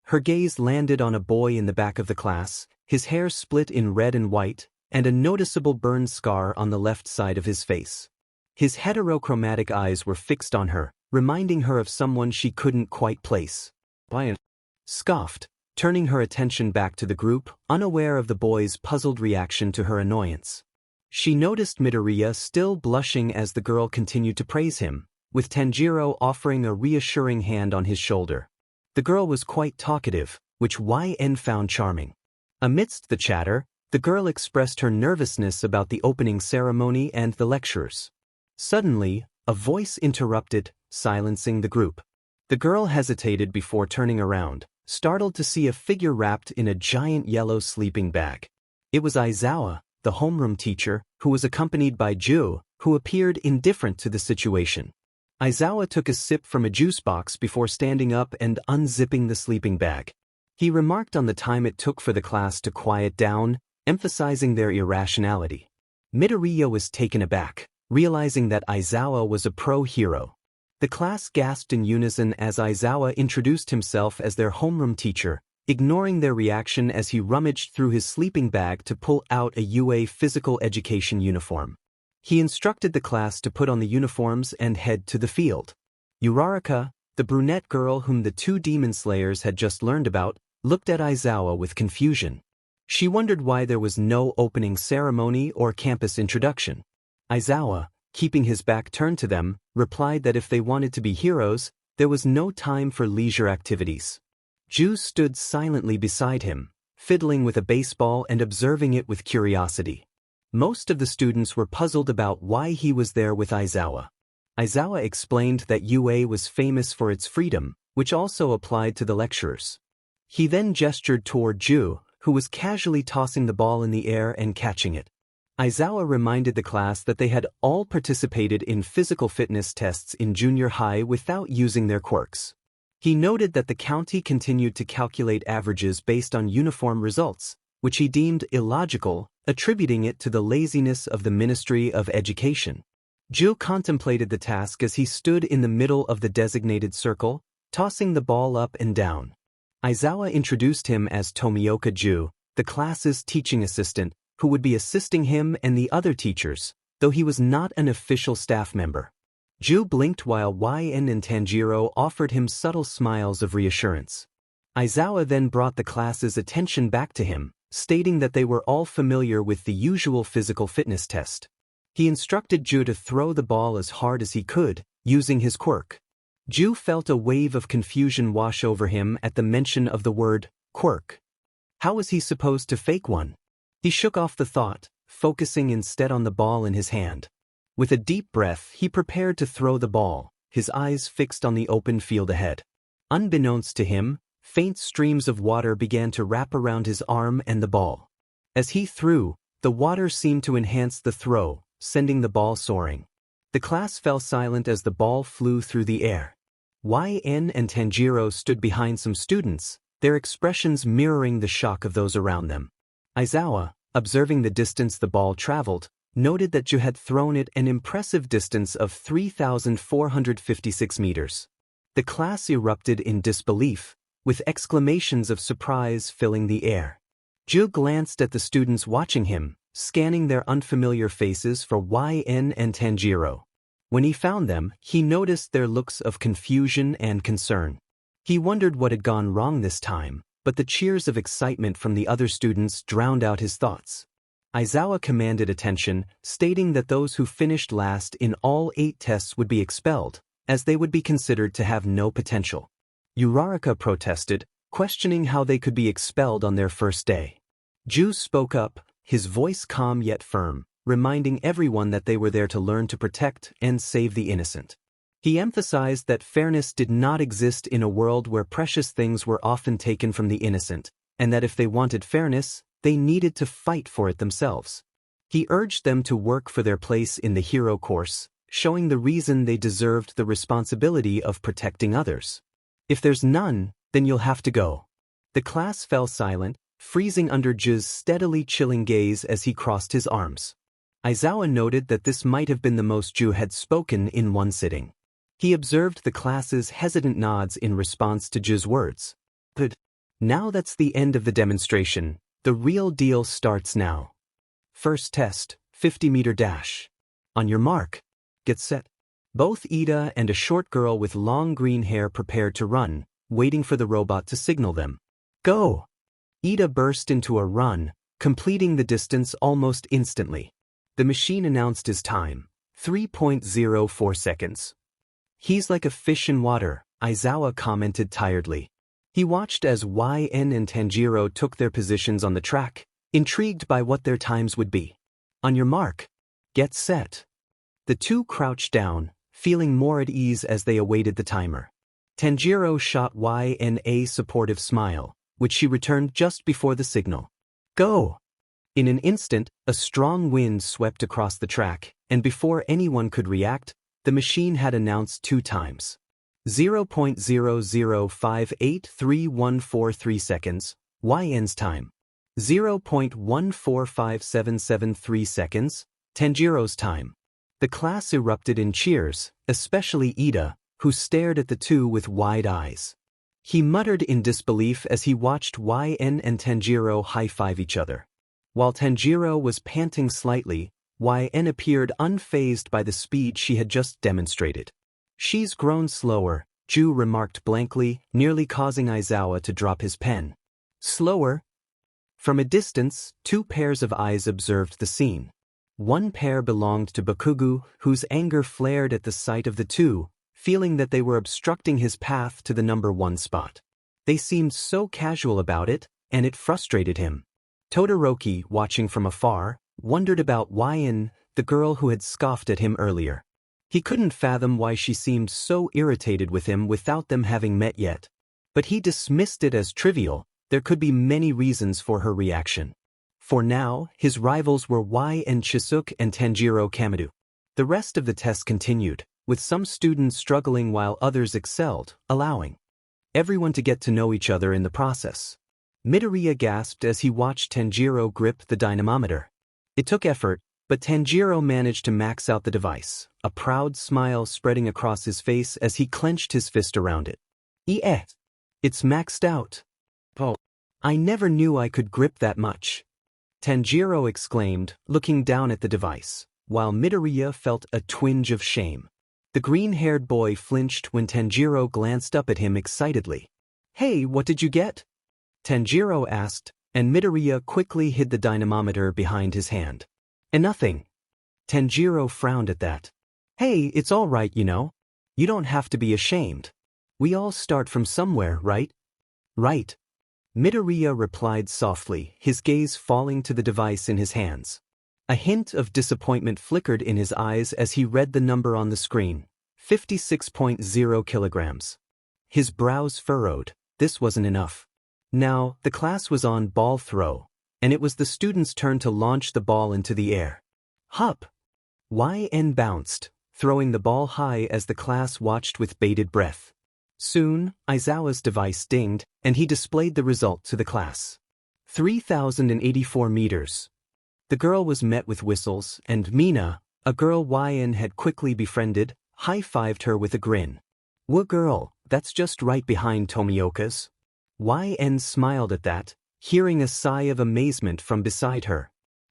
Her gaze landed on a boy in the back of the class, his hair split in red and white, and a noticeable burn scar on the left side of his face. His heterochromatic eyes were fixed on her, reminding her of someone she couldn't quite place. YN scoffed, turning her attention back to the group, unaware of the boy's puzzled reaction to her annoyance. She noticed Midoriya still blushing as the girl continued to praise him, with Tanjiro offering a reassuring hand on his shoulder. The girl was quite talkative, which YN found charming. Amidst the chatter, the girl expressed her nervousness about the opening ceremony and the lecturers. Suddenly, a voice interrupted, silencing the group. The girl hesitated before turning around, startled to see a figure wrapped in a giant yellow sleeping bag. It was Aizawa, the homeroom teacher, who was accompanied by Ju, who appeared indifferent to the situation. Aizawa took a sip from a juice box before standing up and unzipping the sleeping bag. He remarked on the time it took for the class to quiet down, emphasizing their irrationality. Midoriya was taken aback, realizing that Aizawa was a pro-hero. The class gasped in unison as Aizawa introduced himself as their homeroom teacher, ignoring their reaction as he rummaged through his sleeping bag to pull out a UA physical education uniform. He instructed the class to put on the uniforms and head to the field. Uraraka, the brunette girl whom the 2 demon slayers had just learned about, looked at Aizawa with confusion. She wondered why there was no opening ceremony or campus introduction. Aizawa, keeping his back turned to them, replied that if they wanted to be heroes, there was no time for leisure activities. Ju stood silently beside him, fiddling with a baseball and observing it with curiosity. Most of the students were puzzled about why he was there with Aizawa. Aizawa explained that UA was famous for its freedom, which also applied to the lecturers. He then gestured toward Ju, who was casually tossing the ball in the air and catching it. Aizawa reminded the class that they had all participated in physical fitness tests in junior high without using their quirks. He noted that the county continued to calculate averages based on uniform results, which he deemed illogical, attributing it to the laziness of the Ministry of Education. Ju contemplated the task as he stood in the middle of the designated circle, tossing the ball up and down. Aizawa introduced him as Tomioka Ju, the class's teaching assistant, who would be assisting him and the other teachers, though he was not an official staff member. Ju blinked while YN and Tanjiro offered him subtle smiles of reassurance. Aizawa then brought the class's attention back to him, stating that they were all familiar with the usual physical fitness test. He instructed Ju to throw the ball as hard as he could, using his quirk. Ju felt a wave of confusion wash over him at the mention of the word quirk. How was he supposed to fake one? He shook off the thought, focusing instead on the ball in his hand. With a deep breath, he prepared to throw the ball, his eyes fixed on the open field ahead. Unbeknownst to him, faint streams of water began to wrap around his arm and the ball. As he threw, the water seemed to enhance the throw, sending the ball soaring. The class fell silent as the ball flew through the air. YN and Tanjiro stood behind some students, their expressions mirroring the shock of those around them. Aizawa, observing the distance the ball traveled, noted that Ju had thrown it an impressive distance of 3,456 meters. The class erupted in disbelief, with exclamations of surprise filling the air. Ju glanced at the students watching him, scanning their unfamiliar faces for YN and Tanjiro. When he found them, he noticed their looks of confusion and concern. He wondered what had gone wrong this time, but the cheers of excitement from the other students drowned out his thoughts. Aizawa commanded attention, stating that those who finished last in all 8 tests would be expelled, as they would be considered to have no potential. Uraraka protested, questioning how they could be expelled on their first day. Ju spoke up, his voice calm yet firm, reminding everyone that they were there to learn to protect and save the innocent. He emphasized that fairness did not exist in a world where precious things were often taken from the innocent, and that if they wanted fairness, they needed to fight for it themselves. He urged them to work for their place in the hero course, showing the reason they deserved the responsibility of protecting others. If there's none, then you'll have to go. The class fell silent, freezing under Ju's steadily chilling gaze as he crossed his arms. Aizawa noted that this might have been the most Ju had spoken in one sitting. He observed the class's hesitant nods in response to Ju's words. Good. Now that's the end of the demonstration. The real deal starts now. First test, 50-meter dash. On your mark. Get set. Both Ida and a short girl with long green hair prepared to run, waiting for the robot to signal them. Go! Ida burst into a run, completing the distance almost instantly. The machine announced his time, 3.04 seconds. He's like a fish in water, Aizawa commented tiredly. He watched as YN and Tanjiro took their positions on the track, intrigued by what their times would be. On your mark. Get set. The two crouched down, feeling more at ease as they awaited the timer. Tanjiro shot YN a supportive smile, which she returned just before the signal. Go! In an instant, a strong wind swept across the track, and before anyone could react, the machine had announced 2 times. 0.0058314 seconds, YN's time. 0.145773 seconds, Tanjiro's time. The class erupted in cheers, especially Ida, who stared at the two with wide eyes. He muttered in disbelief as he watched YN and Tanjiro high-five each other. While Tanjiro was panting slightly, YN appeared unfazed by the speed she had just demonstrated. She's grown slower, Ju remarked blankly, nearly causing Aizawa to drop his pen. Slower? From a distance, 2 pairs of eyes observed the scene. One pair belonged to Bakugu, whose anger flared at the sight of the two, feeling that they were obstructing his path to the number 1 spot. They seemed so casual about it, and it frustrated him. Todoroki, watching from afar, wondered about YN, the girl who had scoffed at him earlier. He couldn't fathom why she seemed so irritated with him without them having met yet. But he dismissed it as trivial. There could be many reasons for her reaction. For now, his rivals were YN Chisuke and Tanjiro Kamado. The rest of the test continued, with some students struggling while others excelled, allowing everyone to get to know each other in the process. Midoriya gasped as he watched Tanjiro grip the dynamometer. It took effort, but Tanjiro managed to max out the device, a proud smile spreading across his face as he clenched his fist around it. It's maxed out. Oh, I never knew I could grip that much. Tanjiro exclaimed, looking down at the device, while Midoriya felt a twinge of shame. The green-haired boy flinched when Tanjiro glanced up at him excitedly. Hey, what did you get? Tanjiro asked, and Midoriya quickly hid the dynamometer behind his hand. Nothing. Tanjiro frowned at that. Hey, it's all right, you know. You don't have to be ashamed. We all start from somewhere, right? Right. Midoriya replied softly, his gaze falling to the device in his hands. A hint of disappointment flickered in his eyes as he read the number on the screen, 56.0 kilograms. His brows furrowed. This wasn't enough. Now, the class was on ball throw, and it was the students' turn to launch the ball into the air. Hup! YN bounced, throwing the ball high as the class watched with bated breath. Soon, Aizawa's device dinged, and he displayed the result to the class. 3,084 meters, The girl was met with whistles, and Mina, a girl YN had quickly befriended, high-fived her with a grin. "Whoa girl, that's just right behind Tomioka's." YN smiled at that, hearing a sigh of amazement from beside her.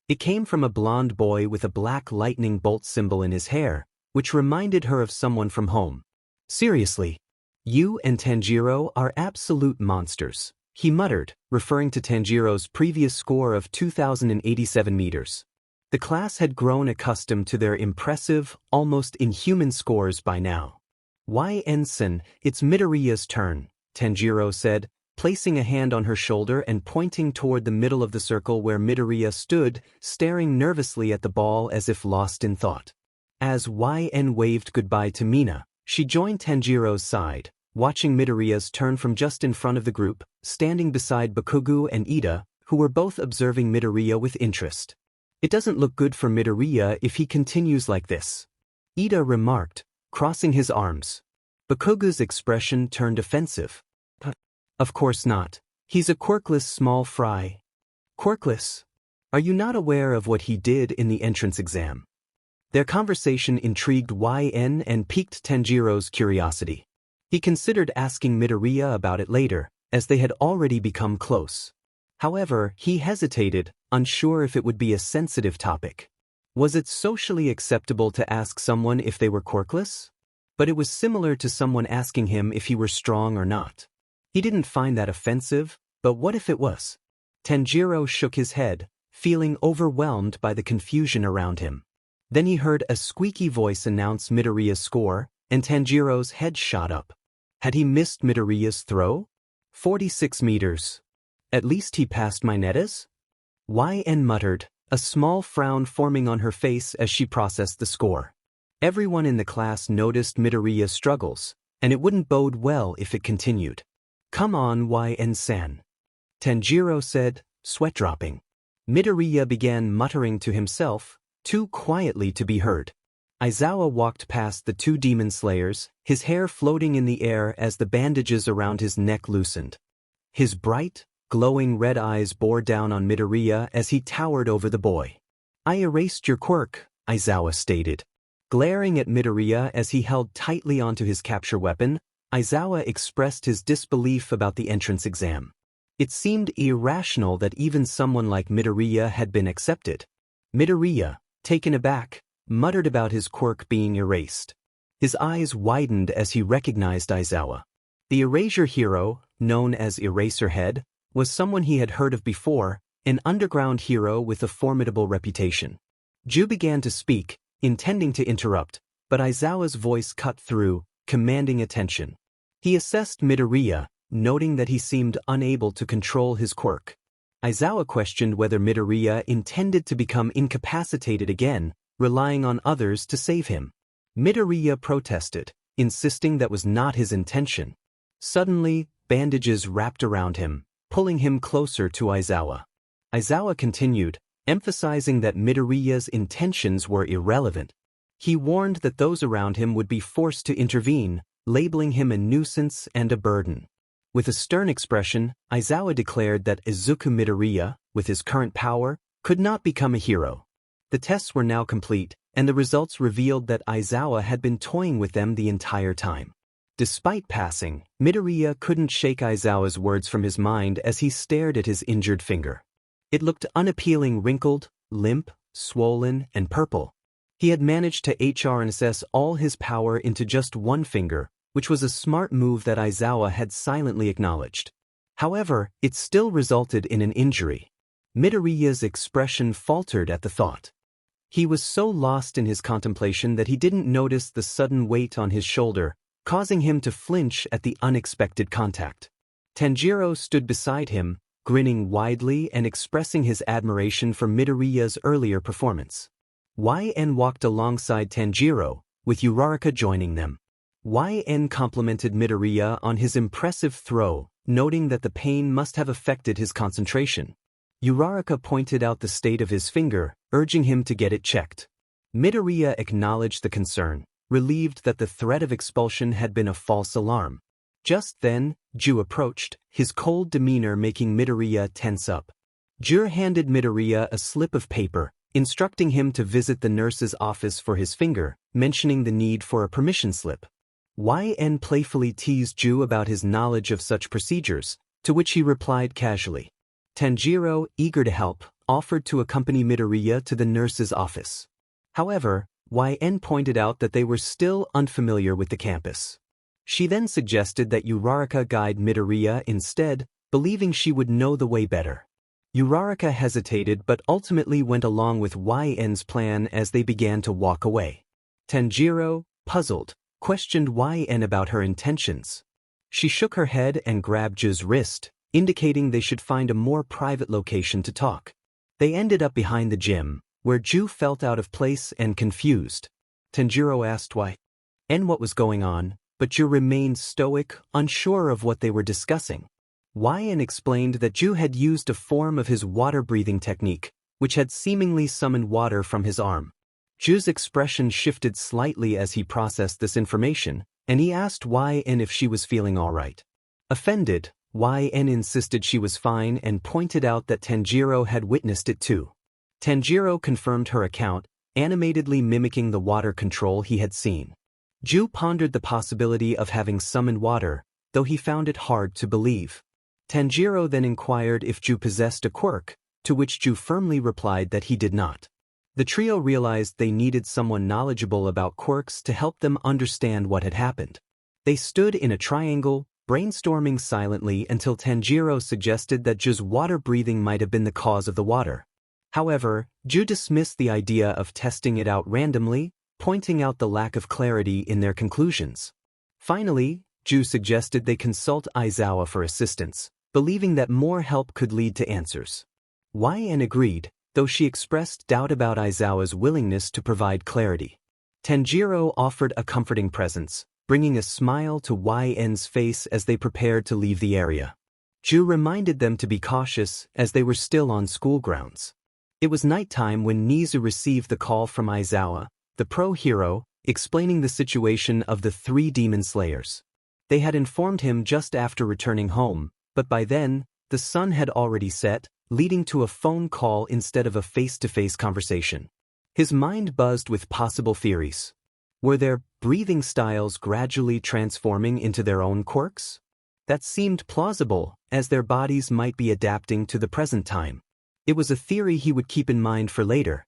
It came from a blonde boy with a black lightning bolt symbol in his hair, which reminded her of someone from home. "Seriously, you and Tanjiro are absolute monsters," he muttered, referring to Tanjiro's previous score of 2,087 meters. The class had grown accustomed to their impressive, almost inhuman scores by now. "YN-san, it's Midoriya's turn," Tanjiro said, placing a hand on her shoulder and pointing toward the middle of the circle where Midoriya stood, staring nervously at the ball as if lost in thought. As YN waved goodbye to Mina, she joined Tanjiro's side, watching Midoriya's turn from just in front of the group, standing beside Bakugo and Ida, who were both observing Midoriya with interest. "It doesn't look good for Midoriya if he continues like this," Ida remarked, crossing his arms. Bakugo's expression turned offensive. "Of course not. He's a quirkless small fry." "Quirkless? Are you not aware of what he did in the entrance exam?" Their conversation intrigued YN and piqued Tanjiro's curiosity. He considered asking Midoriya about it later, as they had already become close. However, he hesitated, unsure if it would be a sensitive topic. Was it socially acceptable to ask someone if they were quirkless? But it was similar to someone asking him if he were strong or not. He didn't find that offensive, but what if it was? Tanjiro shook his head, feeling overwhelmed by the confusion around him. Then he heard a squeaky voice announce Midoriya's score, and Tanjiro's head shot up. Had he missed Midoriya's throw? 46 meters. At least he passed Mineta's? YN muttered, a small frown forming on her face as she processed the score. Everyone in the class noticed Midoriya's struggles, and it wouldn't bode well if it continued. "Come on, YN-san," Tanjiro said, sweat dropping. Midoriya began muttering to himself, too quietly to be heard. Aizawa walked past the two demon slayers, his hair floating in the air as the bandages around his neck loosened. His bright, glowing red eyes bore down on Midoriya as he towered over the boy. "I erased your quirk," Aizawa stated. Glaring at Midoriya as he held tightly onto his capture weapon, Aizawa expressed his disbelief about the entrance exam. It seemed irrational that even someone like Midoriya had been accepted. Midoriya, taken aback, muttered about his quirk being erased. His eyes widened as he recognized Aizawa. The erasure hero, known as Eraserhead, was someone he had heard of before, an underground hero with a formidable reputation. Ju began to speak, intending to interrupt, but Aizawa's voice cut through, commanding attention. He assessed Midoriya, noting that he seemed unable to control his quirk. Aizawa questioned whether Midoriya intended to become incapacitated again, relying on others to save him. Midoriya protested, insisting that was not his intention. Suddenly, bandages wrapped around him, pulling him closer to Aizawa. Aizawa continued, emphasizing that Midoriya's intentions were irrelevant. He warned that those around him would be forced to intervene, labeling him a nuisance and a burden. With a stern expression, Aizawa declared that Izuku Midoriya, with his current power, could not become a hero. The tests were now complete, and the results revealed that Aizawa had been toying with them the entire time. Despite passing, Midoriya couldn't shake Aizawa's words from his mind as he stared at his injured finger. It looked unappealing, wrinkled, limp, swollen, and purple. He had managed to HRNSS all his power into just one finger, which was a smart move that Aizawa had silently acknowledged. However, it still resulted in an injury. Midoriya's expression faltered at the thought. He was so lost in his contemplation that he didn't notice the sudden weight on his shoulder, causing him to flinch at the unexpected contact. Tanjiro stood beside him, grinning widely and expressing his admiration for Midoriya's earlier performance. YN walked alongside Tanjiro, with Uraraka joining them. YN complimented Midoriya on his impressive throw, noting that the pain must have affected his concentration. Uraraka pointed out the state of his finger, urging him to get it checked. Midoriya acknowledged the concern, relieved that the threat of expulsion had been a false alarm. Just then, Ju approached, his cold demeanor making Midoriya tense up. Jur handed Midoriya a slip of paper, instructing him to visit the nurse's office for his finger, mentioning the need for a permission slip. YN playfully teased Ju about his knowledge of such procedures, to which he replied casually. Tanjiro, eager to help, offered to accompany Midoriya to the nurse's office. However, YN pointed out that they were still unfamiliar with the campus. She then suggested that Uraraka guide Midoriya instead, believing she would know the way better. Uraraka hesitated but ultimately went along with YN's plan as they began to walk away. Tanjiro, puzzled, questioned YN about her intentions. She shook her head and grabbed Ju's wrist, indicating they should find a more private location to talk. They ended up behind the gym, where Ju felt out of place and confused. Tanjiro asked YN what was going on, but Ju remained stoic, unsure of what they were discussing. YN explained that Ju had used a form of his water-breathing technique, which had seemingly summoned water from his arm. Ju's expression shifted slightly as he processed this information, and he asked YN if she was feeling all right. Offended, YN insisted she was fine and pointed out that Tanjiro had witnessed it too. Tanjiro confirmed her account, animatedly mimicking the water control he had seen. Ju pondered the possibility of having summoned water, though he found it hard to believe. Tanjiro then inquired if Ju possessed a quirk, to which Ju firmly replied that he did not. The trio realized they needed someone knowledgeable about quirks to help them understand what had happened. They stood in a triangle, brainstorming silently until Tanjiro suggested that Ju's water breathing might have been the cause of the water. However, Ju dismissed the idea of testing it out randomly, pointing out the lack of clarity in their conclusions. Finally, Ju suggested they consult Aizawa for assistance, believing that more help could lead to answers. YN agreed, though she expressed doubt about Aizawa's willingness to provide clarity. Tanjiro offered a comforting presence, bringing a smile to YN's face as they prepared to leave the area. Ju reminded them to be cautious as they were still on school grounds. It was nighttime when Nizu received the call from Aizawa, the pro-hero, explaining the situation of the 3 demon slayers. They had informed him just after returning home, but by then, the sun had already set, leading to a phone call instead of a face-to-face conversation. His mind buzzed with possible theories. Were their breathing styles gradually transforming into their own quirks? That seemed plausible, as their bodies might be adapting to the present time. It was a theory he would keep in mind for later.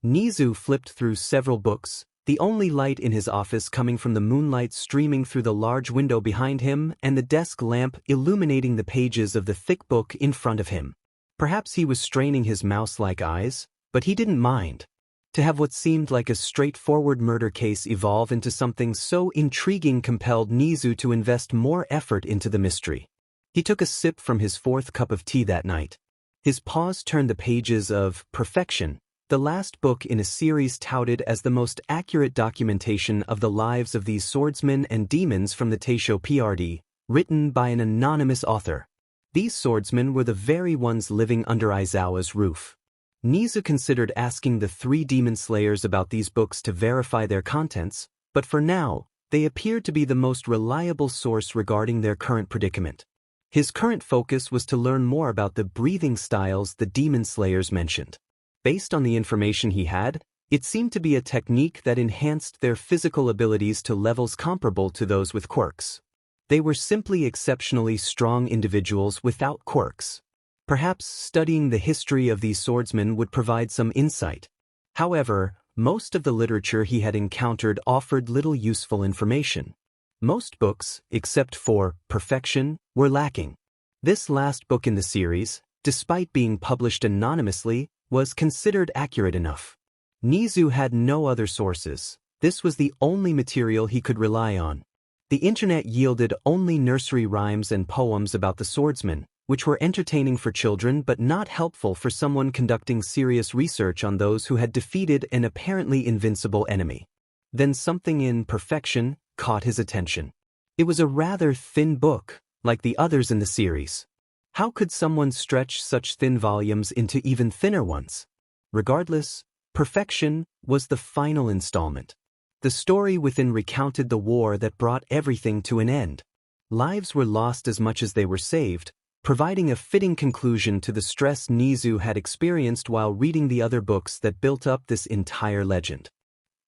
Nizu flipped through several books, the only light in his office coming from the moonlight streaming through the large window behind him and the desk lamp illuminating the pages of the thick book in front of him. Perhaps he was straining his mouse-like eyes, but he didn't mind. To have what seemed like a straightforward murder case evolve into something so intriguing compelled Nizu to invest more effort into the mystery. He took a sip from his 4th cup of tea that night. His paws turned the pages of Perfection, the last book in a series touted as the most accurate documentation of the lives of these swordsmen and demons from the Taisho PRD, written by an anonymous author. These swordsmen were the very ones living under Aizawa's roof. Nizu considered asking the 3 demon slayers about these books to verify their contents, but for now, they appeared to be the most reliable source regarding their current predicament. His current focus was to learn more about the breathing styles the demon slayers mentioned. Based on the information he had, it seemed to be a technique that enhanced their physical abilities to levels comparable to those with quirks. They were simply exceptionally strong individuals without quirks. Perhaps studying the history of these swordsmen would provide some insight. However, most of the literature he had encountered offered little useful information. Most books, except for Perfection, were lacking. This last book in the series, despite being published anonymously, was considered accurate enough. Nizu had no other sources. This was the only material he could rely on. The internet yielded only nursery rhymes and poems about the swordsmen, which were entertaining for children but not helpful for someone conducting serious research on those who had defeated an apparently invincible enemy. Then something in Perfection caught his attention. It was a rather thin book, like the others in the series. How could someone stretch such thin volumes into even thinner ones? Regardless, Perfection was the final installment. The story within recounted the war that brought everything to an end. Lives were lost as much as they were saved, providing a fitting conclusion to the stress Nizu had experienced while reading the other books that built up this entire legend.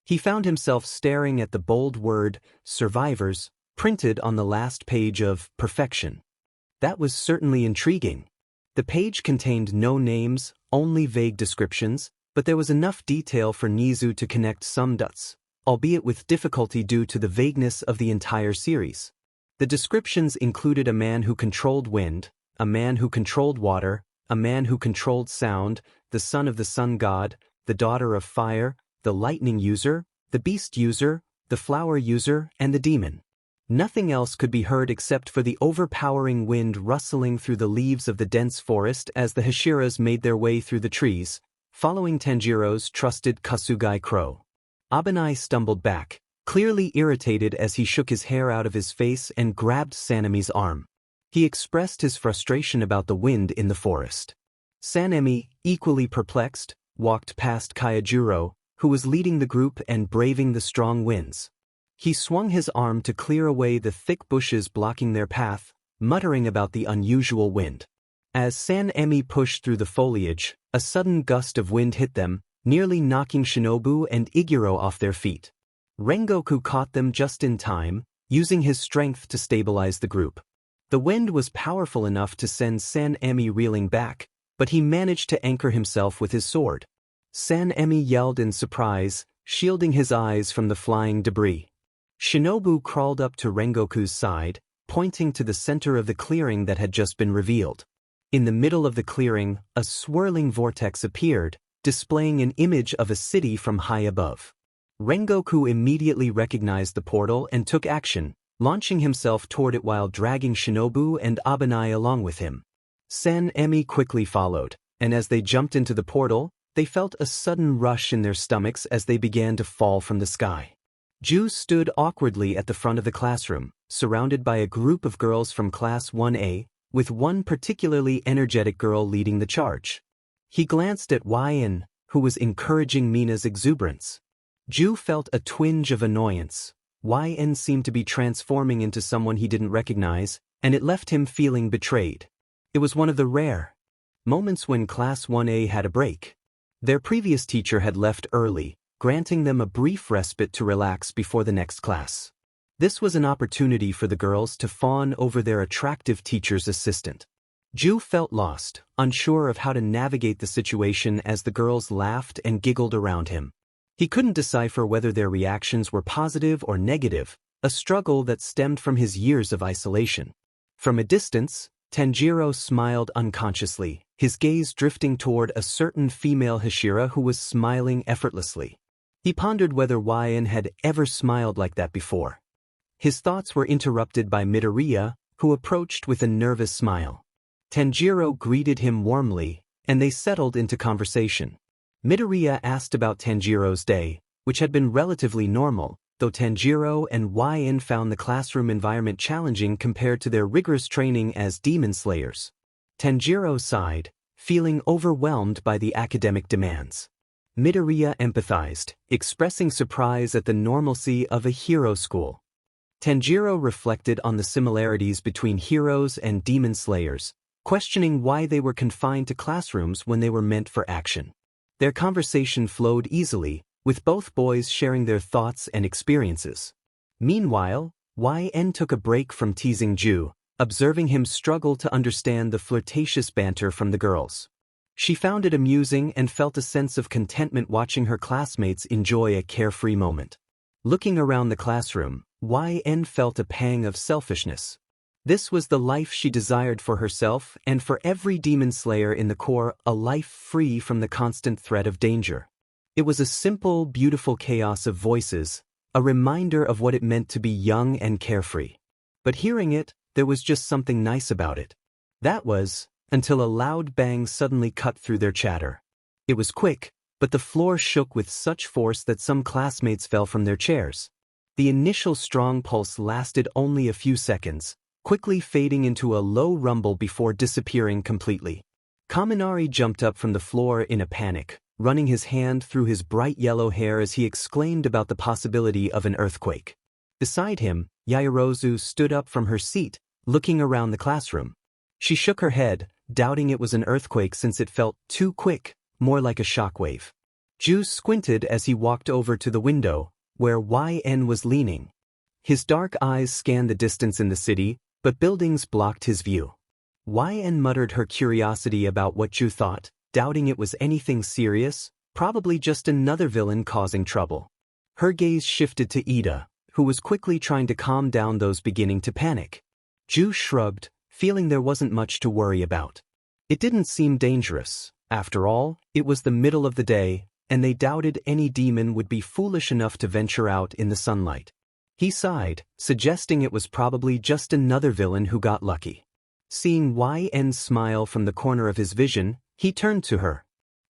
He found himself staring at the bold word, survivors, printed on the last page of Perfection. That was certainly intriguing. The page contained no names, only vague descriptions, but there was enough detail for Nizu to connect some dots, albeit with difficulty due to the vagueness of the entire series. The descriptions included a man who controlled wind, a man who controlled water, a man who controlled sound, the son of the sun god, the daughter of fire, the lightning user, the beast user, the flower user, and the demon. Nothing else could be heard except for the overpowering wind rustling through the leaves of the dense forest as the Hashiras made their way through the trees, following Tanjiro's trusted Kasugai crow. Abanai stumbled back, clearly irritated as he shook his hair out of his face and grabbed Sanemi's arm. He expressed his frustration about the wind in the forest. Sanemi, equally perplexed, walked past Kayajuro, who was leading the group and braving the strong winds. He swung his arm to clear away the thick bushes blocking their path, muttering about the unusual wind. As Sanemi pushed through the foliage, a sudden gust of wind hit them, nearly knocking Shinobu and Iguro off their feet. Rengoku caught them just in time, using his strength to stabilize the group. The wind was powerful enough to send Sanemi reeling back, but he managed to anchor himself with his sword. Sanemi yelled in surprise, shielding his eyes from the flying debris. Shinobu crawled up to Rengoku's side, pointing to the center of the clearing that had just been revealed. In the middle of the clearing, a swirling vortex appeared, displaying an image of a city from high above. Rengoku immediately recognized the portal and took action, launching himself toward it while dragging Shinobu and Abanai along with him. Sanemi quickly followed, and as they jumped into the portal, they felt a sudden rush in their stomachs as they began to fall from the sky. Ju stood awkwardly at the front of the classroom, surrounded by a group of girls from Class 1A, with one particularly energetic girl leading the charge. He glanced at Yn, who was encouraging Mina's exuberance. Ju felt a twinge of annoyance. Yn seemed to be transforming into someone he didn't recognize, and it left him feeling betrayed. It was one of the rare moments when Class 1A had a break. Their previous teacher had left early, granting them a brief respite to relax before the next class. This was an opportunity for the girls to fawn over their attractive teacher's assistant. Ju felt lost, unsure of how to navigate the situation as the girls laughed and giggled around him. He couldn't decipher whether their reactions were positive or negative, a struggle that stemmed from his years of isolation. From a distance, Tanjiro smiled unconsciously, his gaze drifting toward a certain female Hashira who was smiling effortlessly. He pondered whether Yn had ever smiled like that before. His thoughts were interrupted by Midoriya, who approached with a nervous smile. Tanjiro greeted him warmly, and they settled into conversation. Midoriya asked about Tanjiro's day, which had been relatively normal, though Tanjiro and Yn found the classroom environment challenging compared to their rigorous training as demon slayers. Tanjiro sighed, feeling overwhelmed by the academic demands. Midoriya empathized, expressing surprise at the normalcy of a hero school. Tanjiro reflected on the similarities between heroes and demon slayers, questioning why they were confined to classrooms when they were meant for action. Their conversation flowed easily, with both boys sharing their thoughts and experiences. Meanwhile, Yn took a break from teasing Ju, observing him struggle to understand the flirtatious banter from the girls. She found it amusing and felt a sense of contentment watching her classmates enjoy a carefree moment. Looking around the classroom, Yn felt a pang of selfishness. This was the life she desired for herself and for every demon slayer in the Corps, a life free from the constant threat of danger. It was a simple, beautiful chaos of voices, a reminder of what it meant to be young and carefree. But hearing it, there was just something nice about it. That was, until a loud bang suddenly cut through their chatter. It was quick, but the floor shook with such force that some classmates fell from their chairs. The initial strong pulse lasted only a few seconds, quickly fading into a low rumble before disappearing completely. Kaminari jumped up from the floor in a panic, running his hand through his bright yellow hair as he exclaimed about the possibility of an earthquake. Beside him, Yaoyorozu stood up from her seat, looking around the classroom. She shook her head, doubting it was an earthquake since it felt too quick, more like a shockwave. Ju squinted as he walked over to the window, where YN was leaning. His dark eyes scanned the distance in the city, but buildings blocked his view. YN muttered her curiosity about what Ju thought, doubting it was anything serious, probably just another villain causing trouble. Her gaze shifted to Ida, who was quickly trying to calm down those beginning to panic. Ju shrugged, feeling there wasn't much to worry about. It didn't seem dangerous. After all, it was the middle of the day, and they doubted any demon would be foolish enough to venture out in the sunlight. He sighed, suggesting it was probably just another villain who got lucky. Seeing YN smile from the corner of his vision, he turned to her.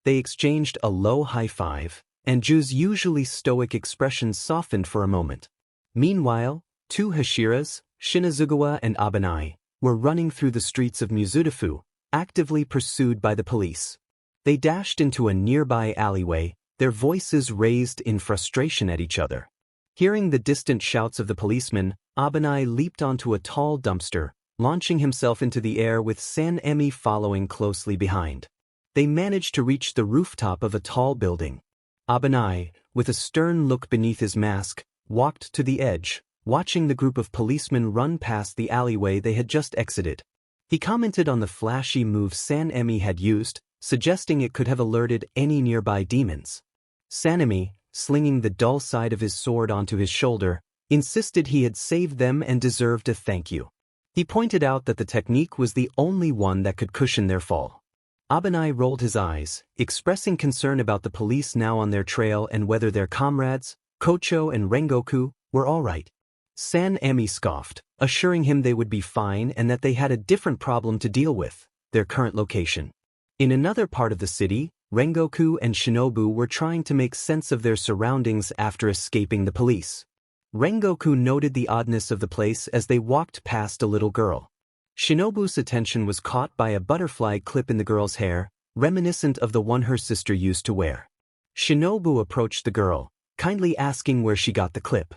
They exchanged a low high five, and Ju's usually stoic expression softened for a moment. Meanwhile, two Hashiras, Shinazugawa and Abanai, were running through the streets of Musutafu, actively pursued by the police. They dashed into a nearby alleyway, their voices raised in frustration at each other. Hearing the distant shouts of the policemen, Abanai leaped onto a tall dumpster, launching himself into the air with Sanemi following closely behind. They managed to reach the rooftop of a tall building. Abanai, with a stern look beneath his mask, walked to the edge, watching the group of policemen run past the alleyway they had just exited. He commented on the flashy move Sanemi had used, suggesting it could have alerted any nearby demons. Sanemi, slinging the dull side of his sword onto his shoulder, insisted he had saved them and deserved a thank you. He pointed out that the technique was the only one that could cushion their fall. Abanai rolled his eyes, expressing concern about the police now on their trail and whether their comrades, Kocho and Rengoku, were all right. Sanemi scoffed, assuring him they would be fine and that they had a different problem to deal with, their current location. In another part of the city, Rengoku and Shinobu were trying to make sense of their surroundings after escaping the police. Rengoku noted the oddness of the place as they walked past a little girl. Shinobu's attention was caught by a butterfly clip in the girl's hair, reminiscent of the one her sister used to wear. Shinobu approached the girl, kindly asking where she got the clip.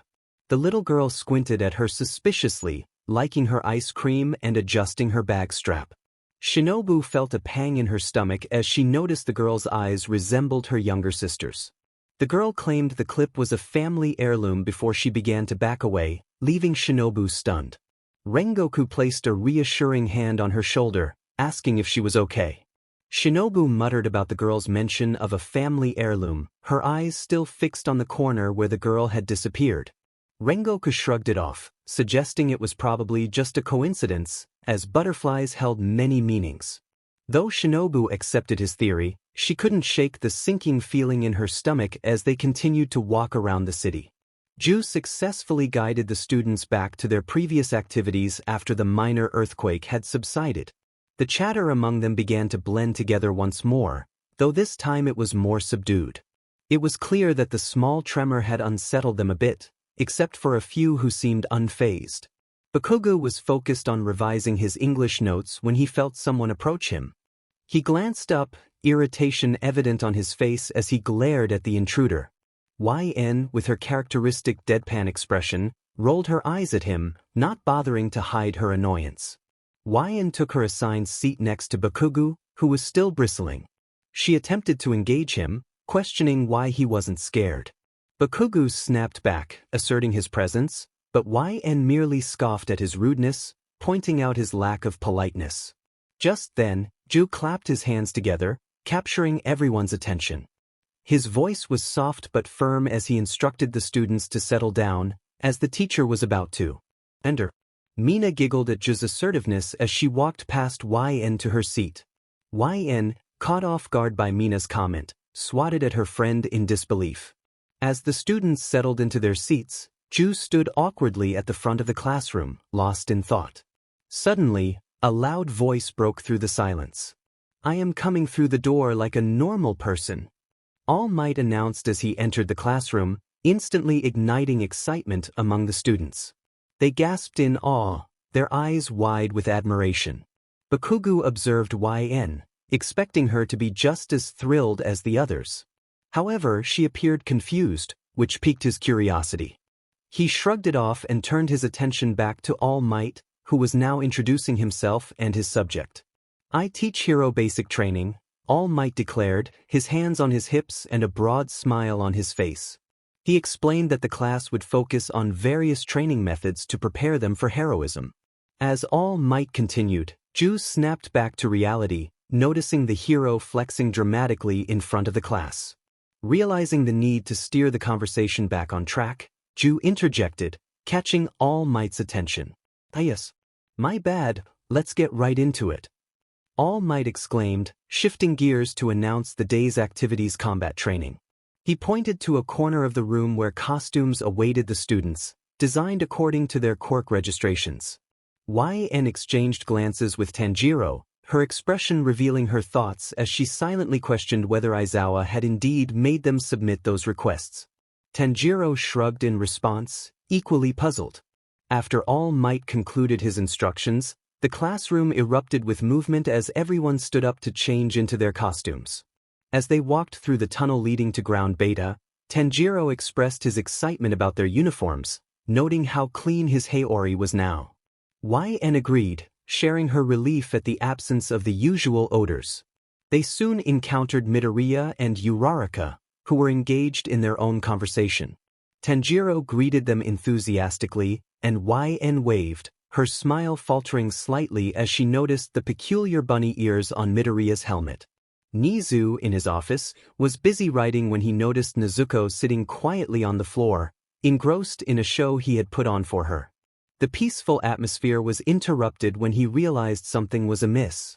The little girl squinted at her suspiciously, liking her ice cream and adjusting her bag strap. Shinobu felt a pang in her stomach as she noticed the girl's eyes resembled her younger sister's. The girl claimed the clip was a family heirloom before she began to back away, leaving Shinobu stunned. Rengoku placed a reassuring hand on her shoulder, asking if she was okay. Shinobu muttered about the girl's mention of a family heirloom, her eyes still fixed on the corner where the girl had disappeared. Rengoku shrugged it off, suggesting it was probably just a coincidence, as butterflies held many meanings. Though Shinobu accepted his theory, she couldn't shake the sinking feeling in her stomach as they continued to walk around the city. Ju successfully guided the students back to their previous activities after the minor earthquake had subsided. The chatter among them began to blend together once more, though this time it was more subdued. It was clear that the small tremor had unsettled them a bit, except for a few who seemed unfazed. Bakugo was focused on revising his English notes when he felt someone approach him. He glanced up, irritation evident on his face as he glared at the intruder. YN, with her characteristic deadpan expression, rolled her eyes at him, not bothering to hide her annoyance. YN took her assigned seat next to Bakugo, who was still bristling. She attempted to engage him, questioning why he wasn't scared. Bakugo snapped back, asserting his presence, but YN merely scoffed at his rudeness, pointing out his lack of politeness. Just then, Ju clapped his hands together, capturing everyone's attention. His voice was soft but firm as he instructed the students to settle down, as the teacher was about to enter. Mina giggled at Ju's assertiveness as she walked past YN to her seat. YN, caught off guard by Mina's comment, swatted at her friend in disbelief. As the students settled into their seats, Ju stood awkwardly at the front of the classroom, lost in thought. Suddenly, a loud voice broke through the silence. "I am coming through the door like a normal person," All Might announced as he entered the classroom, instantly igniting excitement among the students. They gasped in awe, their eyes wide with admiration. Bakugo observed YN, expecting her to be just as thrilled as the others. However, she appeared confused, which piqued his curiosity. He shrugged it off and turned his attention back to All Might, who was now introducing himself and his subject. "I teach hero basic training," All Might declared, his hands on his hips and a broad smile on his face. He explained that the class would focus on various training methods to prepare them for heroism. As All Might continued, Ju snapped back to reality, noticing the hero flexing dramatically in front of the class. Realizing the need to steer the conversation back on track, Ju interjected, catching All Might's attention. "Yes. My bad, let's get right into it." All Might exclaimed, shifting gears to announce the day's activities: combat training. He pointed to a corner of the room where costumes awaited the students, designed according to their quirk registrations. YN exchanged glances with Tanjiro, her expression revealing her thoughts as she silently questioned whether Aizawa had indeed made them submit those requests. Tanjiro shrugged in response, equally puzzled. After All Might concluded his instructions, the classroom erupted with movement as everyone stood up to change into their costumes. As they walked through the tunnel leading to Ground Beta, Tanjiro expressed his excitement about their uniforms, noting how clean his Haori was now. YN agreed, sharing her relief at the absence of the usual odors. They soon encountered Midoriya and Uraraka, who were engaged in their own conversation. Tanjiro greeted them enthusiastically, and YN waved, her smile faltering slightly as she noticed the peculiar bunny ears on Midoriya's helmet. Nizu, in his office, was busy writing when he noticed Nezuko sitting quietly on the floor, engrossed in a show he had put on for her. The peaceful atmosphere was interrupted when he realized something was amiss.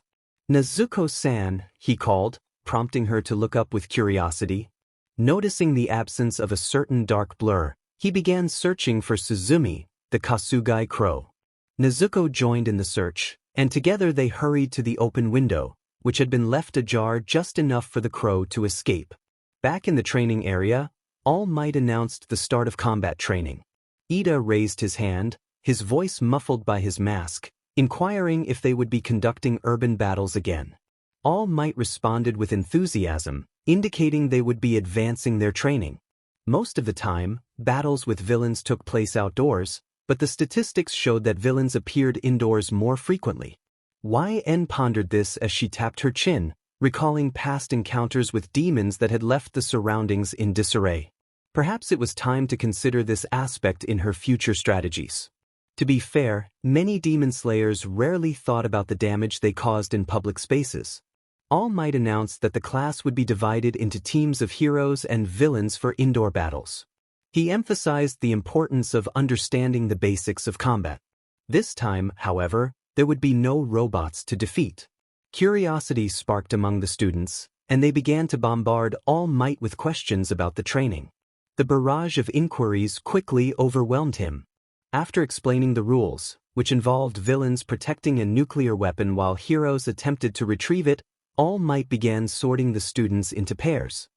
"Nezuko-san," he called, prompting her to look up with curiosity. Noticing the absence of a certain dark blur, he began searching for Suzumi, the Kasugai crow. Nezuko joined in the search, and together they hurried to the open window, which had been left ajar just enough for the crow to escape. Back in the training area, All Might announced the start of combat training. Ida raised his hand, his voice muffled by his mask, inquiring if they would be conducting urban battles again. All Might responded with enthusiasm, indicating they would be advancing their training. Most of the time, battles with villains took place outdoors, but the statistics showed that villains appeared indoors more frequently. YN pondered this as she tapped her chin, recalling past encounters with demons that had left the surroundings in disarray. Perhaps it was time to consider this aspect in her future strategies. To be fair, many demon slayers rarely thought about the damage they caused in public spaces. All Might announced that the class would be divided into teams of heroes and villains for indoor battles. He emphasized the importance of understanding the basics of combat. This time, however, there would be no robots to defeat. Curiosity sparked among the students, and they began to bombard All Might with questions about the training. The barrage of inquiries quickly overwhelmed him. After explaining the rules, which involved villains protecting a nuclear weapon while heroes attempted to retrieve it, All Might began sorting the students into pairs.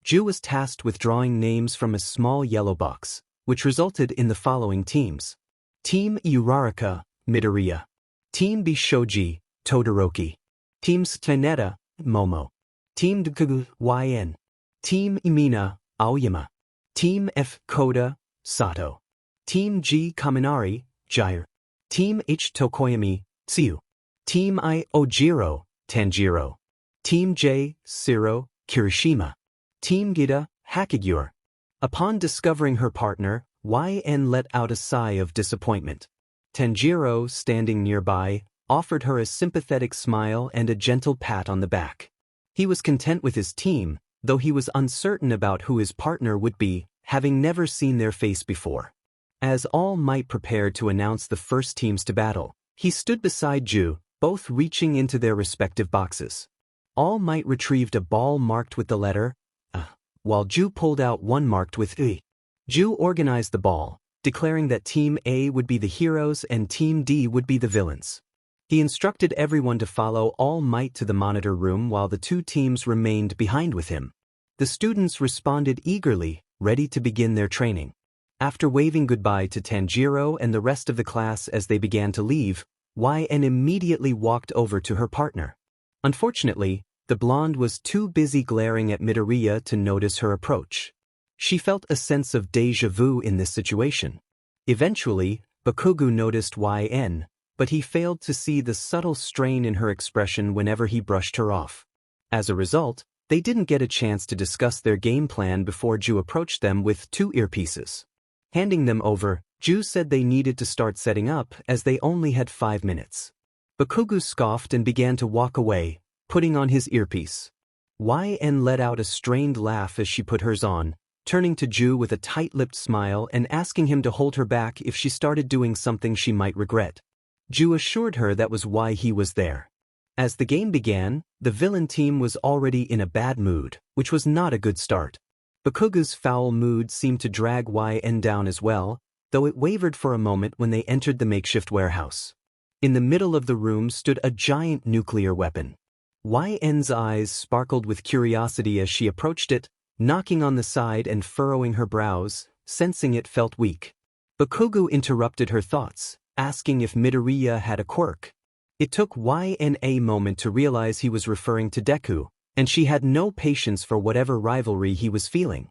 Ju was tasked with drawing names from a small yellow box, which resulted in the following teams. Team Uraraka, Midoriya. Team Bishoji, Todoroki. Team Tsuneta, Momo. Team Deku, YN. Team Imina, Aoyama. Team F. Koda, Sato. Team G. Kaminari, Jair. Team H. Tokoyami, Tsuyu. Team I. Ojiro, Tanjiro. Team J. Siro, Kirishima. Team Gita, Hakigure. Upon discovering her partner, YN let out a sigh of disappointment. Tanjiro, standing nearby, offered her a sympathetic smile and a gentle pat on the back. He was content with his team, though he was uncertain about who his partner would be, having never seen their face before. As All Might prepared to announce the first teams to battle, he stood beside Ju, both reaching into their respective boxes. All Might retrieved a ball marked with the letter while Ju pulled out one marked with I. Ju organized the ball, declaring that Team A would be the heroes and Team D would be the villains. He instructed everyone to follow All Might to the monitor room while the two teams remained behind with him. The students responded eagerly, ready to begin their training. After waving goodbye to Tanjiro and the rest of the class as they began to leave, YN immediately walked over to her partner. Unfortunately, the blonde was too busy glaring at Midoriya to notice her approach. She felt a sense of déjà vu in this situation. Eventually, Bakugo noticed YN, but he failed to see the subtle strain in her expression whenever he brushed her off. As a result, they didn't get a chance to discuss their game plan before Ju approached them with 2 earpieces. Handing them over, Ju said they needed to start setting up as they only had 5 minutes. Bakugu scoffed and began to walk away, putting on his earpiece. YN let out a strained laugh as she put hers on, turning to Ju with a tight-lipped smile and asking him to hold her back if she started doing something she might regret. Ju assured her that was why he was there. As the game began, the villain team was already in a bad mood, which was not a good start. Bakugu's foul mood seemed to drag YN down as well, though it wavered for a moment when they entered the makeshift warehouse. In the middle of the room stood a giant nuclear weapon. YN's eyes sparkled with curiosity as she approached it, knocking on the side and furrowing her brows, sensing it felt weak. Bakugu interrupted her thoughts, asking if Midoriya had a quirk. It took YN a moment to realize he was referring to Deku, and she had no patience for whatever rivalry he was feeling.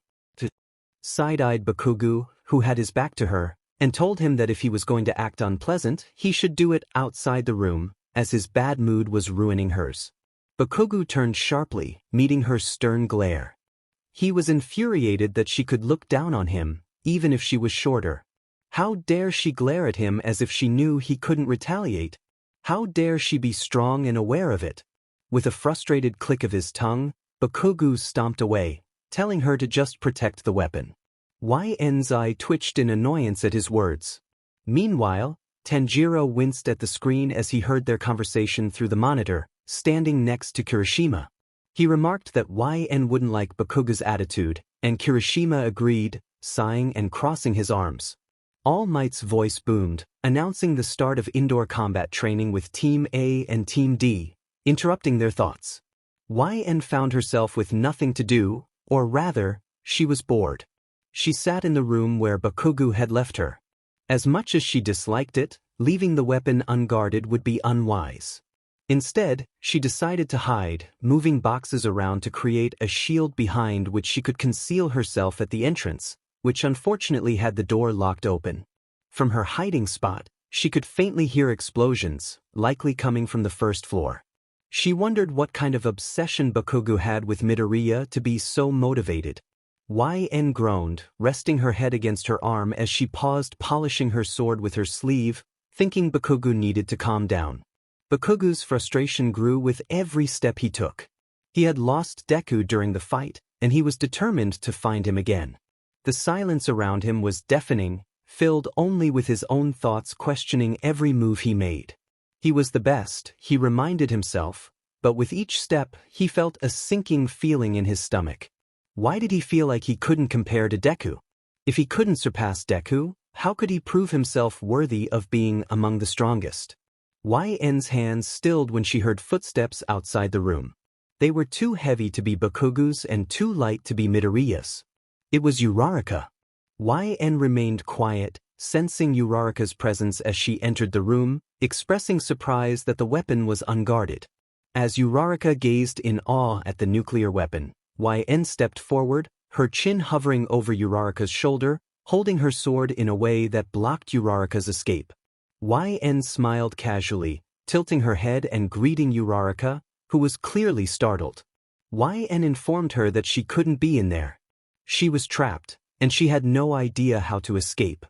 Side-eyed Bakugu, who had his back to her, and told him that if he was going to act unpleasant, he should do it outside the room, as his bad mood was ruining hers. Bakugu turned sharply, meeting her stern glare. He was infuriated that she could look down on him, even if she was shorter. How dare she glare at him as if she knew he couldn't retaliate? How dare she be strong and aware of it? With a frustrated click of his tongue, Bakugu stomped away, telling her to just protect the weapon. YN's eye twitched in annoyance at his words. Meanwhile, Tanjiro winced at the screen as he heard their conversation through the monitor, standing next to Kirishima. He remarked that YN wouldn't like Bakugu's attitude, and Kirishima agreed, sighing and crossing his arms. All Might's voice boomed, announcing the start of indoor combat training with Team A and Team D, interrupting their thoughts. YN found herself with nothing to do, or rather, she was bored. She sat in the room where Bakugu had left her. As much as she disliked it, leaving the weapon unguarded would be unwise. Instead, she decided to hide, moving boxes around to create a shield behind which she could conceal herself at the entrance, which unfortunately had the door locked open. From her hiding spot, she could faintly hear explosions, likely coming from the first floor. She wondered what kind of obsession Bakugu had with Midoriya to be so motivated. YN groaned, resting her head against her arm as she paused polishing her sword with her sleeve, thinking Bakugu needed to calm down. Bakugu's frustration grew with every step he took. He had lost Deku during the fight, and he was determined to find him again. The silence around him was deafening, filled only with his own thoughts questioning every move he made. He was the best, he reminded himself, but with each step he felt a sinking feeling in his stomach. Why did he feel like he couldn't compare to Deku? If he couldn't surpass Deku, how could he prove himself worthy of being among the strongest? YN's hands stilled when she heard footsteps outside the room. They were too heavy to be Bakugu's and too light to be Midoriya's. It was Uraraka. YN remained quiet, sensing Uraraka's presence as she entered the room, expressing surprise that the weapon was unguarded. As Uraraka gazed in awe at the nuclear weapon, YN stepped forward, her chin hovering over Uraraka's shoulder, holding her sword in a way that blocked Uraraka's escape. YN smiled casually, tilting her head and greeting Uraraka, who was clearly startled. YN informed her that she couldn't be in there. She was trapped, and she had no idea how to escape.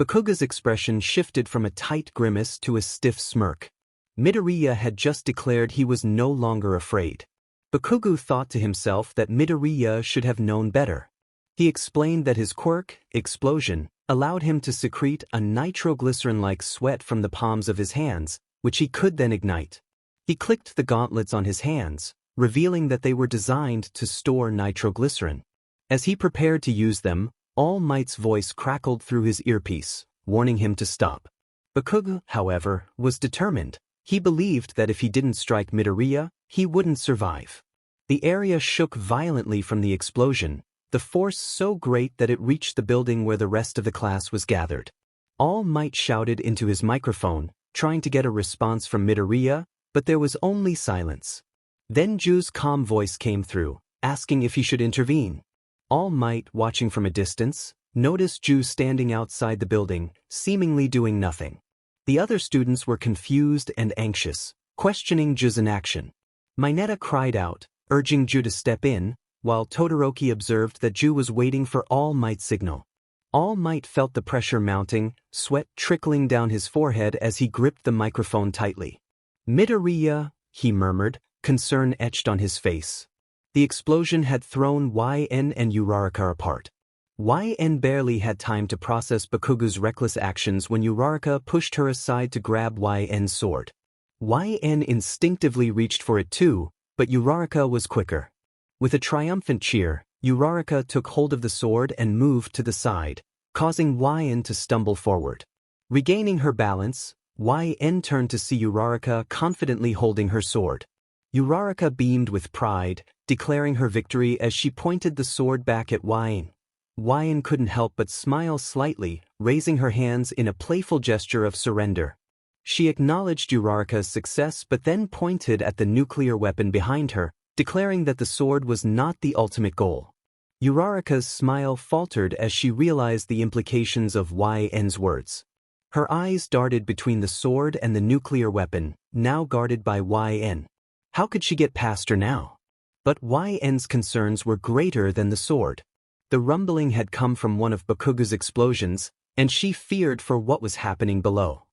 Bakuga's expression shifted from a tight grimace to a stiff smirk. Midoriya had just declared he was no longer afraid. Bakugu thought to himself that Midoriya should have known better. He explained that his quirk, Explosion, allowed him to secrete a nitroglycerin-like sweat from the palms of his hands, which he could then ignite. He clicked the gauntlets on his hands, revealing that they were designed to store nitroglycerin. As he prepared to use them, All Might's voice crackled through his earpiece, warning him to stop. Bakugu, however, was determined. He believed that if he didn't strike Midoriya, he wouldn't survive. The area shook violently from the explosion, the force so great that it reached the building where the rest of the class was gathered. All Might shouted into his microphone, trying to get a response from Midoriya, but there was only silence. Then Ju's calm voice came through, asking if he should intervene. All Might, watching from a distance, noticed Ju standing outside the building, seemingly doing nothing. The other students were confused and anxious, questioning Ju's inaction. Mineta cried out, urging Ju to step in, while Todoroki observed that Ju was waiting for All Might's signal. All Might felt the pressure mounting, sweat trickling down his forehead as he gripped the microphone tightly. Midoriya, he murmured, concern etched on his face. The explosion had thrown YN and Uraraka apart. YN barely had time to process Bakugu's reckless actions when Uraraka pushed her aside to grab YN's sword. YN instinctively reached for it too, but Uraraka was quicker. With a triumphant cheer, Uraraka took hold of the sword and moved to the side, causing YN to stumble forward. Regaining her balance, YN turned to see Uraraka confidently holding her sword. Uraraka beamed with pride, declaring her victory as she pointed the sword back at YN. YN couldn't help but smile slightly, raising her hands in a playful gesture of surrender. She acknowledged Uraraka's success but then pointed at the nuclear weapon behind her, declaring that the sword was not the ultimate goal. Uraraka's smile faltered as she realized the implications of YN's words. Her eyes darted between the sword and the nuclear weapon, now guarded by YN. How could she get past her now? But YN's concerns were greater than the sword. The rumbling had come from one of Bakugu's explosions, and she feared for what was happening below.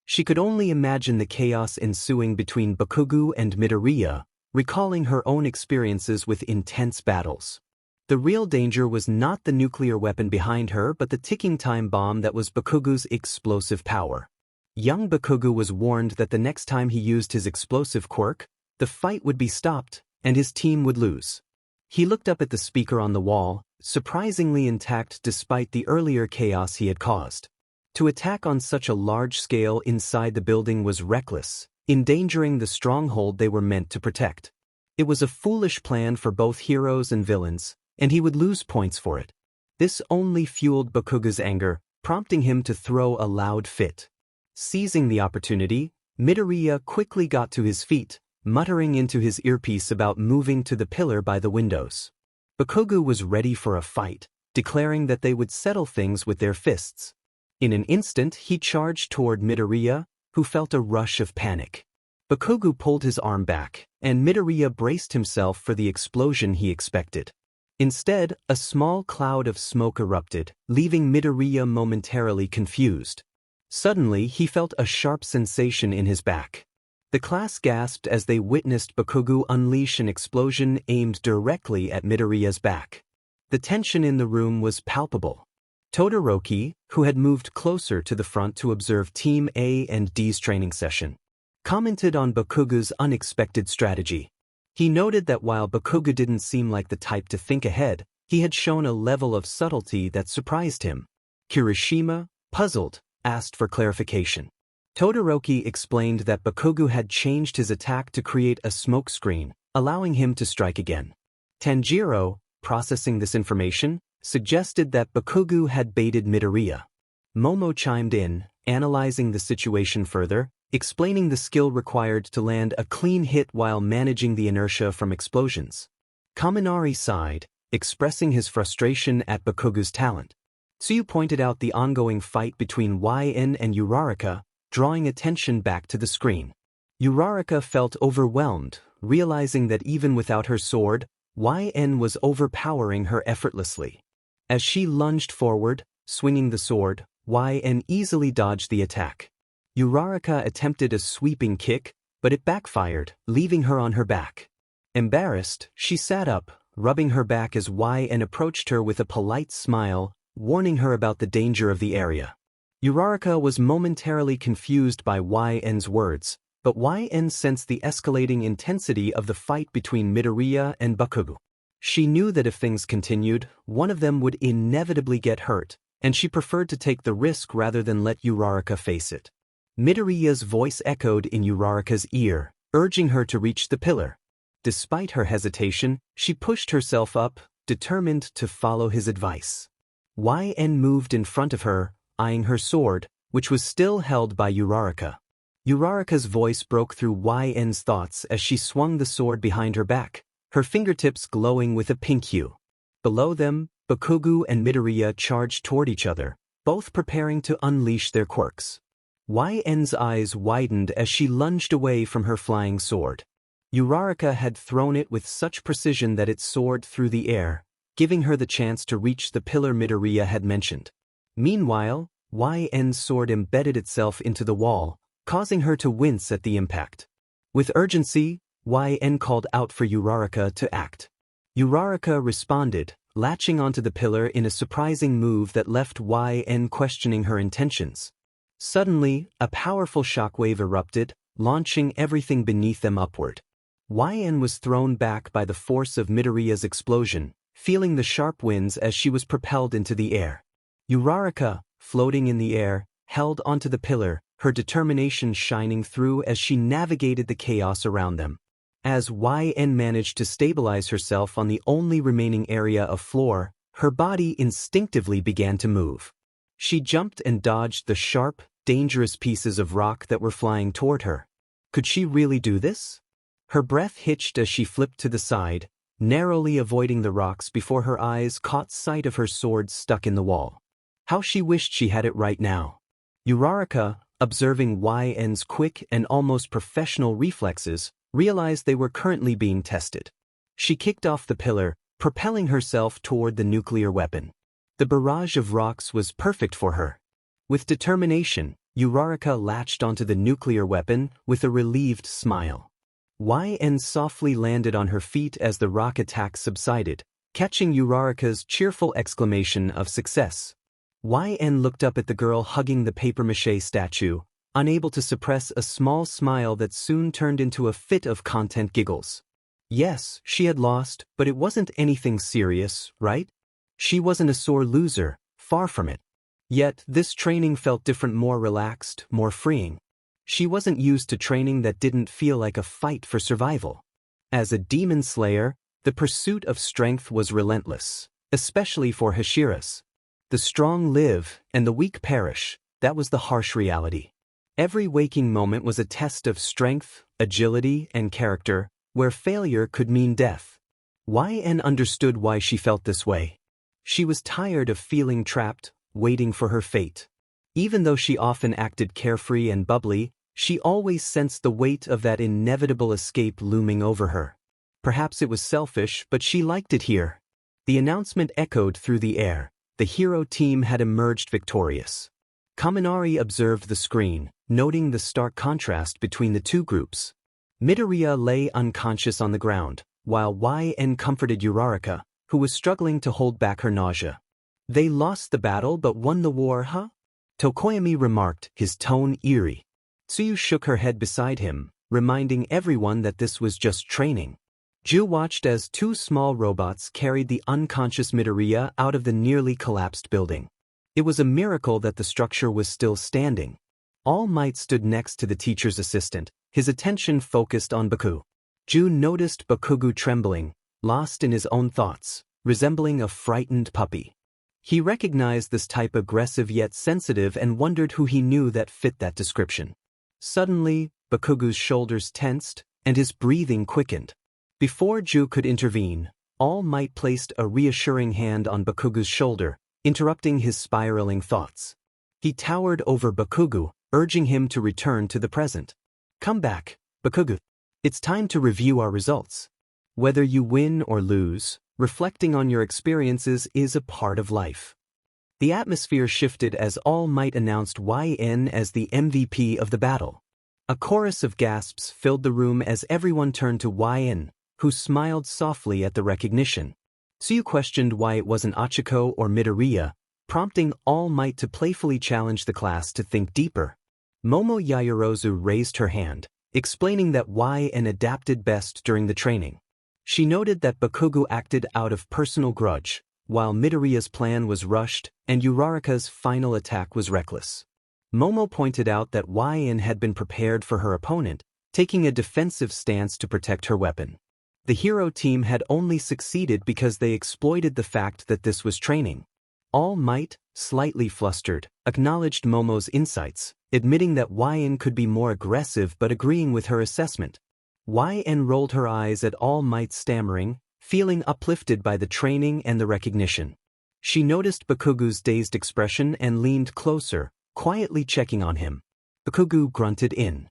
She could only imagine the chaos ensuing between Bakugu and Midoriya, recalling her own experiences with intense battles. The real danger was not the nuclear weapon behind her but the ticking time bomb that was Bakugu's explosive power. Young Bakugu was warned that the next time he used his explosive quirk, the fight would be stopped, and his team would lose. He looked up at the speaker on the wall, surprisingly intact despite the earlier chaos he had caused. To attack on such a large scale inside the building was reckless, endangering the stronghold they were meant to protect. It was a foolish plan for both heroes and villains, and he would lose points for it. This only fueled Bakugu's anger, prompting him to throw a loud fit. Seizing the opportunity, Midoriya quickly got to his feet, muttering into his earpiece about moving to the pillar by the windows. Bakugu was ready for a fight, declaring that they would settle things with their fists. In an instant he charged toward Midoriya, who felt a rush of panic. Bakugu pulled his arm back, and Midoriya braced himself for the explosion he expected. Instead, a small cloud of smoke erupted, leaving Midoriya momentarily confused. Suddenly he felt a sharp sensation in his back. The class gasped as they witnessed Bakugu unleash an explosion aimed directly at Midoriya's back. The tension in the room was palpable. Todoroki, who had moved closer to the front to observe Team A and D's training session, commented on Bakugu's unexpected strategy. He noted that while Bakugu didn't seem like the type to think ahead, he had shown a level of subtlety that surprised him. Kirishima, puzzled, asked for clarification. Todoroki explained that Bakugu had changed his attack to create a smoke screen, allowing him to strike again. Tanjiro, processing this information, suggested that Bakugu had baited Midoriya. Momo chimed in, analyzing the situation further, explaining the skill required to land a clean hit while managing the inertia from explosions. Kaminari sighed, expressing his frustration at Bakugu's talent. Tsuyu pointed out the ongoing fight between YN and Uraraka, drawing attention back to the screen. Uraraka felt overwhelmed, realizing that even without her sword, YN was overpowering her effortlessly. As she lunged forward, swinging the sword, YN easily dodged the attack. Uraraka attempted a sweeping kick, but it backfired, leaving her on her back. Embarrassed, she sat up, rubbing her back as YN approached her with a polite smile, warning her about the danger of the area. Uraraka was momentarily confused by YN's words, but YN sensed the escalating intensity of the fight between Midoriya and Bakugu. She knew that if things continued, one of them would inevitably get hurt, and she preferred to take the risk rather than let Uraraka face it. Midoriya's voice echoed in Uraraka's ear, urging her to reach the pillar. Despite her hesitation, she pushed herself up, determined to follow his advice. YN moved in front of her, eyeing her sword, which was still held by Uraraka. Uraraka's voice broke through YN's thoughts as she swung the sword behind her back, her fingertips glowing with a pink hue. Below them, Bakugu and Midoriya charged toward each other, both preparing to unleash their quirks. YN's eyes widened as she lunged away from her flying sword. Uraraka had thrown it with such precision that it soared through the air, giving her the chance to reach the pillar Midoriya had mentioned. Meanwhile, YN's sword embedded itself into the wall, causing her to wince at the impact. With urgency, YN called out for Uraraka to act. Uraraka responded, latching onto the pillar in a surprising move that left YN questioning her intentions. Suddenly, a powerful shockwave erupted, launching everything beneath them upward. YN was thrown back by the force of Midoriya's explosion, feeling the sharp winds as she was propelled into the air. Uraraka, floating in the air, held onto the pillar, her determination shining through as she navigated the chaos around them. As YN managed to stabilize herself on the only remaining area of floor, her body instinctively began to move. She jumped and dodged the sharp, dangerous pieces of rock that were flying toward her. Could she really do this? Her breath hitched as she flipped to the side, narrowly avoiding the rocks before her eyes caught sight of her sword stuck in the wall. How she wished she had it right now. Uraraka, observing YN's quick and almost professional reflexes, realized they were currently being tested. She kicked off the pillar, propelling herself toward the nuclear weapon. The barrage of rocks was perfect for her. With determination, Uraraka latched onto the nuclear weapon with a relieved smile. YN softly landed on her feet as the rock attack subsided, catching Uraraka's cheerful exclamation of success. YN looked up at the girl hugging the papier-mâché statue, unable to suppress a small smile that soon turned into a fit of content giggles. Yes, she had lost, but it wasn't anything serious, right? She wasn't a sore loser, far from it. Yet, this training felt different, more relaxed, more freeing. She wasn't used to training that didn't feel like a fight for survival. As a demon slayer, the pursuit of strength was relentless, especially for Hashiras. The strong live, and the weak perish, that was the harsh reality. Every waking moment was a test of strength, agility, and character, where failure could mean death. YN understood why she felt this way. She was tired of feeling trapped, waiting for her fate. Even though she often acted carefree and bubbly, she always sensed the weight of that inevitable escape looming over her. Perhaps it was selfish, but she liked it here. The announcement echoed through the air. The hero team had emerged victorious. Kaminari observed the screen, noting the stark contrast between the two groups. Midoriya lay unconscious on the ground, while YN comforted Uraraka, who was struggling to hold back her nausea. They lost the battle but won the war, huh? Tokoyami remarked, his tone eerie. Tsuyu shook her head beside him, reminding everyone that this was just training. Ju watched as two small robots carried the unconscious Midoriya out of the nearly collapsed building. It was a miracle that the structure was still standing. All Might stood next to the teacher's assistant, his attention focused on Baku. Ju noticed Bakugo trembling, lost in his own thoughts, resembling a frightened puppy. He recognized this type aggressive yet sensitive and wondered who he knew that fit that description. Suddenly, Bakugo's shoulders tensed, and his breathing quickened. Before Ju could intervene, All Might placed a reassuring hand on Bakugo's shoulder, interrupting his spiraling thoughts. He towered over Bakugo, urging him to return to the present. Come back, Bakugo. It's time to review our results. Whether you win or lose, reflecting on your experiences is a part of life. The atmosphere shifted as All Might announced YN as the MVP of the battle. A chorus of gasps filled the room as everyone turned to YN, who smiled softly at the recognition. Tsuyu questioned why it wasn't Achiko or Midoriya, prompting All Might to playfully challenge the class to think deeper. Momo Yaoyorozu raised her hand, explaining that YN adapted best during the training. She noted that Bakugo acted out of personal grudge, while Midoriya's plan was rushed and Uraraka's final attack was reckless. Momo pointed out that YN had been prepared for her opponent, taking a defensive stance to protect her weapon. The hero team had only succeeded because they exploited the fact that this was training. All Might, slightly flustered, acknowledged Momo's insights, admitting that YN could be more aggressive but agreeing with her assessment. YN rolled her eyes at All Might's stammering, feeling uplifted by the training and the recognition. She noticed Bakugo's dazed expression and leaned closer, quietly checking on him. Bakugo grunted in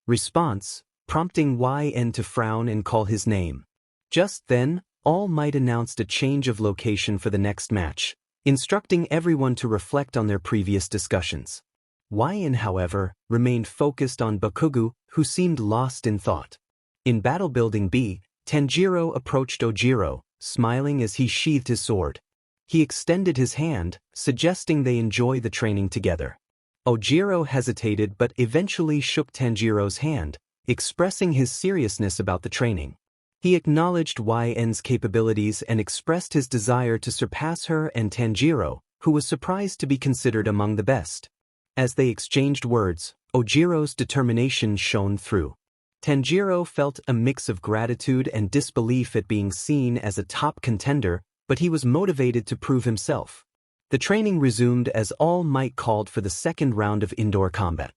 response, prompting YN to frown and call his name. Just then, All Might announced a change of location for the next match, instructing everyone to reflect on their previous discussions. YN, however, remained focused on Bakugo, who seemed lost in thought. In Battle Building B, Tanjiro approached Ojiro, smiling as he sheathed his sword. He extended his hand, suggesting they enjoy the training together. Ojiro hesitated but eventually shook Tanjiro's hand, expressing his seriousness about the training. He acknowledged YN's capabilities and expressed his desire to surpass her and Tanjiro, who was surprised to be considered among the best. As they exchanged words, Ojiro's determination shone through. Tanjiro felt a mix of gratitude and disbelief at being seen as a top contender, but he was motivated to prove himself. The training resumed as All Might called for the second round of indoor combat.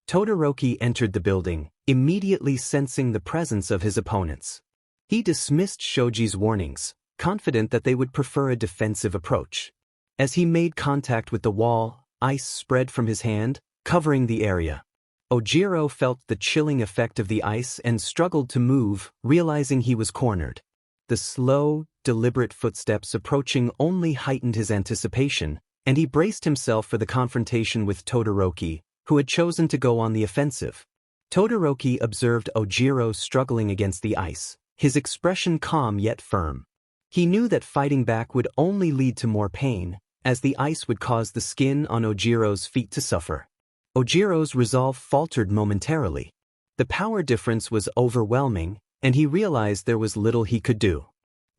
Todoroki entered the building, immediately sensing the presence of his opponents. He dismissed Shoji's warnings, confident that they would prefer a defensive approach. As he made contact with the wall, ice spread from his hand, covering the area. Ojiro felt the chilling effect of the ice and struggled to move, realizing he was cornered. The slow, deliberate footsteps approaching only heightened his anticipation, and he braced himself for the confrontation with Todoroki, who had chosen to go on the offensive. Todoroki observed Ojiro struggling against the ice, his expression calm yet firm. He knew that fighting back would only lead to more pain, as the ice would cause the skin on Ojiro's feet to suffer. Ojiro's resolve faltered momentarily. The power difference was overwhelming, and he realized there was little he could do.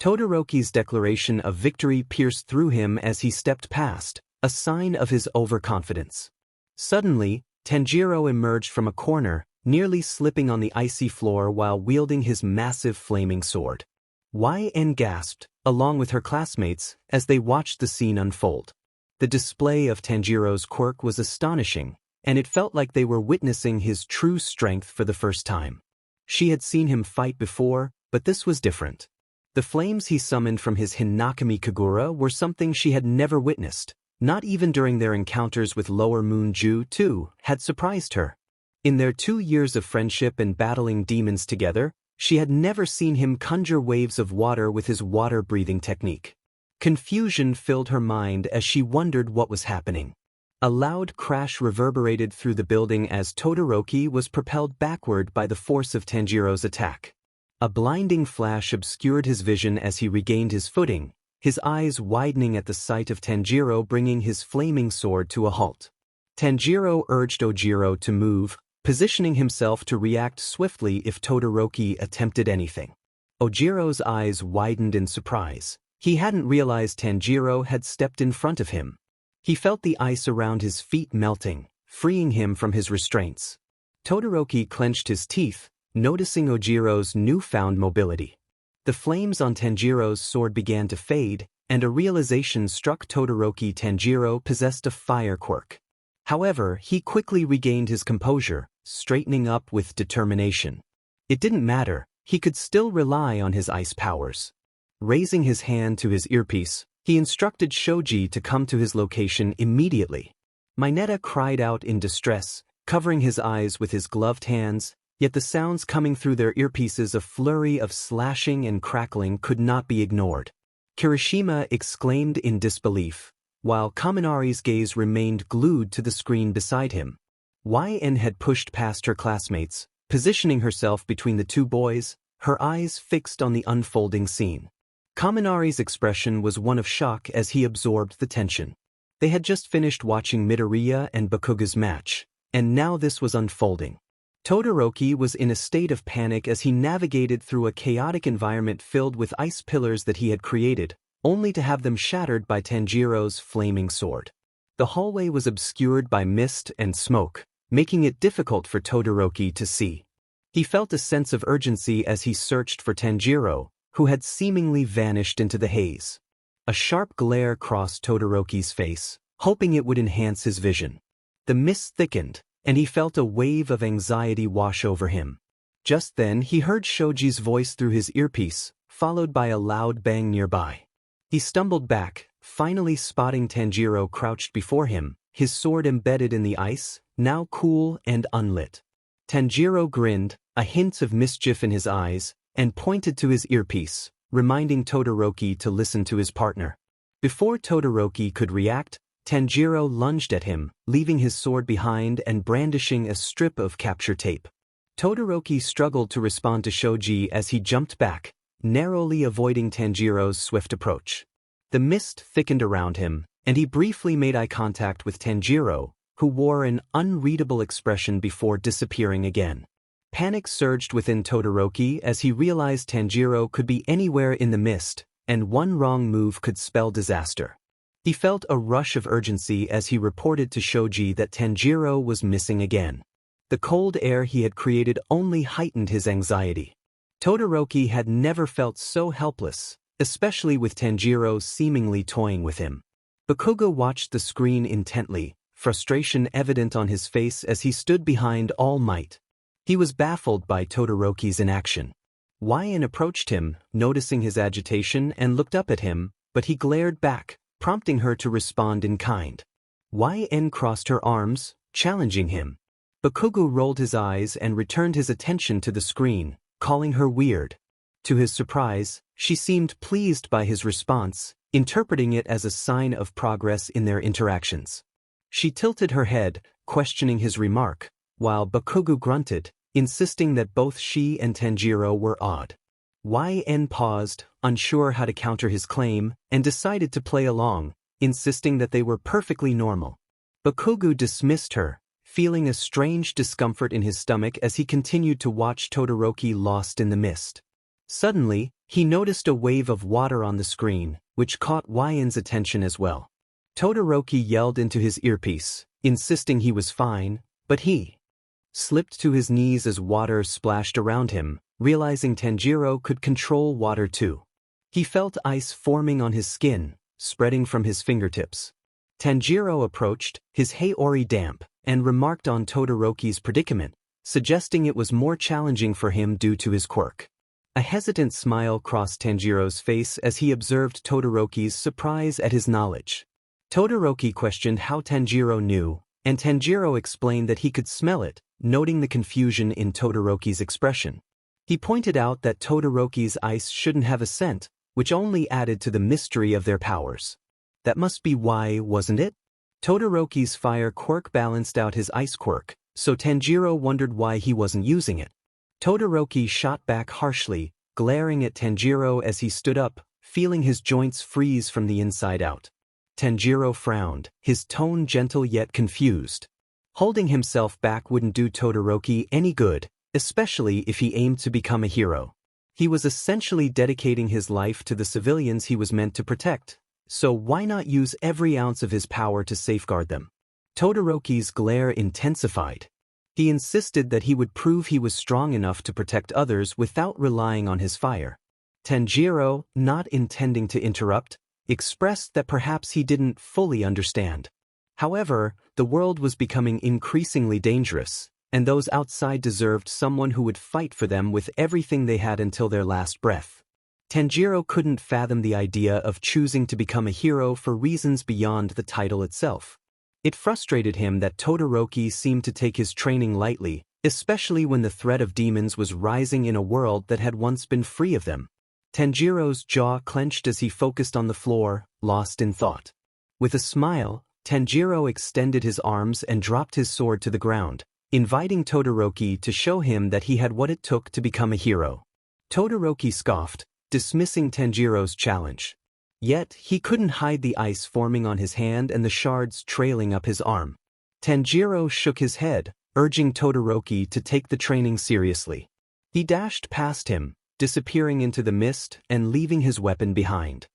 Todoroki's declaration of victory pierced through him as he stepped past, a sign of his overconfidence. Suddenly, Tanjiro emerged from a corner, nearly slipping on the icy floor while wielding his massive flaming sword. YN gasped, along with her classmates, as they watched the scene unfold. The display of Tanjiro's quirk was astonishing, and it felt like they were witnessing his true strength for the first time. She had seen him fight before, but this was different. The flames he summoned from his Hinakami Kagura were something she had never witnessed, not even during their encounters with Lower Moon Ju, too, had surprised her. In their 2 years of friendship and battling demons together, she had never seen him conjure waves of water with his water-breathing technique. Confusion filled her mind as she wondered what was happening. A loud crash reverberated through the building as Todoroki was propelled backward by the force of Tanjiro's attack. A blinding flash obscured his vision as he regained his footing, his eyes widening at the sight of Tanjiro bringing his flaming sword to a halt. Tanjiro urged Ojiro to move, positioning himself to react swiftly if Todoroki attempted anything. Ojiro's eyes widened in surprise. He hadn't realized Tanjiro had stepped in front of him. He felt the ice around his feet melting, freeing him from his restraints. Todoroki clenched his teeth, noticing Ojiro's newfound mobility. The flames on Tanjiro's sword began to fade, and a realization struck Todoroki: Tanjiro possessed a fire quirk. However, he quickly regained his composure, straightening up with determination. It didn't matter, he could still rely on his ice powers. Raising his hand to his earpiece, he instructed Shoji to come to his location immediately. Mineta cried out in distress, covering his eyes with his gloved hands, yet the sounds coming through their earpieces, a flurry of slashing and crackling, could not be ignored. Kirishima exclaimed in disbelief, while Kaminari's gaze remained glued to the screen beside him. YN had pushed past her classmates, positioning herself between the two boys, her eyes fixed on the unfolding scene. Kaminari's expression was one of shock as he absorbed the tension. They had just finished watching Midoriya and Bakugo's match, and now this was unfolding. Todoroki was in a state of panic as he navigated through a chaotic environment filled with ice pillars that he had created, only to have them shattered by Tanjiro's flaming sword. The hallway was obscured by mist and smoke, making it difficult for Todoroki to see. He felt a sense of urgency as he searched for Tanjiro, who had seemingly vanished into the haze. A sharp glare crossed Todoroki's face, hoping it would enhance his vision. The mist thickened, and he felt a wave of anxiety wash over him. Just then he heard Shoji's voice through his earpiece, followed by a loud bang nearby. He stumbled back, finally spotting Tanjiro crouched before him, his sword embedded in the ice, now cool and unlit. Tanjiro grinned, a hint of mischief in his eyes, and pointed to his earpiece, reminding Todoroki to listen to his partner. Before Todoroki could react, Tanjiro lunged at him, leaving his sword behind and brandishing a strip of capture tape. Todoroki struggled to respond to Shoji as he jumped back, narrowly avoiding Tanjiro's swift approach. The mist thickened around him, and he briefly made eye contact with Tanjiro, who wore an unreadable expression before disappearing again. Panic surged within Todoroki as he realized Tanjiro could be anywhere in the mist, and one wrong move could spell disaster. He felt a rush of urgency as he reported to Shoji that Tanjiro was missing again. The cold air he had created only heightened his anxiety. Todoroki had never felt so helpless, especially with Tanjiro seemingly toying with him. Bakugo watched the screen intently, frustration evident on his face as he stood behind All Might. He was baffled by Todoroki's inaction. YN approached him, noticing his agitation, and looked up at him, but he glared back, prompting her to respond in kind. YN crossed her arms, challenging him. Bakugo rolled his eyes and returned his attention to the screen, calling her weird. To his surprise, she seemed pleased by his response, interpreting it as a sign of progress in their interactions. She tilted her head, questioning his remark, while Bakugo grunted, insisting that both she and Tanjiro were odd. YN paused, unsure how to counter his claim, and decided to play along, insisting that they were perfectly normal. Bakugo dismissed her, feeling a strange discomfort in his stomach as he continued to watch Todoroki lost in the mist. Suddenly, he noticed a wave of water on the screen, which caught YN's attention as well. Todoroki yelled into his earpiece, insisting he was fine, but he slipped to his knees as water splashed around him, realizing Tanjiro could control water too. He felt ice forming on his skin, spreading from his fingertips. Tanjiro approached, his Haori damp, and remarked on Todoroki's predicament, suggesting it was more challenging for him due to his quirk. A hesitant smile crossed Tanjiro's face as he observed Todoroki's surprise at his knowledge. Todoroki questioned how Tanjiro knew, and Tanjiro explained that he could smell it, noting the confusion in Todoroki's expression. He pointed out that Todoroki's ice shouldn't have a scent, which only added to the mystery of their powers. That must be why, wasn't it? Todoroki's fire quirk balanced out his ice quirk, so Tanjiro wondered why he wasn't using it. Todoroki shot back harshly, glaring at Tanjiro as he stood up, feeling his joints freeze from the inside out. Tanjiro frowned, his tone gentle yet confused. Holding himself back wouldn't do Todoroki any good, especially if he aimed to become a hero. He was essentially dedicating his life to the civilians he was meant to protect, so why not use every ounce of his power to safeguard them? Todoroki's glare intensified. He insisted that he would prove he was strong enough to protect others without relying on his fire. Tanjiro, not intending to interrupt, expressed that perhaps he didn't fully understand. However, the world was becoming increasingly dangerous, and those outside deserved someone who would fight for them with everything they had until their last breath. Tanjiro couldn't fathom the idea of choosing to become a hero for reasons beyond the title itself. It frustrated him that Todoroki seemed to take his training lightly, especially when the threat of demons was rising in a world that had once been free of them. Tanjiro's jaw clenched as he focused on the floor, lost in thought. With a smile, Tanjiro extended his arms and dropped his sword to the ground, inviting Todoroki to show him that he had what it took to become a hero. Todoroki scoffed, dismissing Tanjiro's challenge. Yet, he couldn't hide the ice forming on his hand and the shards trailing up his arm. Tanjiro shook his head, urging Todoroki to take the training seriously. He dashed past him, disappearing into the mist and leaving his weapon behind.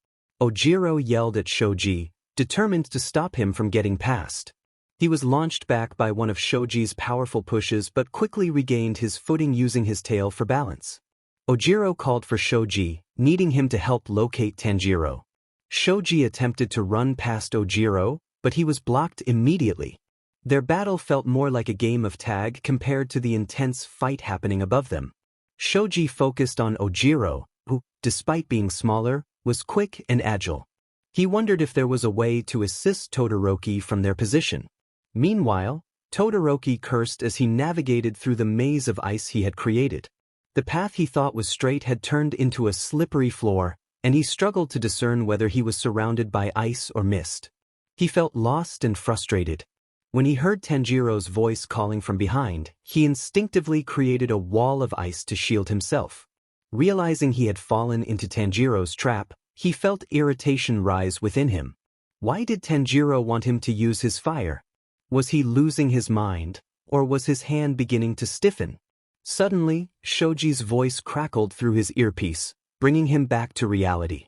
Ojiro yelled at Shoji, determined to stop him from getting past. He was launched back by one of Shoji's powerful pushes but quickly regained his footing using his tail for balance. Ojiro called for Shoji, needing him to help locate Tanjiro. Shoji attempted to run past Ojiro, but he was blocked immediately. Their battle felt more like a game of tag compared to the intense fight happening above them. Shoji focused on Ojiro, who, despite being smaller, was quick and agile. He wondered if there was a way to assist Todoroki from their position. Meanwhile, Todoroki cursed as he navigated through the maze of ice he had created. The path he thought was straight had turned into a slippery floor, and he struggled to discern whether he was surrounded by ice or mist. He felt lost and frustrated. When he heard Tanjiro's voice calling from behind, he instinctively created a wall of ice to shield himself. Realizing he had fallen into Tanjiro's trap, he felt irritation rise within him. Why did Tanjiro want him to use his fire? Was he losing his mind, or was his hand beginning to stiffen? Suddenly, Shoji's voice crackled through his earpiece, bringing him back to reality.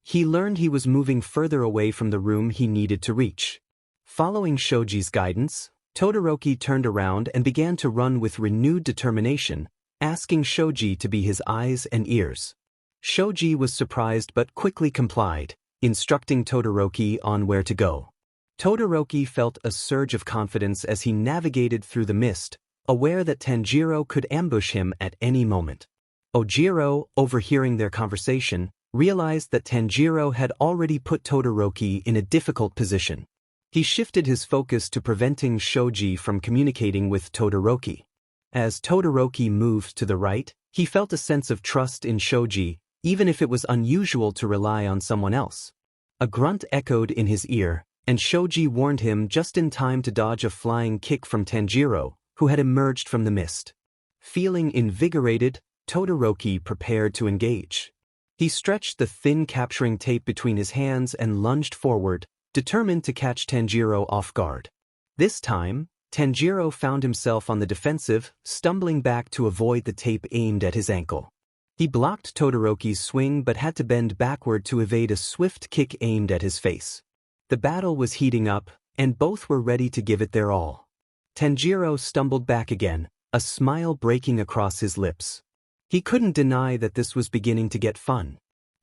He learned he was moving further away from the room he needed to reach. Following Shoji's guidance, Todoroki turned around and began to run with renewed determination, asking Shoji to be his eyes and ears. Shoji was surprised but quickly complied, instructing Todoroki on where to go. Todoroki felt a surge of confidence as he navigated through the mist, aware that Tanjiro could ambush him at any moment. Ojiro, overhearing their conversation, realized that Tanjiro had already put Todoroki in a difficult position. He shifted his focus to preventing Shoji from communicating with Todoroki. As Todoroki moved to the right, he felt a sense of trust in Shoji, even if it was unusual to rely on someone else. A grunt echoed in his ear, and Shoji warned him just in time to dodge a flying kick from Tanjiro, who had emerged from the mist. Feeling invigorated, Todoroki prepared to engage. He stretched the thin capturing tape between his hands and lunged forward, determined to catch Tanjiro off guard. This time, Tanjiro found himself on the defensive, stumbling back to avoid the tape aimed at his ankle. He blocked Todoroki's swing but had to bend backward to evade a swift kick aimed at his face. The battle was heating up, and both were ready to give it their all. Tanjiro stumbled back again, a smile breaking across his lips. He couldn't deny that this was beginning to get fun.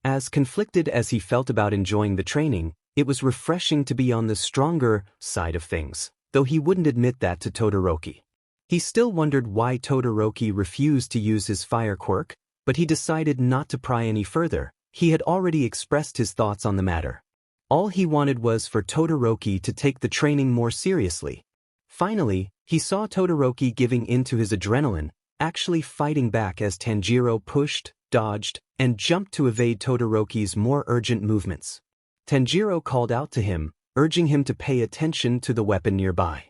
As conflicted as he felt about enjoying the training, it was refreshing to be on the stronger side of things, though he wouldn't admit that to Todoroki. He still wondered why Todoroki refused to use his fire quirk, but he decided not to pry any further. He had already expressed his thoughts on the matter. All he wanted was for Todoroki to take the training more seriously. Finally, he saw Todoroki giving in to his adrenaline, actually fighting back as Tanjiro pushed, dodged, and jumped to evade Todoroki's more urgent movements. Tanjiro called out to him, urging him to pay attention to the weapon nearby.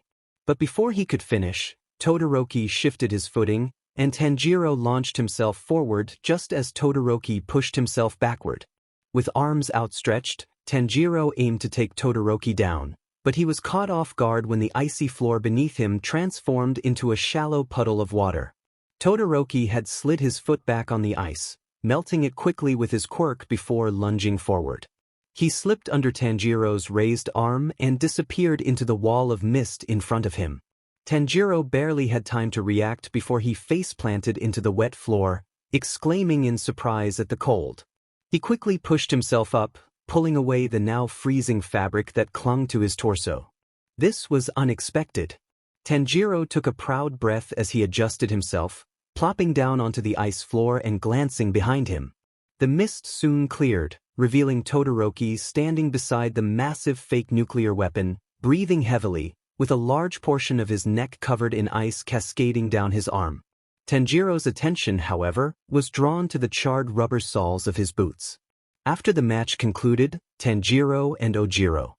But before he could finish, Todoroki shifted his footing, and Tanjiro launched himself forward just as Todoroki pushed himself backward. With arms outstretched, Tanjiro aimed to take Todoroki down, but he was caught off guard when the icy floor beneath him transformed into a shallow puddle of water. Todoroki had slid his foot back on the ice, melting it quickly with his quirk before lunging forward. He slipped under Tanjiro's raised arm and disappeared into the wall of mist in front of him. Tanjiro barely had time to react before he face-planted into the wet floor, exclaiming in surprise at the cold. He quickly pushed himself up, pulling away the now freezing fabric that clung to his torso. This was unexpected. Tanjiro took a proud breath as he adjusted himself, plopping down onto the ice floor and glancing behind him. The mist soon cleared, revealing Todoroki standing beside the massive fake nuclear weapon, breathing heavily, with a large portion of his neck covered in ice cascading down his arm. Tanjiro's attention, however, was drawn to the charred rubber soles of his boots. After the match concluded, Tanjiro and Ojiro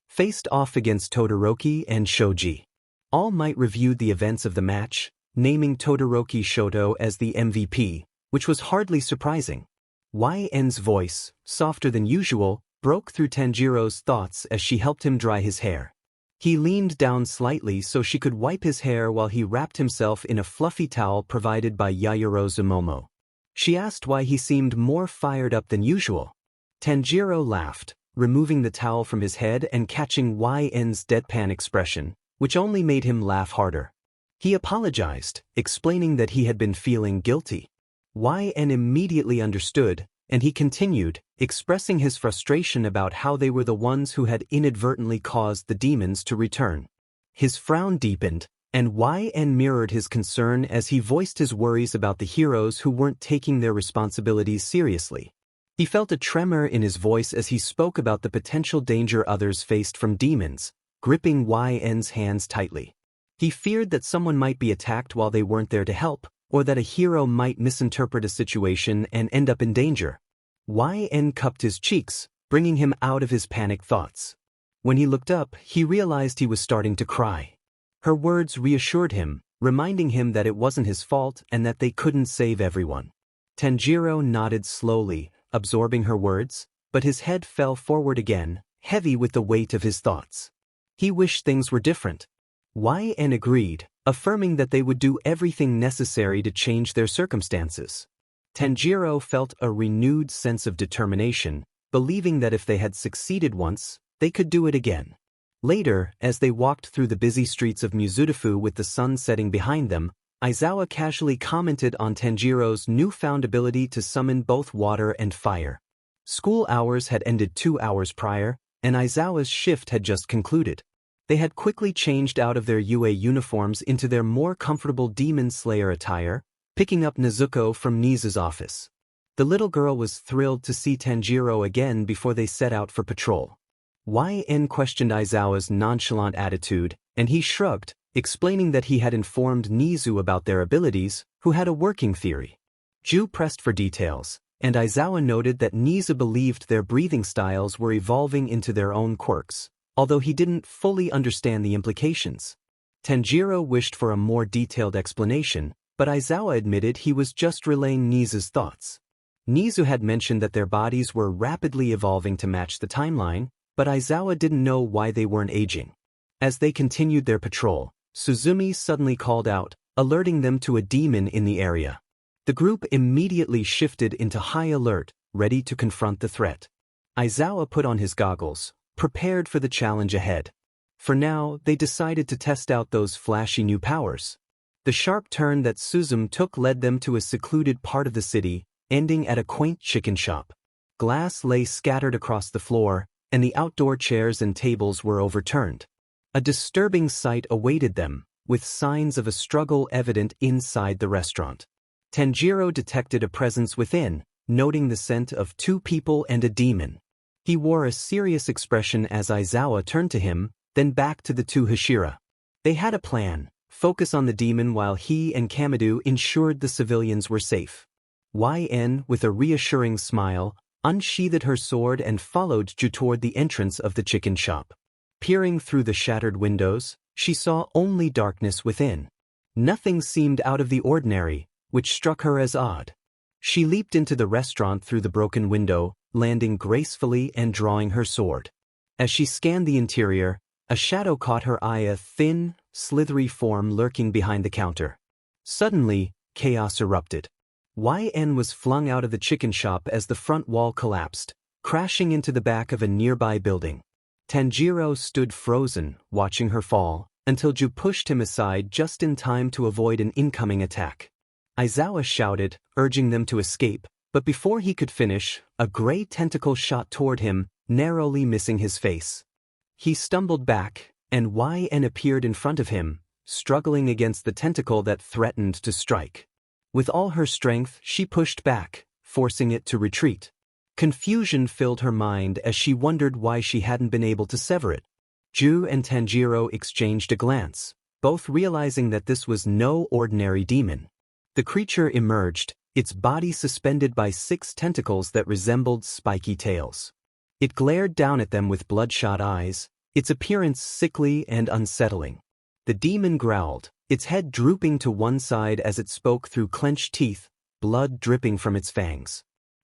faced off against Todoroki and Shoji. All Might reviewed the events of the match, naming Todoroki Shoto as the MVP, which was hardly surprising. YN's voice, softer than usual, broke through Tanjiro's thoughts as she helped him dry his hair. He leaned down slightly so she could wipe his hair while he wrapped himself in a fluffy towel provided by Yayoro Zumomo. She asked why he seemed more fired up than usual. Tanjiro laughed, removing the towel from his head and catching YN's deadpan expression, which only made him laugh harder. He apologized, explaining that he had been feeling guilty. YN immediately understood, and he continued, expressing his frustration about how they were the ones who had inadvertently caused the demons to return. His frown deepened, and YN mirrored his concern as he voiced his worries about the heroes who weren't taking their responsibilities seriously. He felt a tremor in his voice as he spoke about the potential danger others faced from demons, gripping YN's hands tightly. He feared that someone might be attacked while they weren't there to help, or that a hero might misinterpret a situation and end up in danger. YN cupped his cheeks, bringing him out of his panicked thoughts. When he looked up, he realized he was starting to cry. Her words reassured him, reminding him that it wasn't his fault and that they couldn't save everyone. Tanjiro nodded slowly, absorbing her words, but his head fell forward again, heavy with the weight of his thoughts. He wished things were different. YN agreed, affirming that they would do everything necessary to change their circumstances. Tanjiro felt a renewed sense of determination, believing that if they had succeeded once, they could do it again. Later, as they walked through the busy streets of Musutafu with the sun setting behind them, Aizawa casually commented on Tanjiro's newfound ability to summon both water and fire. School hours had ended 2 hours prior, and Aizawa's shift had just concluded. They had quickly changed out of their UA uniforms into their more comfortable Demon Slayer attire, picking up Nezuko from Nizu's office. The little girl was thrilled to see Tanjiro again before they set out for patrol. YN questioned Aizawa's nonchalant attitude, and he shrugged, explaining that he had informed Nizu about their abilities, who had a working theory. Ju pressed for details, and Aizawa noted that Nizu believed their breathing styles were evolving into their own quirks, although he didn't fully understand the implications. Tanjiro wished for a more detailed explanation, but Aizawa admitted he was just relaying Nizu's thoughts. Nizu had mentioned that their bodies were rapidly evolving to match the timeline, but Aizawa didn't know why they weren't aging. As they continued their patrol, Suzumi suddenly called out, alerting them to a demon in the area. The group immediately shifted into high alert, ready to confront the threat. Aizawa put on his goggles, prepared for the challenge ahead. For now, they decided to test out those flashy new powers. The sharp turn that Suzumi took led them to a secluded part of the city, ending at a quaint chicken shop. Glass lay scattered across the floor, and the outdoor chairs and tables were overturned. A disturbing sight awaited them, with signs of a struggle evident inside the restaurant. Tanjiro detected a presence within, noting the scent of 2 people and a demon. He wore a serious expression as Aizawa turned to him, then back to the 2 Hashira. They had a plan, focus on the demon while he and Kamadu ensured the civilians were safe. YN, with a reassuring smile, unsheathed her sword and followed Ju toward the entrance of the chicken shop. Peering through the shattered windows, she saw only darkness within. Nothing seemed out of the ordinary, which struck her as odd. She leaped into the restaurant through the broken window, landing gracefully and drawing her sword. As she scanned the interior, a shadow caught her eye, a thin, slithery form lurking behind the counter. Suddenly, chaos erupted. YN was flung out of the chicken shop as the front wall collapsed, crashing into the back of a nearby building. Tanjiro stood frozen, watching her fall, until Ju pushed him aside just in time to avoid an incoming attack. Aizawa shouted, urging them to escape, but before he could finish, a gray tentacle shot toward him, narrowly missing his face. He stumbled back, and YN appeared in front of him, struggling against the tentacle that threatened to strike. With all her strength, she pushed back, forcing it to retreat. Confusion filled her mind as she wondered why she hadn't been able to sever it. Ju and Tanjiro exchanged a glance, both realizing that this was no ordinary demon. The creature emerged, its body suspended by 6 tentacles that resembled spiky tails. It glared down at them with bloodshot eyes, its appearance sickly and unsettling. The demon growled, its head drooping to one side as it spoke through clenched teeth, blood dripping from its fangs.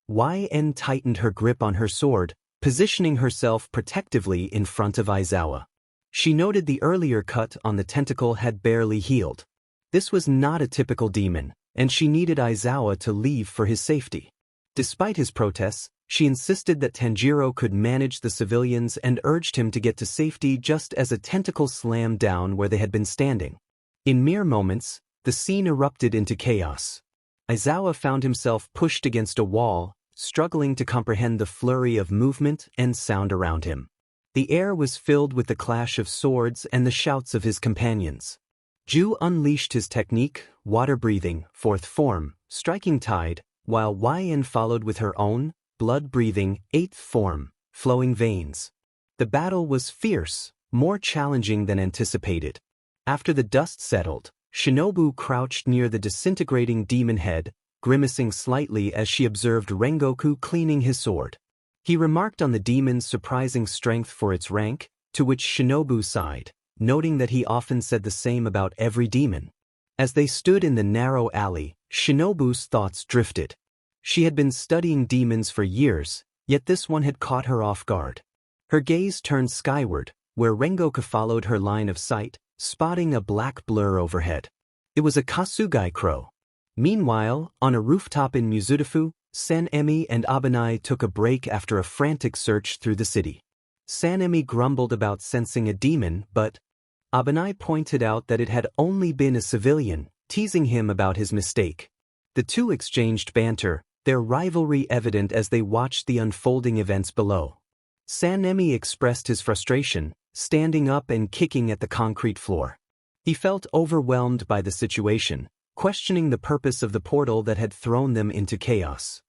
YN tightened her grip on her sword, positioning herself protectively in front of Aizawa. She noted the earlier cut on the tentacle had barely healed. This was not a typical demon, and she needed Aizawa to leave for his safety. Despite his protests, she insisted that Tanjiro could manage the civilians and urged him to get to safety just as a tentacle slammed down where they had been standing. In mere moments, the scene erupted into chaos. Aizawa found himself pushed against a wall, struggling to comprehend the flurry of movement and sound around him. The air was filled with the clash of swords and the shouts of his companions. Ju unleashed his technique, water breathing, fourth form, striking tide, while YN followed with her own, blood-breathing, eighth form, flowing veins. The battle was fierce, more challenging than anticipated. After the dust settled, Shinobu crouched near the disintegrating demon head, grimacing slightly as she observed Rengoku cleaning his sword. He remarked on the demon's surprising strength for its rank, to which Shinobu sighed, noting that he often said the same about every demon. As they stood in the narrow alley, Shinobu's thoughts drifted. She had been studying demons for years, yet this one had caught her off guard. Her gaze turned skyward, where Rengoku followed her line of sight, spotting a black blur overhead. It was a Kasugai crow. Meanwhile, on a rooftop in Musutafu, Sanemi and Abanai took a break after a frantic search through the city. Sanemi grumbled about sensing a demon, but Abanai pointed out that it had only been a civilian, teasing him about his mistake. The two exchanged banter, their rivalry evident as they watched the unfolding events below. Sanemi expressed his frustration, standing up and kicking at the concrete floor. He felt overwhelmed by the situation, questioning the purpose of the portal that had thrown them into chaos.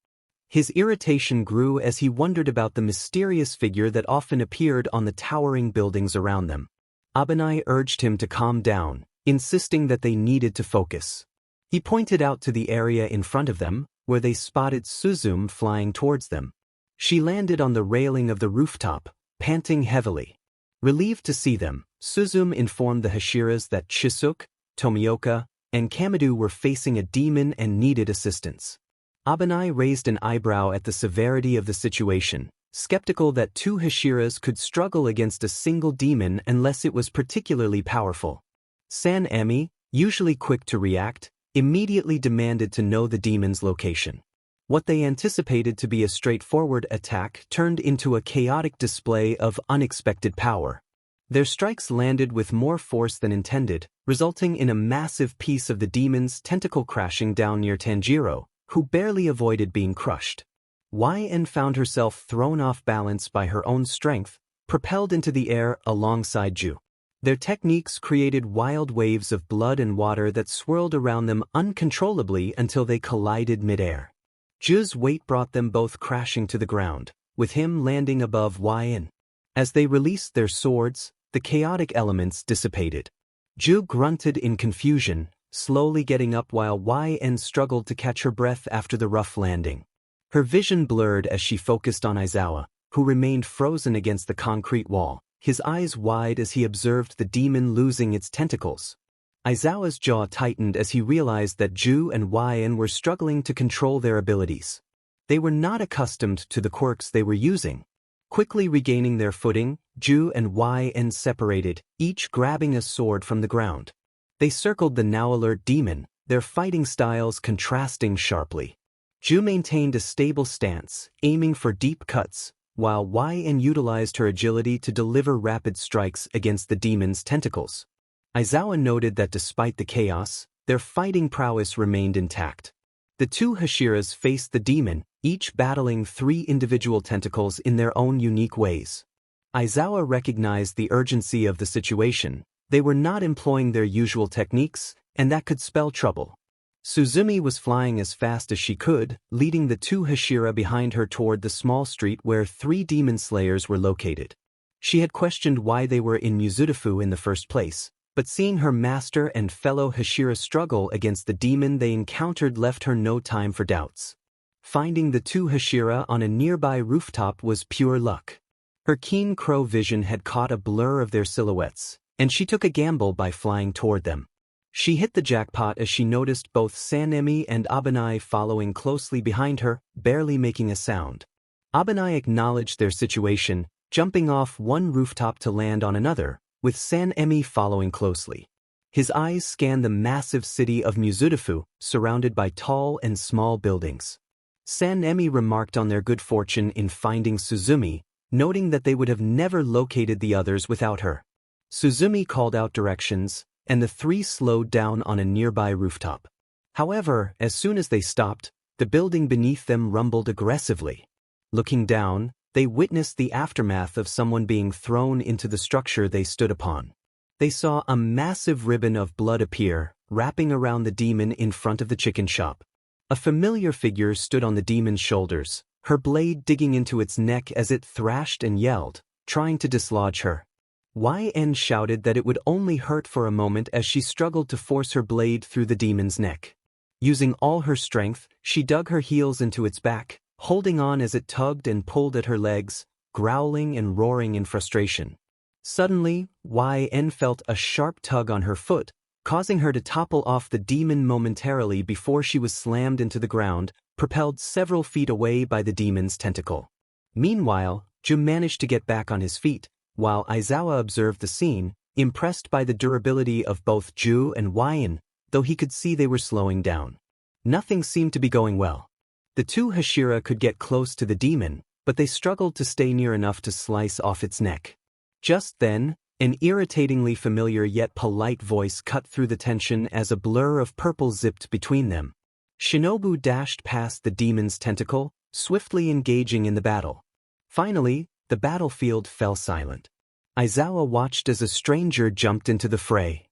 His irritation grew as he wondered about the mysterious figure that often appeared on the towering buildings around them. Abanai urged him to calm down, insisting that they needed to focus. He pointed out to the area in front of them, where they spotted Suzume flying towards them. She landed on the railing of the rooftop, panting heavily. Relieved to see them, Suzume informed the Hashiras that Chisuke, Tomioka, and Kamadu were facing a demon and needed assistance. Abanai raised an eyebrow at the severity of the situation, skeptical that two Hashiras could struggle against a single demon unless it was particularly powerful. Sanemi, usually quick to react, immediately demanded to know the demon's location. What they anticipated to be a straightforward attack turned into a chaotic display of unexpected power. Their strikes landed with more force than intended, resulting in a massive piece of the demon's tentacle crashing down near Tanjiro, who barely avoided being crushed. YN found herself thrown off balance by her own strength, propelled into the air alongside Ju. Their techniques created wild waves of blood and water that swirled around them uncontrollably until they collided midair. Ju's weight brought them both crashing to the ground, with him landing above YN. As they released their swords, the chaotic elements dissipated. Ju grunted in confusion, slowly getting up while YN struggled to catch her breath after the rough landing. Her vision blurred as she focused on Aizawa, who remained frozen against the concrete wall, his eyes wide as he observed the demon losing its tentacles. Aizawa's jaw tightened as he realized that Ju and YN were struggling to control their abilities. They were not accustomed to the quirks they were using. Quickly regaining their footing, Ju and YN separated, each grabbing a sword from the ground. They circled the now alert demon, their fighting styles contrasting sharply. Ju maintained a stable stance, aiming for deep cuts, while YN utilized her agility to deliver rapid strikes against the demon's tentacles. Aizawa noted that despite the chaos, their fighting prowess remained intact. The two Hashiras faced the demon, each battling three individual tentacles in their own unique ways. Aizawa recognized the urgency of the situation. They were not employing their usual techniques, and that could spell trouble. Suzumi was flying as fast as she could, leading the two Hashira behind her toward the small street where three demon slayers were located. She had questioned why they were in Musutafu in the first place, but seeing her master and fellow Hashira struggle against the demon they encountered left her no time for doubts. Finding the two Hashira on a nearby rooftop was pure luck. Her keen crow vision had caught a blur of their silhouettes, and she took a gamble by flying toward them. She hit the jackpot as she noticed both Sanemi and Abanai following closely behind her, barely making a sound. Abanai acknowledged their situation, jumping off one rooftop to land on another, with Sanemi following closely. His eyes scanned the massive city of Musutafu, surrounded by tall and small buildings. Sanemi remarked on their good fortune in finding Suzumi, noting that they would have never located the others without her. Suzumi called out directions, and the three slowed down on a nearby rooftop. However, as soon as they stopped, the building beneath them rumbled aggressively. Looking down, they witnessed the aftermath of someone being thrown into the structure they stood upon. They saw a massive ribbon of blood appear, wrapping around the demon in front of the chicken shop. A familiar figure stood on the demon's shoulders, her blade digging into its neck as it thrashed and yelled, trying to dislodge her. YN shouted that it would only hurt for a moment as she struggled to force her blade through the demon's neck. Using all her strength, she dug her heels into its back, holding on as it tugged and pulled at her legs, growling and roaring in frustration. Suddenly, YN felt a sharp tug on her foot, causing her to topple off the demon momentarily before she was slammed into the ground, propelled several feet away by the demon's tentacle. Meanwhile, Ju managed to get back on his feet, while Aizawa observed the scene, impressed by the durability of both Ju and YN, though he could see they were slowing down. Nothing seemed to be going well. The two Hashira could get close to the demon, but they struggled to stay near enough to slice off its neck. Just then, an irritatingly familiar yet polite voice cut through the tension as a blur of purple zipped between them. Shinobu dashed past the demon's tentacle, swiftly engaging in the battle. Finally, the battlefield fell silent. Aizawa watched as a stranger jumped into the fray.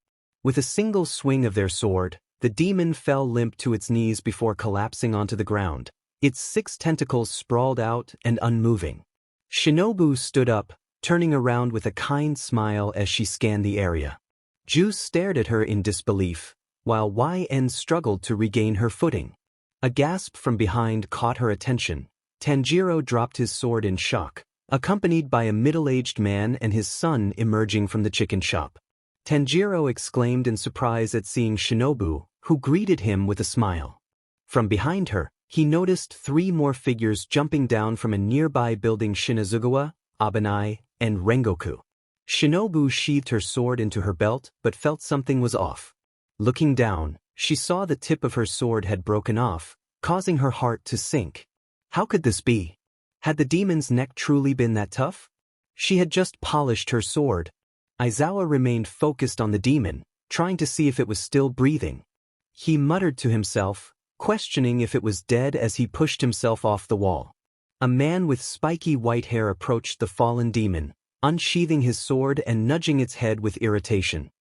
With a single swing of their sword, the demon fell limp to its knees before collapsing onto the ground, its 6 tentacles sprawled out and unmoving. Shinobu stood up, turning around with a kind smile as she scanned the area. Ju stared at her in disbelief, while YN struggled to regain her footing. A gasp from behind caught her attention. Tanjiro dropped his sword in shock, accompanied by a middle-aged man and his son emerging from the chicken shop. Tanjiro exclaimed in surprise at seeing Shinobu, who greeted him with a smile. From behind her, he noticed 3 more figures jumping down from a nearby building: Shinazugawa, Abanai, and Rengoku. Shinobu sheathed her sword into her belt but felt something was off. Looking down, she saw the tip of her sword had broken off, causing her heart to sink. How could this be? Had the demon's neck truly been that tough? She had just polished her sword. Aizawa remained focused on the demon, trying to see if it was still breathing. He muttered to himself, questioning if it was dead as he pushed himself off the wall. A man with spiky white hair approached the fallen demon, unsheathing his sword and nudging its head with irritation.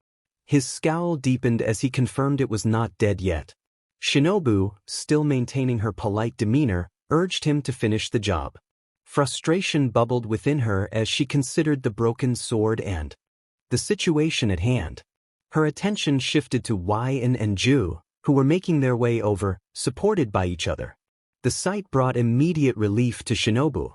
His scowl deepened as he confirmed it was not dead yet. Shinobu, still maintaining her polite demeanor, urged him to finish the job. Frustration bubbled within her as she considered the broken sword and the situation at hand. Her attention shifted to YN and Ju, who were making their way over, supported by each other. The sight brought immediate relief to Shinobu.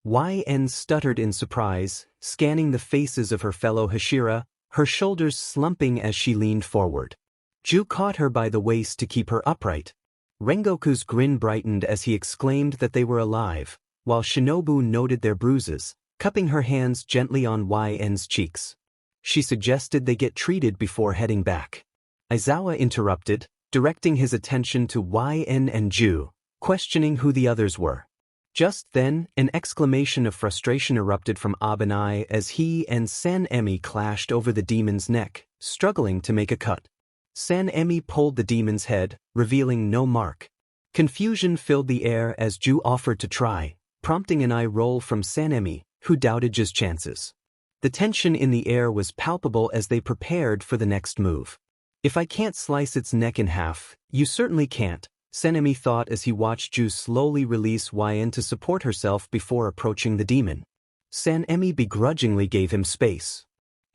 YN stuttered in surprise, scanning the faces of her fellow Hashira, her shoulders slumping as she leaned forward. Ju caught her by the waist to keep her upright. Rengoku's grin brightened as he exclaimed that they were alive, while Shinobu noted their bruises, cupping her hands gently on YN's cheeks. She suggested they get treated before heading back. Aizawa interrupted, directing his attention to YN and Ju, questioning who the others were. Just then, an exclamation of frustration erupted from Abanai as he and Sanemi clashed over the demon's neck, struggling to make a cut. Sanemi pulled the demon's head, revealing no mark. Confusion filled the air as Ju offered to try, prompting an eye roll from Sanemi, who doubted Ju's chances. The tension in the air was palpable as they prepared for the next move. If I can't slice its neck in half, you certainly can't, Sanemi thought as he watched Ju slowly release YN to support herself before approaching the demon. Sanemi begrudgingly gave him space.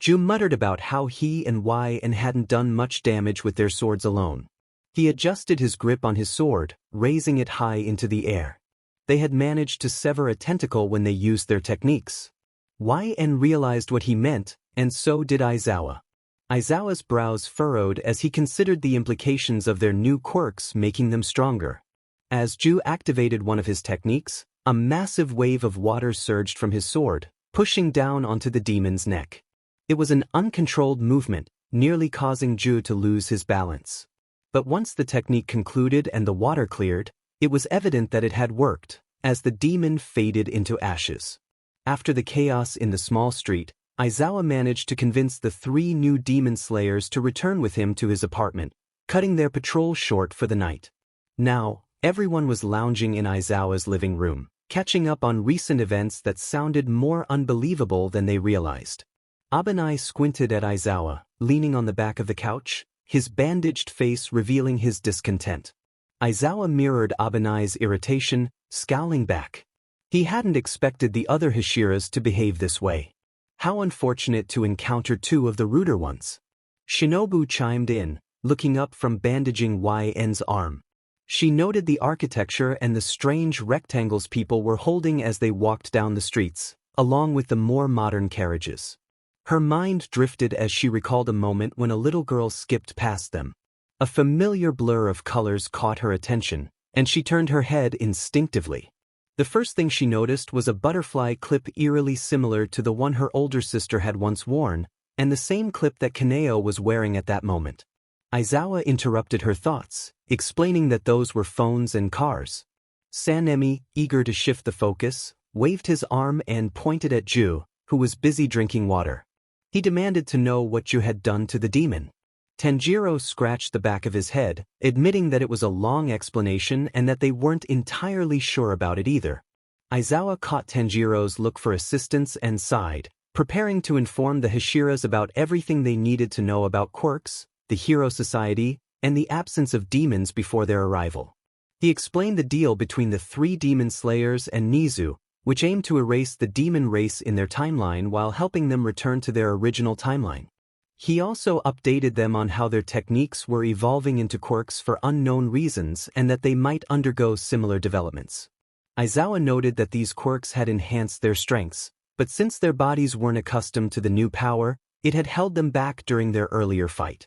Ju muttered about how he and YN hadn't done much damage with their swords alone. He adjusted his grip on his sword, raising it high into the air. They had managed to sever a tentacle when they used their techniques. YN realized what he meant, and so did Aizawa. Aizawa's brows furrowed as he considered the implications of their new quirks making them stronger. As Ju activated one of his techniques, a massive wave of water surged from his sword, pushing down onto the demon's neck. It was an uncontrolled movement, nearly causing Ju to lose his balance. But once the technique concluded and the water cleared, it was evident that it had worked, as the demon faded into ashes. After the chaos in the small street, Aizawa managed to convince the 3 new demon slayers to return with him to his apartment, cutting their patrol short for the night. Now, everyone was lounging in Aizawa's living room, catching up on recent events that sounded more unbelievable than they realized. Abanai squinted at Aizawa, leaning on the back of the couch, his bandaged face revealing his discontent. Aizawa mirrored Abanai's irritation, scowling back. He hadn't expected the other Hashiras to behave this way. How unfortunate to encounter two of the ruder ones. Shinobu chimed in, looking up from bandaging YN's arm. She noted the architecture and the strange rectangles people were holding as they walked down the streets, along with the more modern carriages. Her mind drifted as she recalled a moment when a little girl skipped past them. A familiar blur of colors caught her attention, and she turned her head instinctively. The first thing she noticed was a butterfly clip eerily similar to the one her older sister had once worn, and the same clip that Kaneo was wearing at that moment. Aizawa interrupted her thoughts, explaining that those were phones and cars. Sanemi, eager to shift the focus, waved his arm and pointed at Ju, who was busy drinking water. He demanded to know what Ju had done to the demon. Tanjiro scratched the back of his head, admitting that it was a long explanation and that they weren't entirely sure about it either. Aizawa caught Tanjiro's look for assistance and sighed, preparing to inform the Hashiras about everything they needed to know about quirks, the Hero Society, and the absence of demons before their arrival. He explained the deal between the 3 demon slayers and Nizu, which aimed to erase the demon race in their timeline while helping them return to their original timeline. He also updated them on how their techniques were evolving into quirks for unknown reasons and that they might undergo similar developments. Aizawa noted that these quirks had enhanced their strengths, but since their bodies weren't accustomed to the new power, it had held them back during their earlier fight.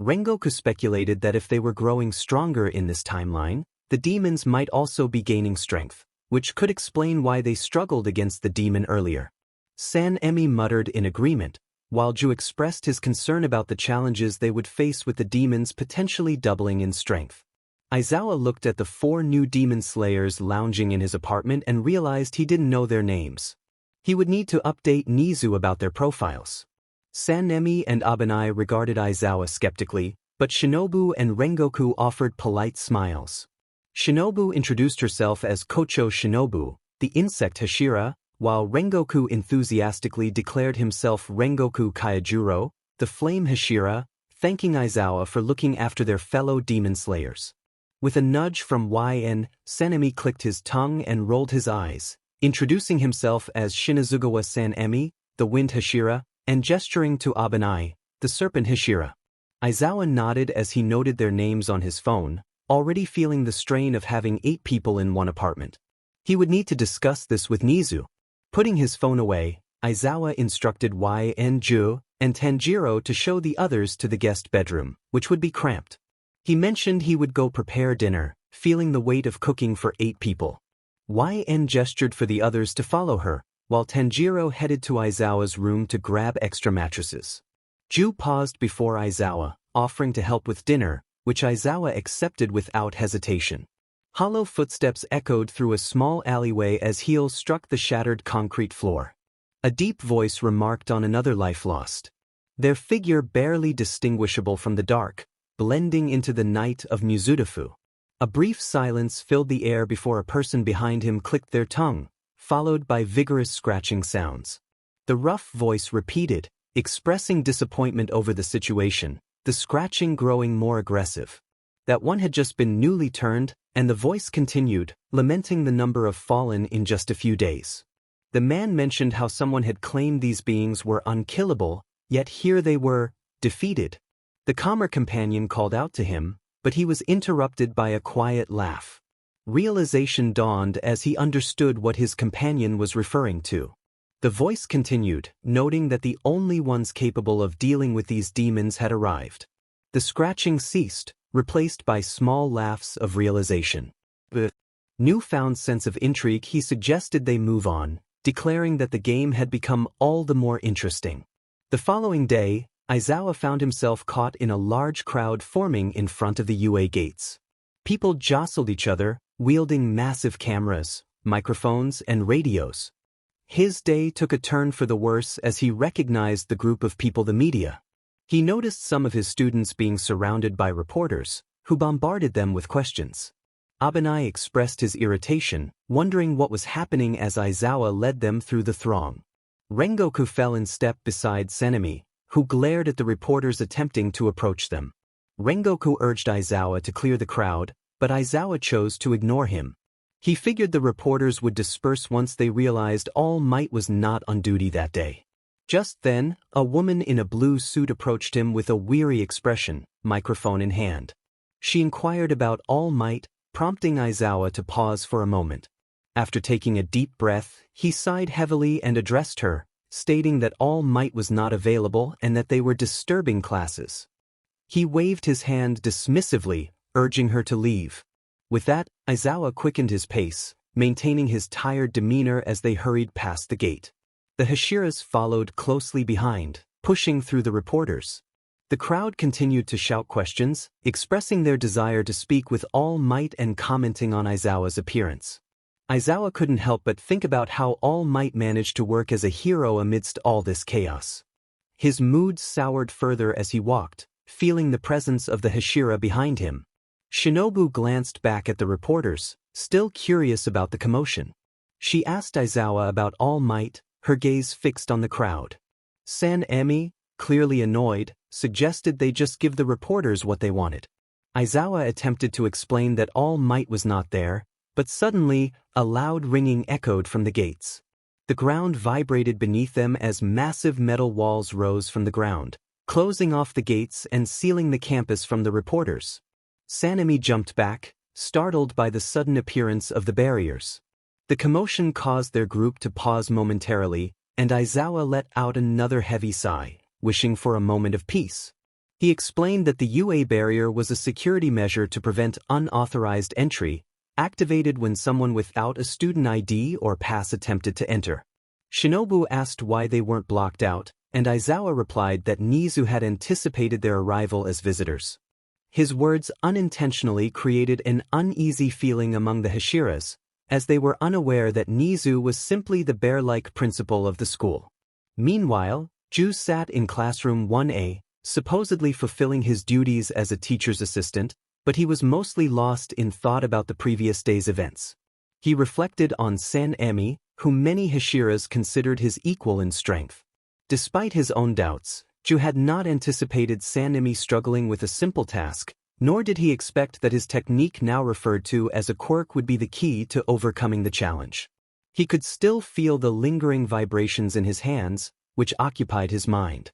Rengoku speculated that if they were growing stronger in this timeline, the demons might also be gaining strength, which could explain why they struggled against the demon earlier. Sanemi muttered in agreement, while Ju expressed his concern about the challenges they would face with the demons potentially doubling in strength. Aizawa looked at the 4 new demon slayers lounging in his apartment and realized he didn't know their names. He would need to update Nizu about their profiles. Sanemi and Abanai regarded Aizawa skeptically, but Shinobu and Rengoku offered polite smiles. Shinobu introduced herself as Kocho Shinobu, the insect Hashira, while Rengoku enthusiastically declared himself Rengoku Kaijuro, the flame Hashira, thanking Aizawa for looking after their fellow demon slayers. With a nudge from YN, Sanemi clicked his tongue and rolled his eyes, introducing himself as Shinazugawa Sanemi, the wind Hashira, and gesturing to Abanai, the serpent Hashira. Aizawa nodded as he noted their names on his phone, already feeling the strain of having 8 people in one apartment. He would need to discuss this with Nizu. Putting his phone away, Aizawa instructed YN Ju and Tanjiro to show the others to the guest bedroom, which would be cramped. He mentioned he would go prepare dinner, feeling the weight of cooking for 8 people. YN gestured for the others to follow her, while Tanjiro headed to Aizawa's room to grab extra mattresses. Ju paused before Aizawa, offering to help with dinner, which Aizawa accepted without hesitation. Hollow footsteps echoed through a small alleyway as heels struck the shattered concrete floor. A deep voice remarked on another life lost. Their figure barely distinguishable from the dark, blending into the night of Musutafu. A brief silence filled the air before a person behind him clicked their tongue, followed by vigorous scratching sounds. The rough voice repeated, expressing disappointment over the situation, the scratching growing more aggressive. That one had just been newly turned, and the voice continued, lamenting the number of fallen in just a few days. The man mentioned how someone had claimed these beings were unkillable, yet here they were, defeated. The calmer companion called out to him, but he was interrupted by a quiet laugh. Realization dawned as he understood what his companion was referring to. The voice continued, noting that the only ones capable of dealing with these demons had arrived. The scratching ceased, replaced by small laughs of realization. With newfound sense of intrigue, he suggested they move on, declaring that the game had become all the more interesting. The following day, Aizawa found himself caught in a large crowd forming in front of the UA gates. People jostled each other, wielding massive cameras, microphones, and radios. His day took a turn for the worse as he recognized the group of people, the media. He noticed some of his students being surrounded by reporters, who bombarded them with questions. Abanai expressed his irritation, wondering what was happening as Aizawa led them through the throng. Rengoku fell in step beside Sanemi, who glared at the reporters attempting to approach them. Rengoku urged Aizawa to clear the crowd, but Aizawa chose to ignore him. He figured the reporters would disperse once they realized All Might was not on duty that day. Just then, a woman in a blue suit approached him with a weary expression, microphone in hand. She inquired about All Might, prompting Aizawa to pause for a moment. After taking a deep breath, he sighed heavily and addressed her, stating that All Might was not available and that they were disturbing classes. He waved his hand dismissively, urging her to leave. With that, Aizawa quickened his pace, maintaining his tired demeanor as they hurried past the gate. The Hashiras followed closely behind, pushing through the reporters. The crowd continued to shout questions, expressing their desire to speak with All Might and commenting on Aizawa's appearance. Aizawa couldn't help but think about how All Might managed to work as a hero amidst all this chaos. His mood soured further as he walked, feeling the presence of the Hashira behind him. Shinobu glanced back at the reporters, still curious about the commotion. She asked Aizawa about All Might, her gaze fixed on the crowd. San-Emi, clearly annoyed, suggested they just give the reporters what they wanted. Aizawa attempted to explain that All Might was not there, but suddenly, a loud ringing echoed from the gates. The ground vibrated beneath them as massive metal walls rose from the ground, closing off the gates and sealing the campus from the reporters. San-Emi jumped back, startled by the sudden appearance of the barriers. The commotion caused their group to pause momentarily, and Aizawa let out another heavy sigh, wishing for a moment of peace. He explained that the UA barrier was a security measure to prevent unauthorized entry, activated when someone without a student ID or pass attempted to enter. Shinobu asked why they weren't blocked out, and Aizawa replied that Nizu had anticipated their arrival as visitors. His words unintentionally created an uneasy feeling among the Hashiras, as they were unaware that Nizu was simply the bear-like principal of the school. Meanwhile, Ju sat in classroom 1A, supposedly fulfilling his duties as a teacher's assistant, but he was mostly lost in thought about the previous day's events. He reflected on San-Emi, whom many Hashiras considered his equal in strength. Despite his own doubts, Ju had not anticipated San-Emi struggling with a simple task, nor did he expect that his technique now referred to as a quirk would be the key to overcoming the challenge. He could still feel the lingering vibrations in his hands, which occupied his mind.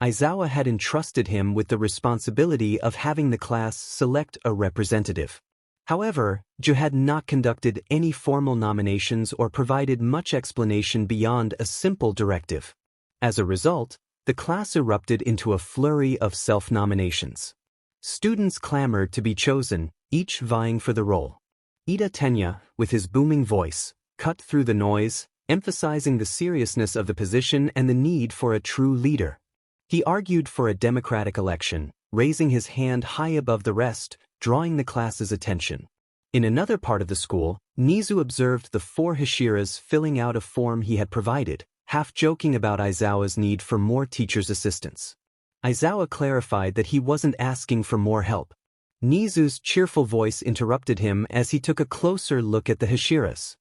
Aizawa had entrusted him with the responsibility of having the class select a representative. However, Ju had not conducted any formal nominations or provided much explanation beyond a simple directive. As a result, the class erupted into a flurry of self-nominations. Students clamored to be chosen, each vying for the role. Ida Tenya, with his booming voice, cut through the noise, emphasizing the seriousness of the position and the need for a true leader. He argued for a democratic election, raising his hand high above the rest, drawing the class's attention. In another part of the school, Nizu observed the 4 Hashiras filling out a form he had provided, half joking about Aizawa's need for more teachers' assistants. Aizawa clarified that he wasn't asking for more help. Nizu's cheerful voice interrupted him as he took a closer look at the Hashiras.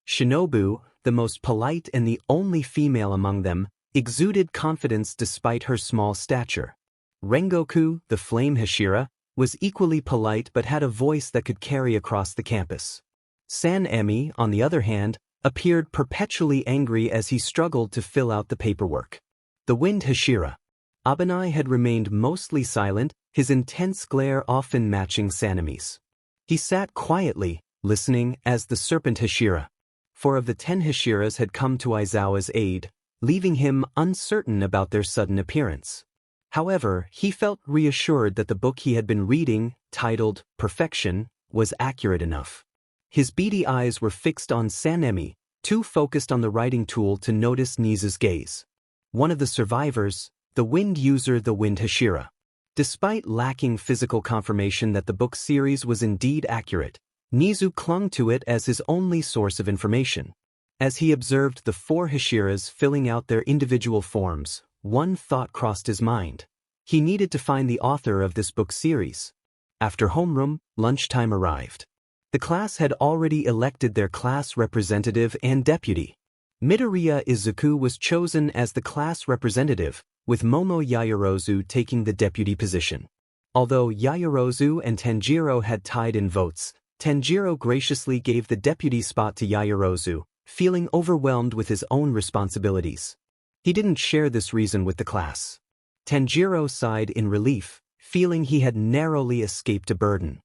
Shinobu, the most polite and the only female among them, exuded confidence despite her small stature. Rengoku, the flame Hashira, was equally polite but had a voice that could carry across the campus. San-Emi, on the other hand, appeared perpetually angry as he struggled to fill out the paperwork. The wind Hashira. Abanai had remained mostly silent, his intense glare often matching San-Emi's. He sat quietly, listening as the serpent Hashira. 4 of the 10 Hashiras had come to Aizawa's aid, leaving him uncertain about their sudden appearance. However, he felt reassured that the book he had been reading, titled Perfection, was accurate enough. His beady eyes were fixed on San-Emi, too focused on the writing tool to notice Nizu's gaze. One of the survivors, the wind user the wind Hashira. Despite lacking physical confirmation that the book series was indeed accurate, Nizu clung to it as his only source of information. As he observed the 4 Hashiras filling out their individual forms, one thought crossed his mind. He needed to find the author of this book series. After homeroom, lunchtime arrived. The class had already elected their class representative and deputy. Midoriya Izuku was chosen as the class representative, with Momo Yaoyorozu taking the deputy position. Although Yaoyorozu and Tanjiro had tied in votes, Tanjiro graciously gave the deputy spot to Yaoyorozu, feeling overwhelmed with his own responsibilities. He didn't share this reason with the class. Tanjiro sighed in relief, feeling he had narrowly escaped a burden.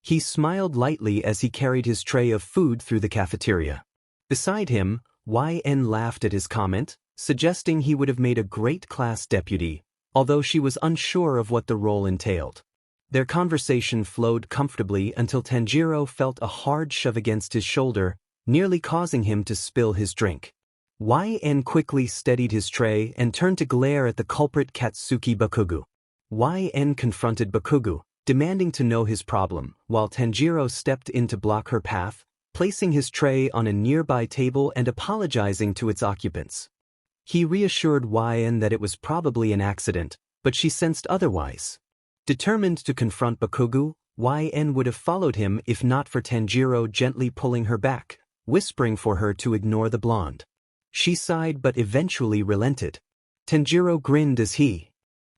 He smiled lightly as he carried his tray of food through the cafeteria. Beside him, YN laughed at his comment, suggesting he would have made a great class deputy, although she was unsure of what the role entailed. Their conversation flowed comfortably until Tanjiro felt a hard shove against his shoulder, nearly causing him to spill his drink. YN quickly steadied his tray and turned to glare at the culprit Katsuki Bakugu. YN confronted Bakugu, demanding to know his problem, while Tanjiro stepped in to block her path, placing his tray on a nearby table and apologizing to its occupants. He reassured YN that it was probably an accident, but she sensed otherwise. Determined to confront Bakugu, YN would have followed him if not for Tanjiro gently pulling her back, whispering for her to ignore the blonde. She sighed but eventually relented. Tanjiro grinned as he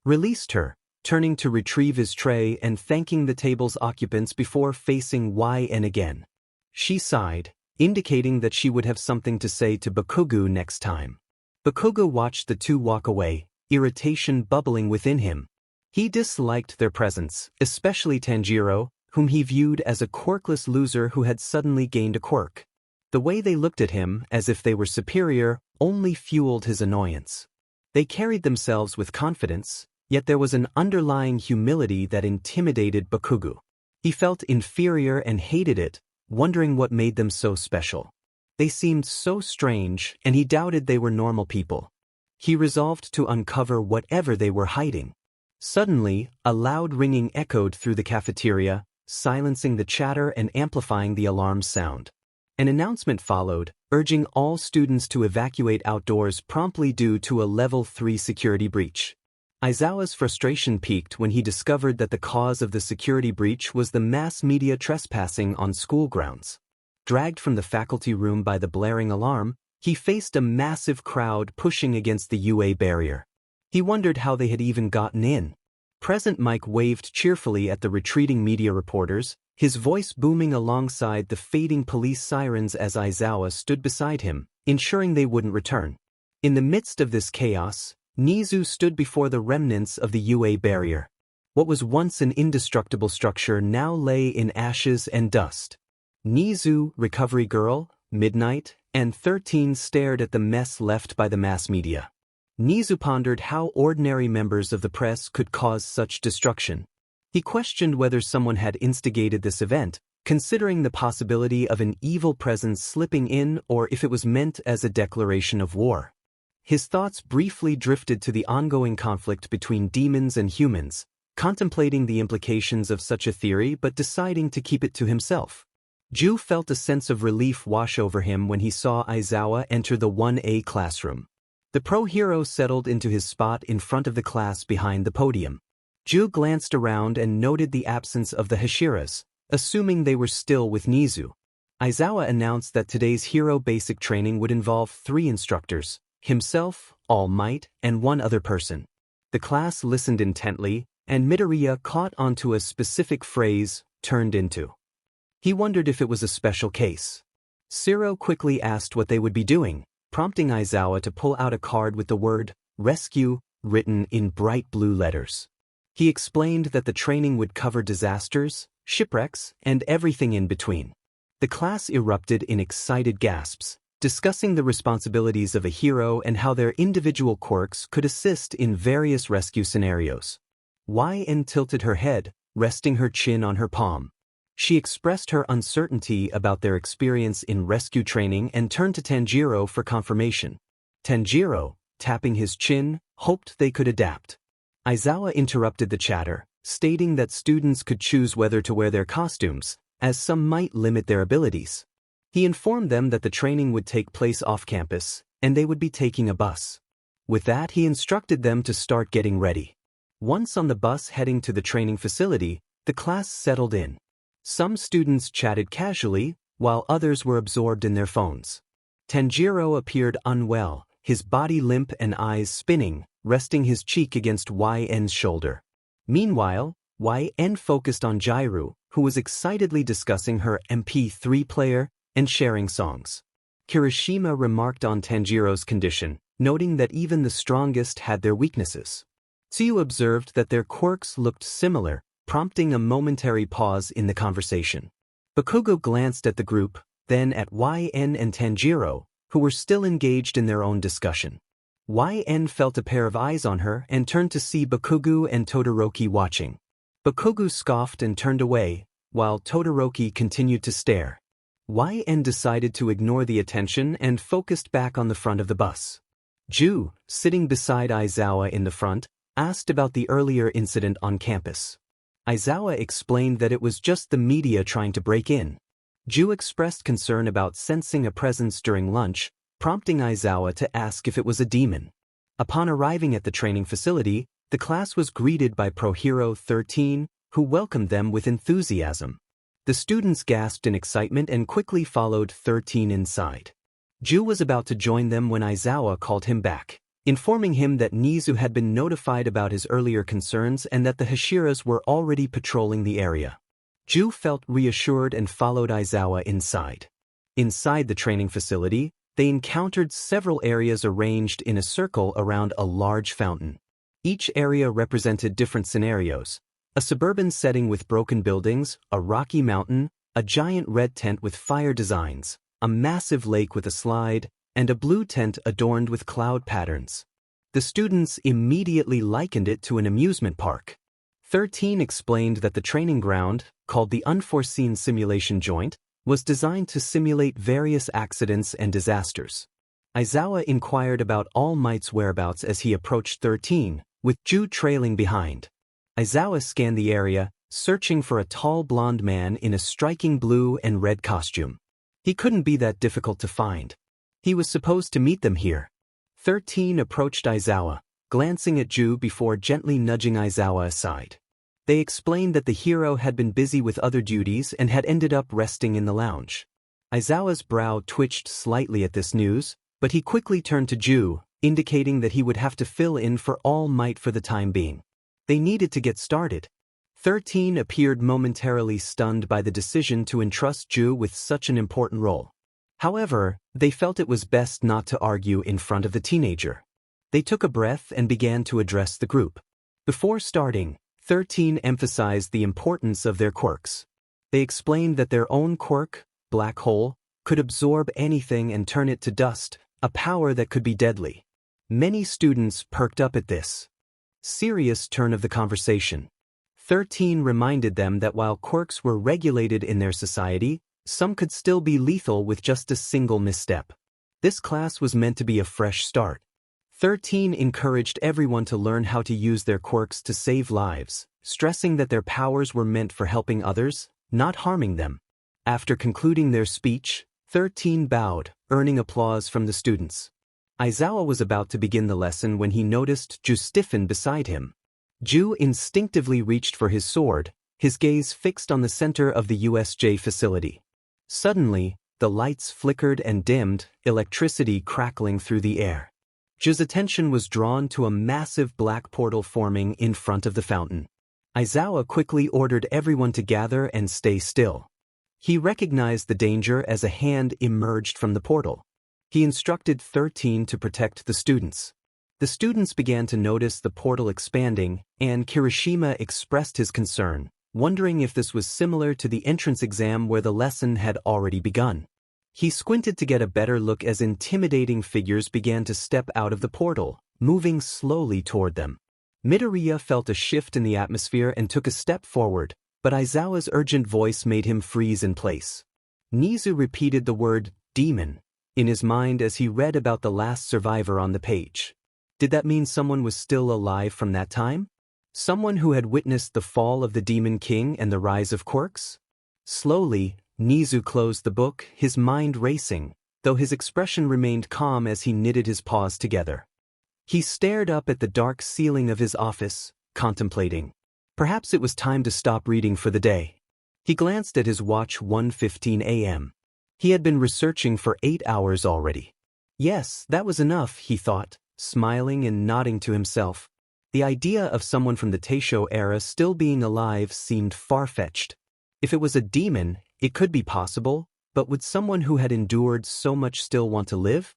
released her, turning to retrieve his tray and thanking the table's occupants before facing YN again. She sighed, indicating that she would have something to say to Bakugu next time. Bakugu watched the two walk away, irritation bubbling within him. He disliked their presence, especially Tanjiro, whom he viewed as a quirkless loser who had suddenly gained a quirk. The way they looked at him, as if they were superior, only fueled his annoyance. They carried themselves with confidence, yet there was an underlying humility that intimidated Bakugu. He felt inferior and hated it, wondering what made them so special. They seemed so strange, and he doubted they were normal people. He resolved to uncover whatever they were hiding. Suddenly, a loud ringing echoed through the cafeteria, silencing the chatter and amplifying the alarm's sound. An announcement followed, urging all students to evacuate outdoors promptly due to a Level 3 security breach. Aizawa's frustration peaked when he discovered that the cause of the security breach was the mass media trespassing on school grounds. Dragged from the faculty room by the blaring alarm, he faced a massive crowd pushing against the UA barrier. He wondered how they had even gotten in. Present Mike waved cheerfully at the retreating media reporters, his voice booming alongside the fading police sirens as Aizawa stood beside him, ensuring they wouldn't return. In the midst of this chaos, Nizu stood before the remnants of the UA barrier. What was once an indestructible structure now lay in ashes and dust. Nizu, Recovery Girl, Midnight, and 13 stared at the mess left by the mass media. Nizu pondered how ordinary members of the press could cause such destruction. He questioned whether someone had instigated this event, considering the possibility of an evil presence slipping in or if it was meant as a declaration of war. His thoughts briefly drifted to the ongoing conflict between demons and humans, contemplating the implications of such a theory but deciding to keep it to himself. Ju felt a sense of relief wash over him when he saw Aizawa enter the 1A classroom. The pro-hero settled into his spot in front of the class behind the podium. Ju glanced around and noted the absence of the Hashiras, assuming they were still with Nizu. Aizawa announced that today's hero basic training would involve 3 instructors, himself, All Might, and 1 other person. The class listened intently, and Midoriya caught onto a specific phrase, turned into. He wondered if it was a special case. Siro quickly asked what they would be doing, prompting Aizawa to pull out a card with the word, rescue, written in bright blue letters. He explained that the training would cover disasters, shipwrecks, and everything in between. The class erupted in excited gasps, discussing the responsibilities of a hero and how their individual quirks could assist in various rescue scenarios. YN tilted her head, resting her chin on her palm. She expressed her uncertainty about their experience in rescue training and turned to Tanjiro for confirmation. Tanjiro, tapping his chin, hoped they could adapt. Aizawa interrupted the chatter, stating that students could choose whether to wear their costumes, as some might limit their abilities. He informed them that the training would take place off-campus, and they would be taking a bus. With that, he instructed them to start getting ready. Once on the bus heading to the training facility, the class settled in. Some students chatted casually, while others were absorbed in their phones. Tanjiro appeared unwell, his body limp and eyes spinning, resting his cheek against YN's shoulder. Meanwhile, YN focused on Jairu, who was excitedly discussing her MP3 player and sharing songs. Kirishima remarked on Tanjiro's condition, noting that even the strongest had their weaknesses. Tsuyu observed that their quirks looked similar, prompting a momentary pause in the conversation. Bakugo glanced at the group, then at YN and Tanjiro, who were still engaged in their own discussion. YN felt a pair of eyes on her and turned to see Bakugo and Todoroki watching. Bakugo scoffed and turned away, while Todoroki continued to stare. YN decided to ignore the attention and focused back on the front of the bus. Ju, sitting beside Aizawa in the front, asked about the earlier incident on campus. Aizawa explained that it was just the media trying to break in. Ju expressed concern about sensing a presence during lunch, prompting Aizawa to ask if it was a demon. Upon arriving at the training facility, the class was greeted by Pro Hero 13, who welcomed them with enthusiasm. The students gasped in excitement and quickly followed 13 inside. Ju was about to join them when Aizawa called him back, informing him that Nizu had been notified about his earlier concerns and that the Hashiras were already patrolling the area. Ju felt reassured and followed Aizawa inside. Inside the training facility, they encountered several areas arranged in a circle around a large fountain. Each area represented different scenarios: a suburban setting with broken buildings, a rocky mountain, a giant red tent with fire designs, a massive lake with a slide, and a blue tent adorned with cloud patterns. The students immediately likened it to an amusement park. 13 explained that the training ground, called the Unforeseen Simulation Joint, was designed to simulate various accidents and disasters. Aizawa inquired about All Might's whereabouts as he approached 13, with Ju trailing behind. Aizawa scanned the area, searching for a tall blonde man in a striking blue and red costume. He couldn't be that difficult to find. He was supposed to meet them here. 13 approached Aizawa, glancing at Ju before gently nudging Aizawa aside. They explained that the hero had been busy with other duties and had ended up resting in the lounge. Aizawa's brow twitched slightly at this news, but he quickly turned to Ju, indicating that he would have to fill in for All Might for the time being. They needed to get started. 13 appeared momentarily stunned by the decision to entrust Ju with such an important role. However, they felt it was best not to argue in front of the teenager. They took a breath and began to address the group. Before starting, 13 emphasized the importance of their quirks. They explained that their own quirk, Black Hole, could absorb anything and turn it to dust, a power that could be deadly. Many students perked up at this serious turn of the conversation. 13 reminded them that while quirks were regulated in their society, some could still be lethal with just a single misstep. This class was meant to be a fresh start. 13 encouraged everyone to learn how to use their quirks to save lives, stressing that their powers were meant for helping others, not harming them. After concluding their speech, 13 bowed, earning applause from the students. Aizawa was about to begin the lesson when he noticed Ju stiffen beside him. Ju instinctively reached for his sword, his gaze fixed on the center of the USJ facility. Suddenly, the lights flickered and dimmed, electricity crackling through the air. Ju's attention was drawn to a massive black portal forming in front of the fountain. Aizawa quickly ordered everyone to gather and stay still. He recognized the danger as a hand emerged from the portal. He instructed 13 to protect the students. The students began to notice the portal expanding, and Kirishima expressed his concern, wondering if this was similar to the entrance exam where the lesson had already begun. He squinted to get a better look as intimidating figures began to step out of the portal, moving slowly toward them. Midoriya felt a shift in the atmosphere and took a step forward, but Aizawa's urgent voice made him freeze in place. Nizu repeated the word, demon, in his mind as he read about the last survivor on the page. Did that mean someone was still alive from that time? Someone who had witnessed the fall of the Demon King and the rise of quirks? Slowly, Nizu closed the book, his mind racing, though his expression remained calm as he knitted his paws together. He stared up at the dark ceiling of his office, contemplating. Perhaps it was time to stop reading for the day. He glanced at his watch. 1:15 a.m. He had been researching for 8 hours already. Yes, that was enough, he thought, smiling and nodding to himself. The idea of someone from the Taisho era still being alive seemed far-fetched. If it was a demon, it could be possible, but would someone who had endured so much still want to live?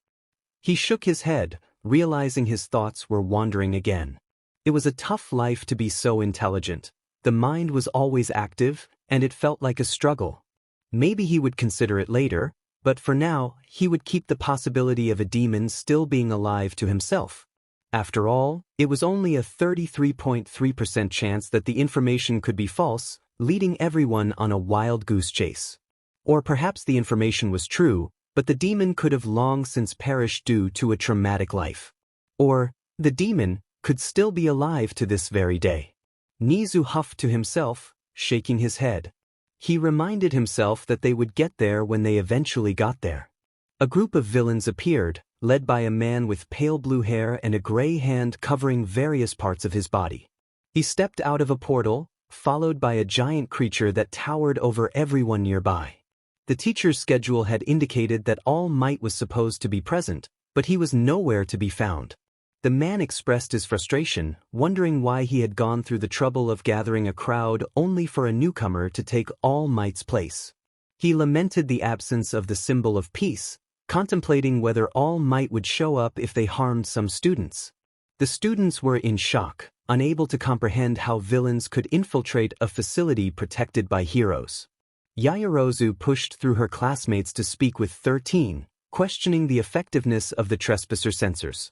He shook his head, realizing his thoughts were wandering again. It was a tough life to be so intelligent. The mind was always active, and it felt like a struggle. Maybe he would consider it later, but for now, he would keep the possibility of a demon still being alive to himself. After all, it was only a 33.3% chance that the information could be false, leading everyone on a wild goose chase. Or perhaps the information was true, but the demon could have long since perished due to a traumatic life. Or, the demon could still be alive to this very day. Nizu huffed to himself, shaking his head. He reminded himself that they would get there when they eventually got there. A group of villains appeared, led by a man with pale blue hair and a gray hand covering various parts of his body. He stepped out of a portal, followed by a giant creature that towered over everyone nearby. The teacher's schedule had indicated that All Might was supposed to be present, but he was nowhere to be found. The man expressed his frustration, wondering why he had gone through the trouble of gathering a crowd only for a newcomer to take All Might's place. He lamented the absence of the symbol of peace, contemplating whether All Might would show up if they harmed some students. The students were in shock, unable to comprehend how villains could infiltrate a facility protected by heroes. Yaoyorozu pushed through her classmates to speak with 13, questioning the effectiveness of the trespasser sensors.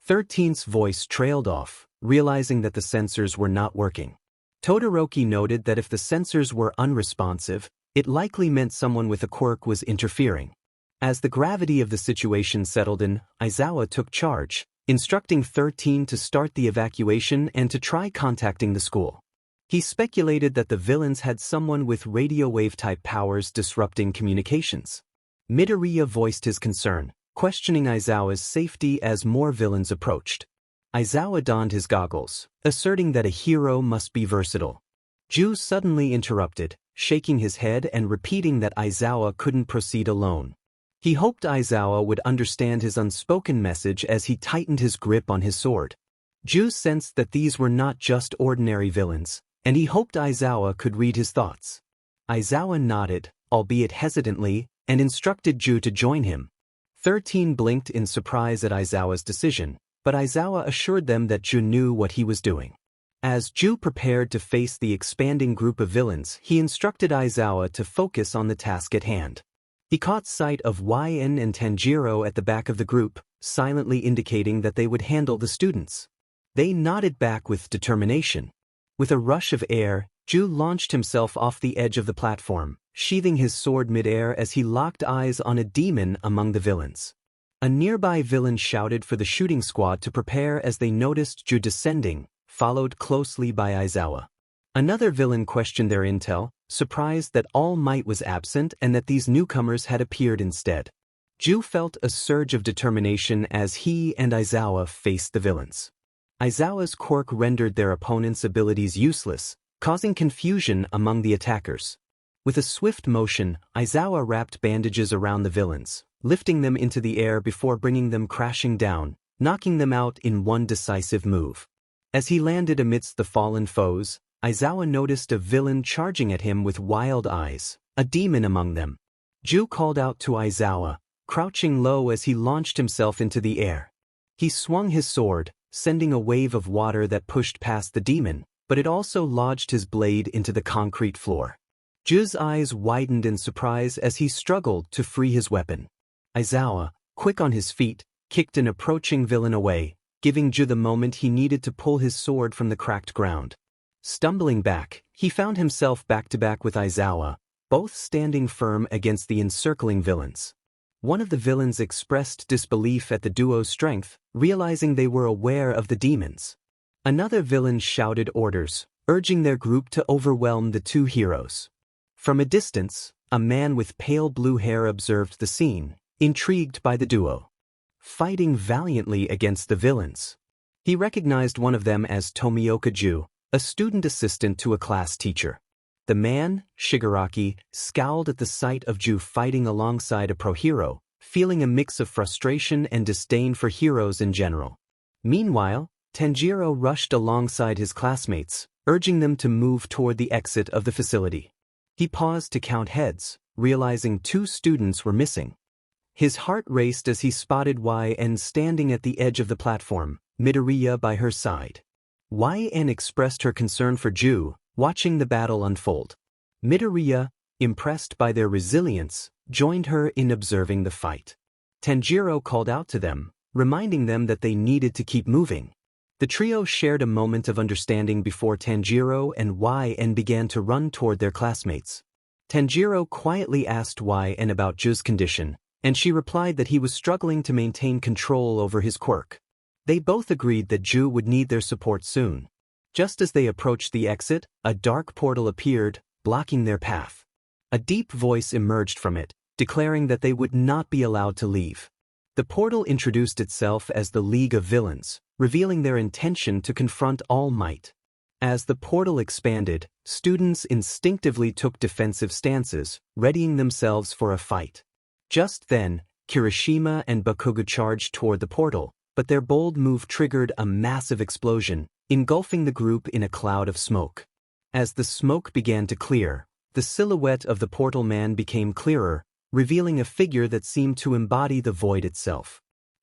13's voice trailed off, realizing that the sensors were not working. Todoroki noted that if the sensors were unresponsive, it likely meant someone with a quirk was interfering. As the gravity of the situation settled in, Aizawa took charge, instructing 13 to start the evacuation and to try contacting the school. He speculated that the villains had someone with radio wave-type powers disrupting communications. Midoriya voiced his concern, questioning Aizawa's safety as more villains approached. Aizawa donned his goggles, asserting that a hero must be versatile. Ju suddenly interrupted, shaking his head and repeating that Aizawa couldn't proceed alone. He hoped Aizawa would understand his unspoken message as he tightened his grip on his sword. Ju sensed that these were not just ordinary villains, and he hoped Aizawa could read his thoughts. Aizawa nodded, albeit hesitantly, and instructed Ju to join him. 13 blinked in surprise at Aizawa's decision, but Aizawa assured them that Ju knew what he was doing. As Ju prepared to face the expanding group of villains, he instructed Aizawa to focus on the task at hand. He caught sight of YN and Tanjiro at the back of the group, silently indicating that they would handle the students. They nodded back with determination. With a rush of air, Ju launched himself off the edge of the platform, sheathing his sword mid-air as he locked eyes on a demon among the villains. A nearby villain shouted for the shooting squad to prepare as they noticed Ju descending, followed closely by Aizawa. Another villain questioned their intel, surprised that All Might was absent and that these newcomers had appeared instead. Ju felt a surge of determination as he and Aizawa faced the villains. Aizawa's quirk rendered their opponents' abilities useless, causing confusion among the attackers. With a swift motion, Aizawa wrapped bandages around the villains, lifting them into the air before bringing them crashing down, knocking them out in one decisive move. As he landed amidst the fallen foes, Aizawa noticed a villain charging at him with wild eyes, a demon among them. Ju called out to Aizawa, crouching low as he launched himself into the air. He swung his sword, sending a wave of water that pushed past the demon, but it also lodged his blade into the concrete floor. Ju's eyes widened in surprise as he struggled to free his weapon. Aizawa, quick on his feet, kicked an approaching villain away, giving Ju the moment he needed to pull his sword from the cracked ground. Stumbling back, he found himself back-to-back with Aizawa, both standing firm against the encircling villains. One of the villains expressed disbelief at the duo's strength, realizing they were aware of the demons. Another villain shouted orders, urging their group to overwhelm the two heroes. From a distance, a man with pale blue hair observed the scene, intrigued by the duo. Fighting valiantly against the villains. He recognized one of them as Tomioka Ju, a student assistant to a class teacher. The man, Shigaraki, scowled at the sight of Ju fighting alongside a pro-hero, feeling a mix of frustration and disdain for heroes in general. Meanwhile, Tanjiro rushed alongside his classmates, urging them to move toward the exit of the facility. He paused to count heads, realizing 2 students were missing. His heart raced as he spotted YN standing at the edge of the platform, Midoriya by her side. YN expressed her concern for Ju, watching the battle unfold. Midoriya, impressed by their resilience, joined her in observing the fight. Tanjiro called out to them, reminding them that they needed to keep moving. The trio shared a moment of understanding before Tanjiro and YN began to run toward their classmates. Tanjiro quietly asked YN about Ju's condition, and she replied that he was struggling to maintain control over his quirk. They both agreed that Ju would need their support soon. Just as they approached the exit, a dark portal appeared, blocking their path. A deep voice emerged from it, declaring that they would not be allowed to leave. The portal introduced itself as the League of Villains, revealing their intention to confront All Might. As the portal expanded, students instinctively took defensive stances, readying themselves for a fight. Just then, Kirishima and Bakugo charged toward the portal, but their bold move triggered a massive explosion, engulfing the group in a cloud of smoke. As the smoke began to clear, the silhouette of the portal man became clearer, revealing a figure that seemed to embody the void itself.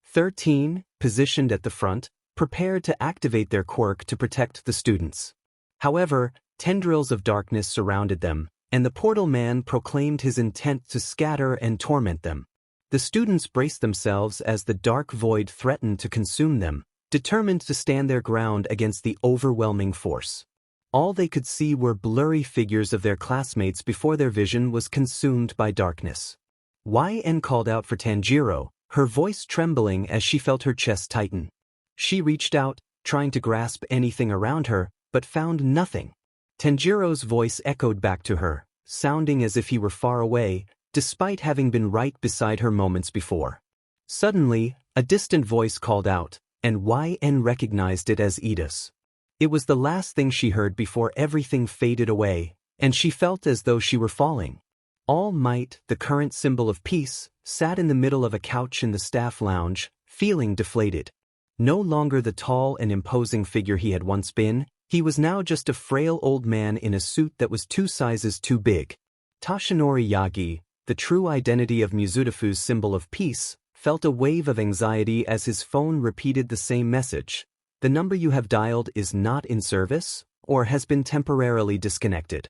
13, positioned at the front, prepared to activate their quirk to protect the students. However, tendrils of darkness surrounded them, and the portal man proclaimed his intent to scatter and torment them. The students braced themselves as the dark void threatened to consume them, determined to stand their ground against the overwhelming force. All they could see were blurry figures of their classmates before their vision was consumed by darkness. YN called out for Tanjiro, her voice trembling as she felt her chest tighten. She reached out, trying to grasp anything around her, but found nothing. Tanjiro's voice echoed back to her, sounding as if he were far away, despite having been right beside her moments before. Suddenly, a distant voice called out, and YN recognized it as Ida's. It was the last thing she heard before everything faded away, and she felt as though she were falling. All Might, the current symbol of peace, sat in the middle of a couch in the staff lounge, feeling deflated. No longer the tall and imposing figure he had once been, he was now just a frail old man in a suit that was 2 sizes too big. Toshinori Yagi, the true identity of Musutafu's symbol of peace, felt a wave of anxiety as his phone repeated the same message. The number you have dialed is not in service, or has been temporarily disconnected.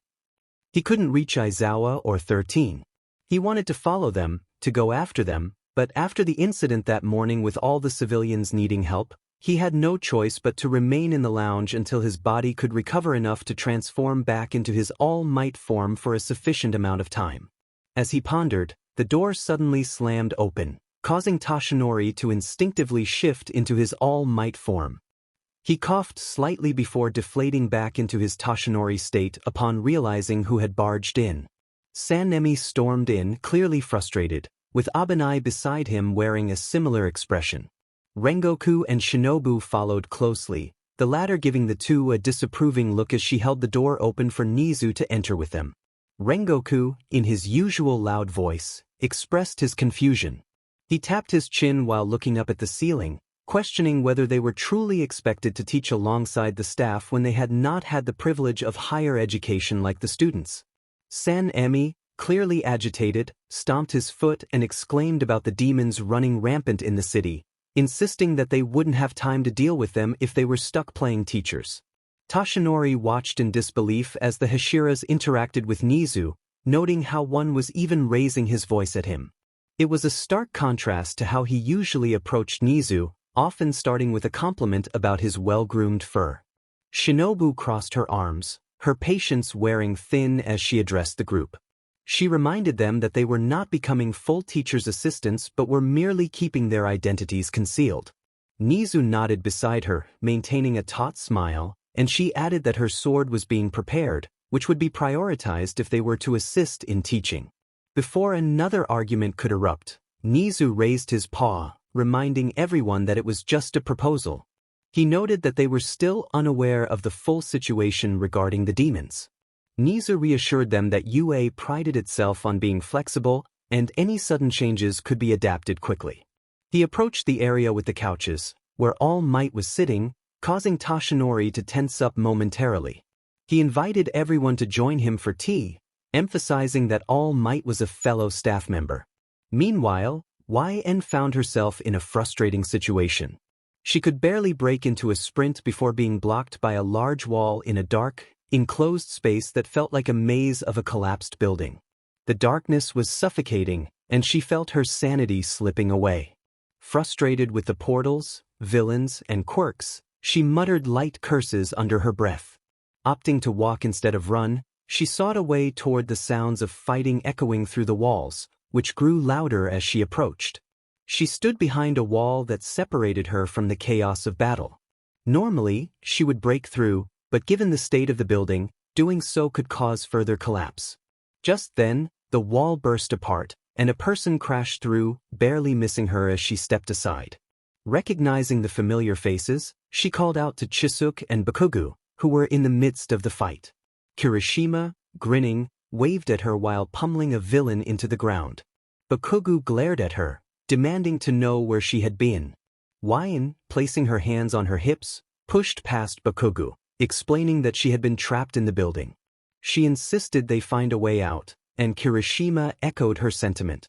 He couldn't reach Aizawa or 13. He wanted to follow them, to go after them, but after the incident that morning with all the civilians needing help, he had no choice but to remain in the lounge until his body could recover enough to transform back into his all-might form for a sufficient amount of time. As he pondered, the door suddenly slammed open, causing Toshinori to instinctively shift into his all-might form. He coughed slightly before deflating back into his Toshinori state upon realizing who had barged in. Sanemi stormed in, clearly frustrated, with Abanai beside him wearing a similar expression. Rengoku and Shinobu followed closely, the latter giving the two a disapproving look as she held the door open for Nizu to enter with them. Rengoku, in his usual loud voice, expressed his confusion. He tapped his chin while looking up at the ceiling, questioning whether they were truly expected to teach alongside the staff when they had not had the privilege of higher education like the students. Sanemi, clearly agitated, stomped his foot and exclaimed about the demons running rampant in the city, insisting that they wouldn't have time to deal with them if they were stuck playing teachers. Toshinori watched in disbelief as the Hashiras interacted with Nizu, noting how one was even raising his voice at him. It was a stark contrast to how he usually approached Nizu, often starting with a compliment about his well-groomed fur. Shinobu crossed her arms, her patience wearing thin as she addressed the group. She reminded them that they were not becoming full teacher's assistants but were merely keeping their identities concealed. Nizu nodded beside her, maintaining a taut smile, and she added that her sword was being prepared, which would be prioritized if they were to assist in teaching. Before another argument could erupt, Nizu raised his paw, reminding everyone that it was just a proposal. He noted that they were still unaware of the full situation regarding the demons. Nizu reassured them that UA prided itself on being flexible, and any sudden changes could be adapted quickly. He approached the area with the couches, where All Might was sitting, causing Tashinori to tense up momentarily. He invited everyone to join him for tea, emphasizing that All Might was a fellow staff member. Meanwhile, YN found herself in a frustrating situation. She could barely break into a sprint before being blocked by a large wall in a dark, enclosed space that felt like a maze of a collapsed building. The darkness was suffocating, and she felt her sanity slipping away. Frustrated with the portals, villains, and quirks, she muttered light curses under her breath. Opting to walk instead of run, she sought a way toward the sounds of fighting echoing through the walls, which grew louder as she approached. She stood behind a wall that separated her from the chaos of battle. Normally, she would break through, but given the state of the building, doing so could cause further collapse. Just then, the wall burst apart, and a person crashed through, barely missing her as she stepped aside. Recognizing the familiar faces, she called out to Chisuke and Bakugo, who were in the midst of the fight. Kirishima, grinning, waved at her while pummeling a villain into the ground. Bakugo glared at her, demanding to know where she had been. YN, placing her hands on her hips, pushed past Bakugo, explaining that she had been trapped in the building. She insisted they find a way out, and Kirishima echoed her sentiment.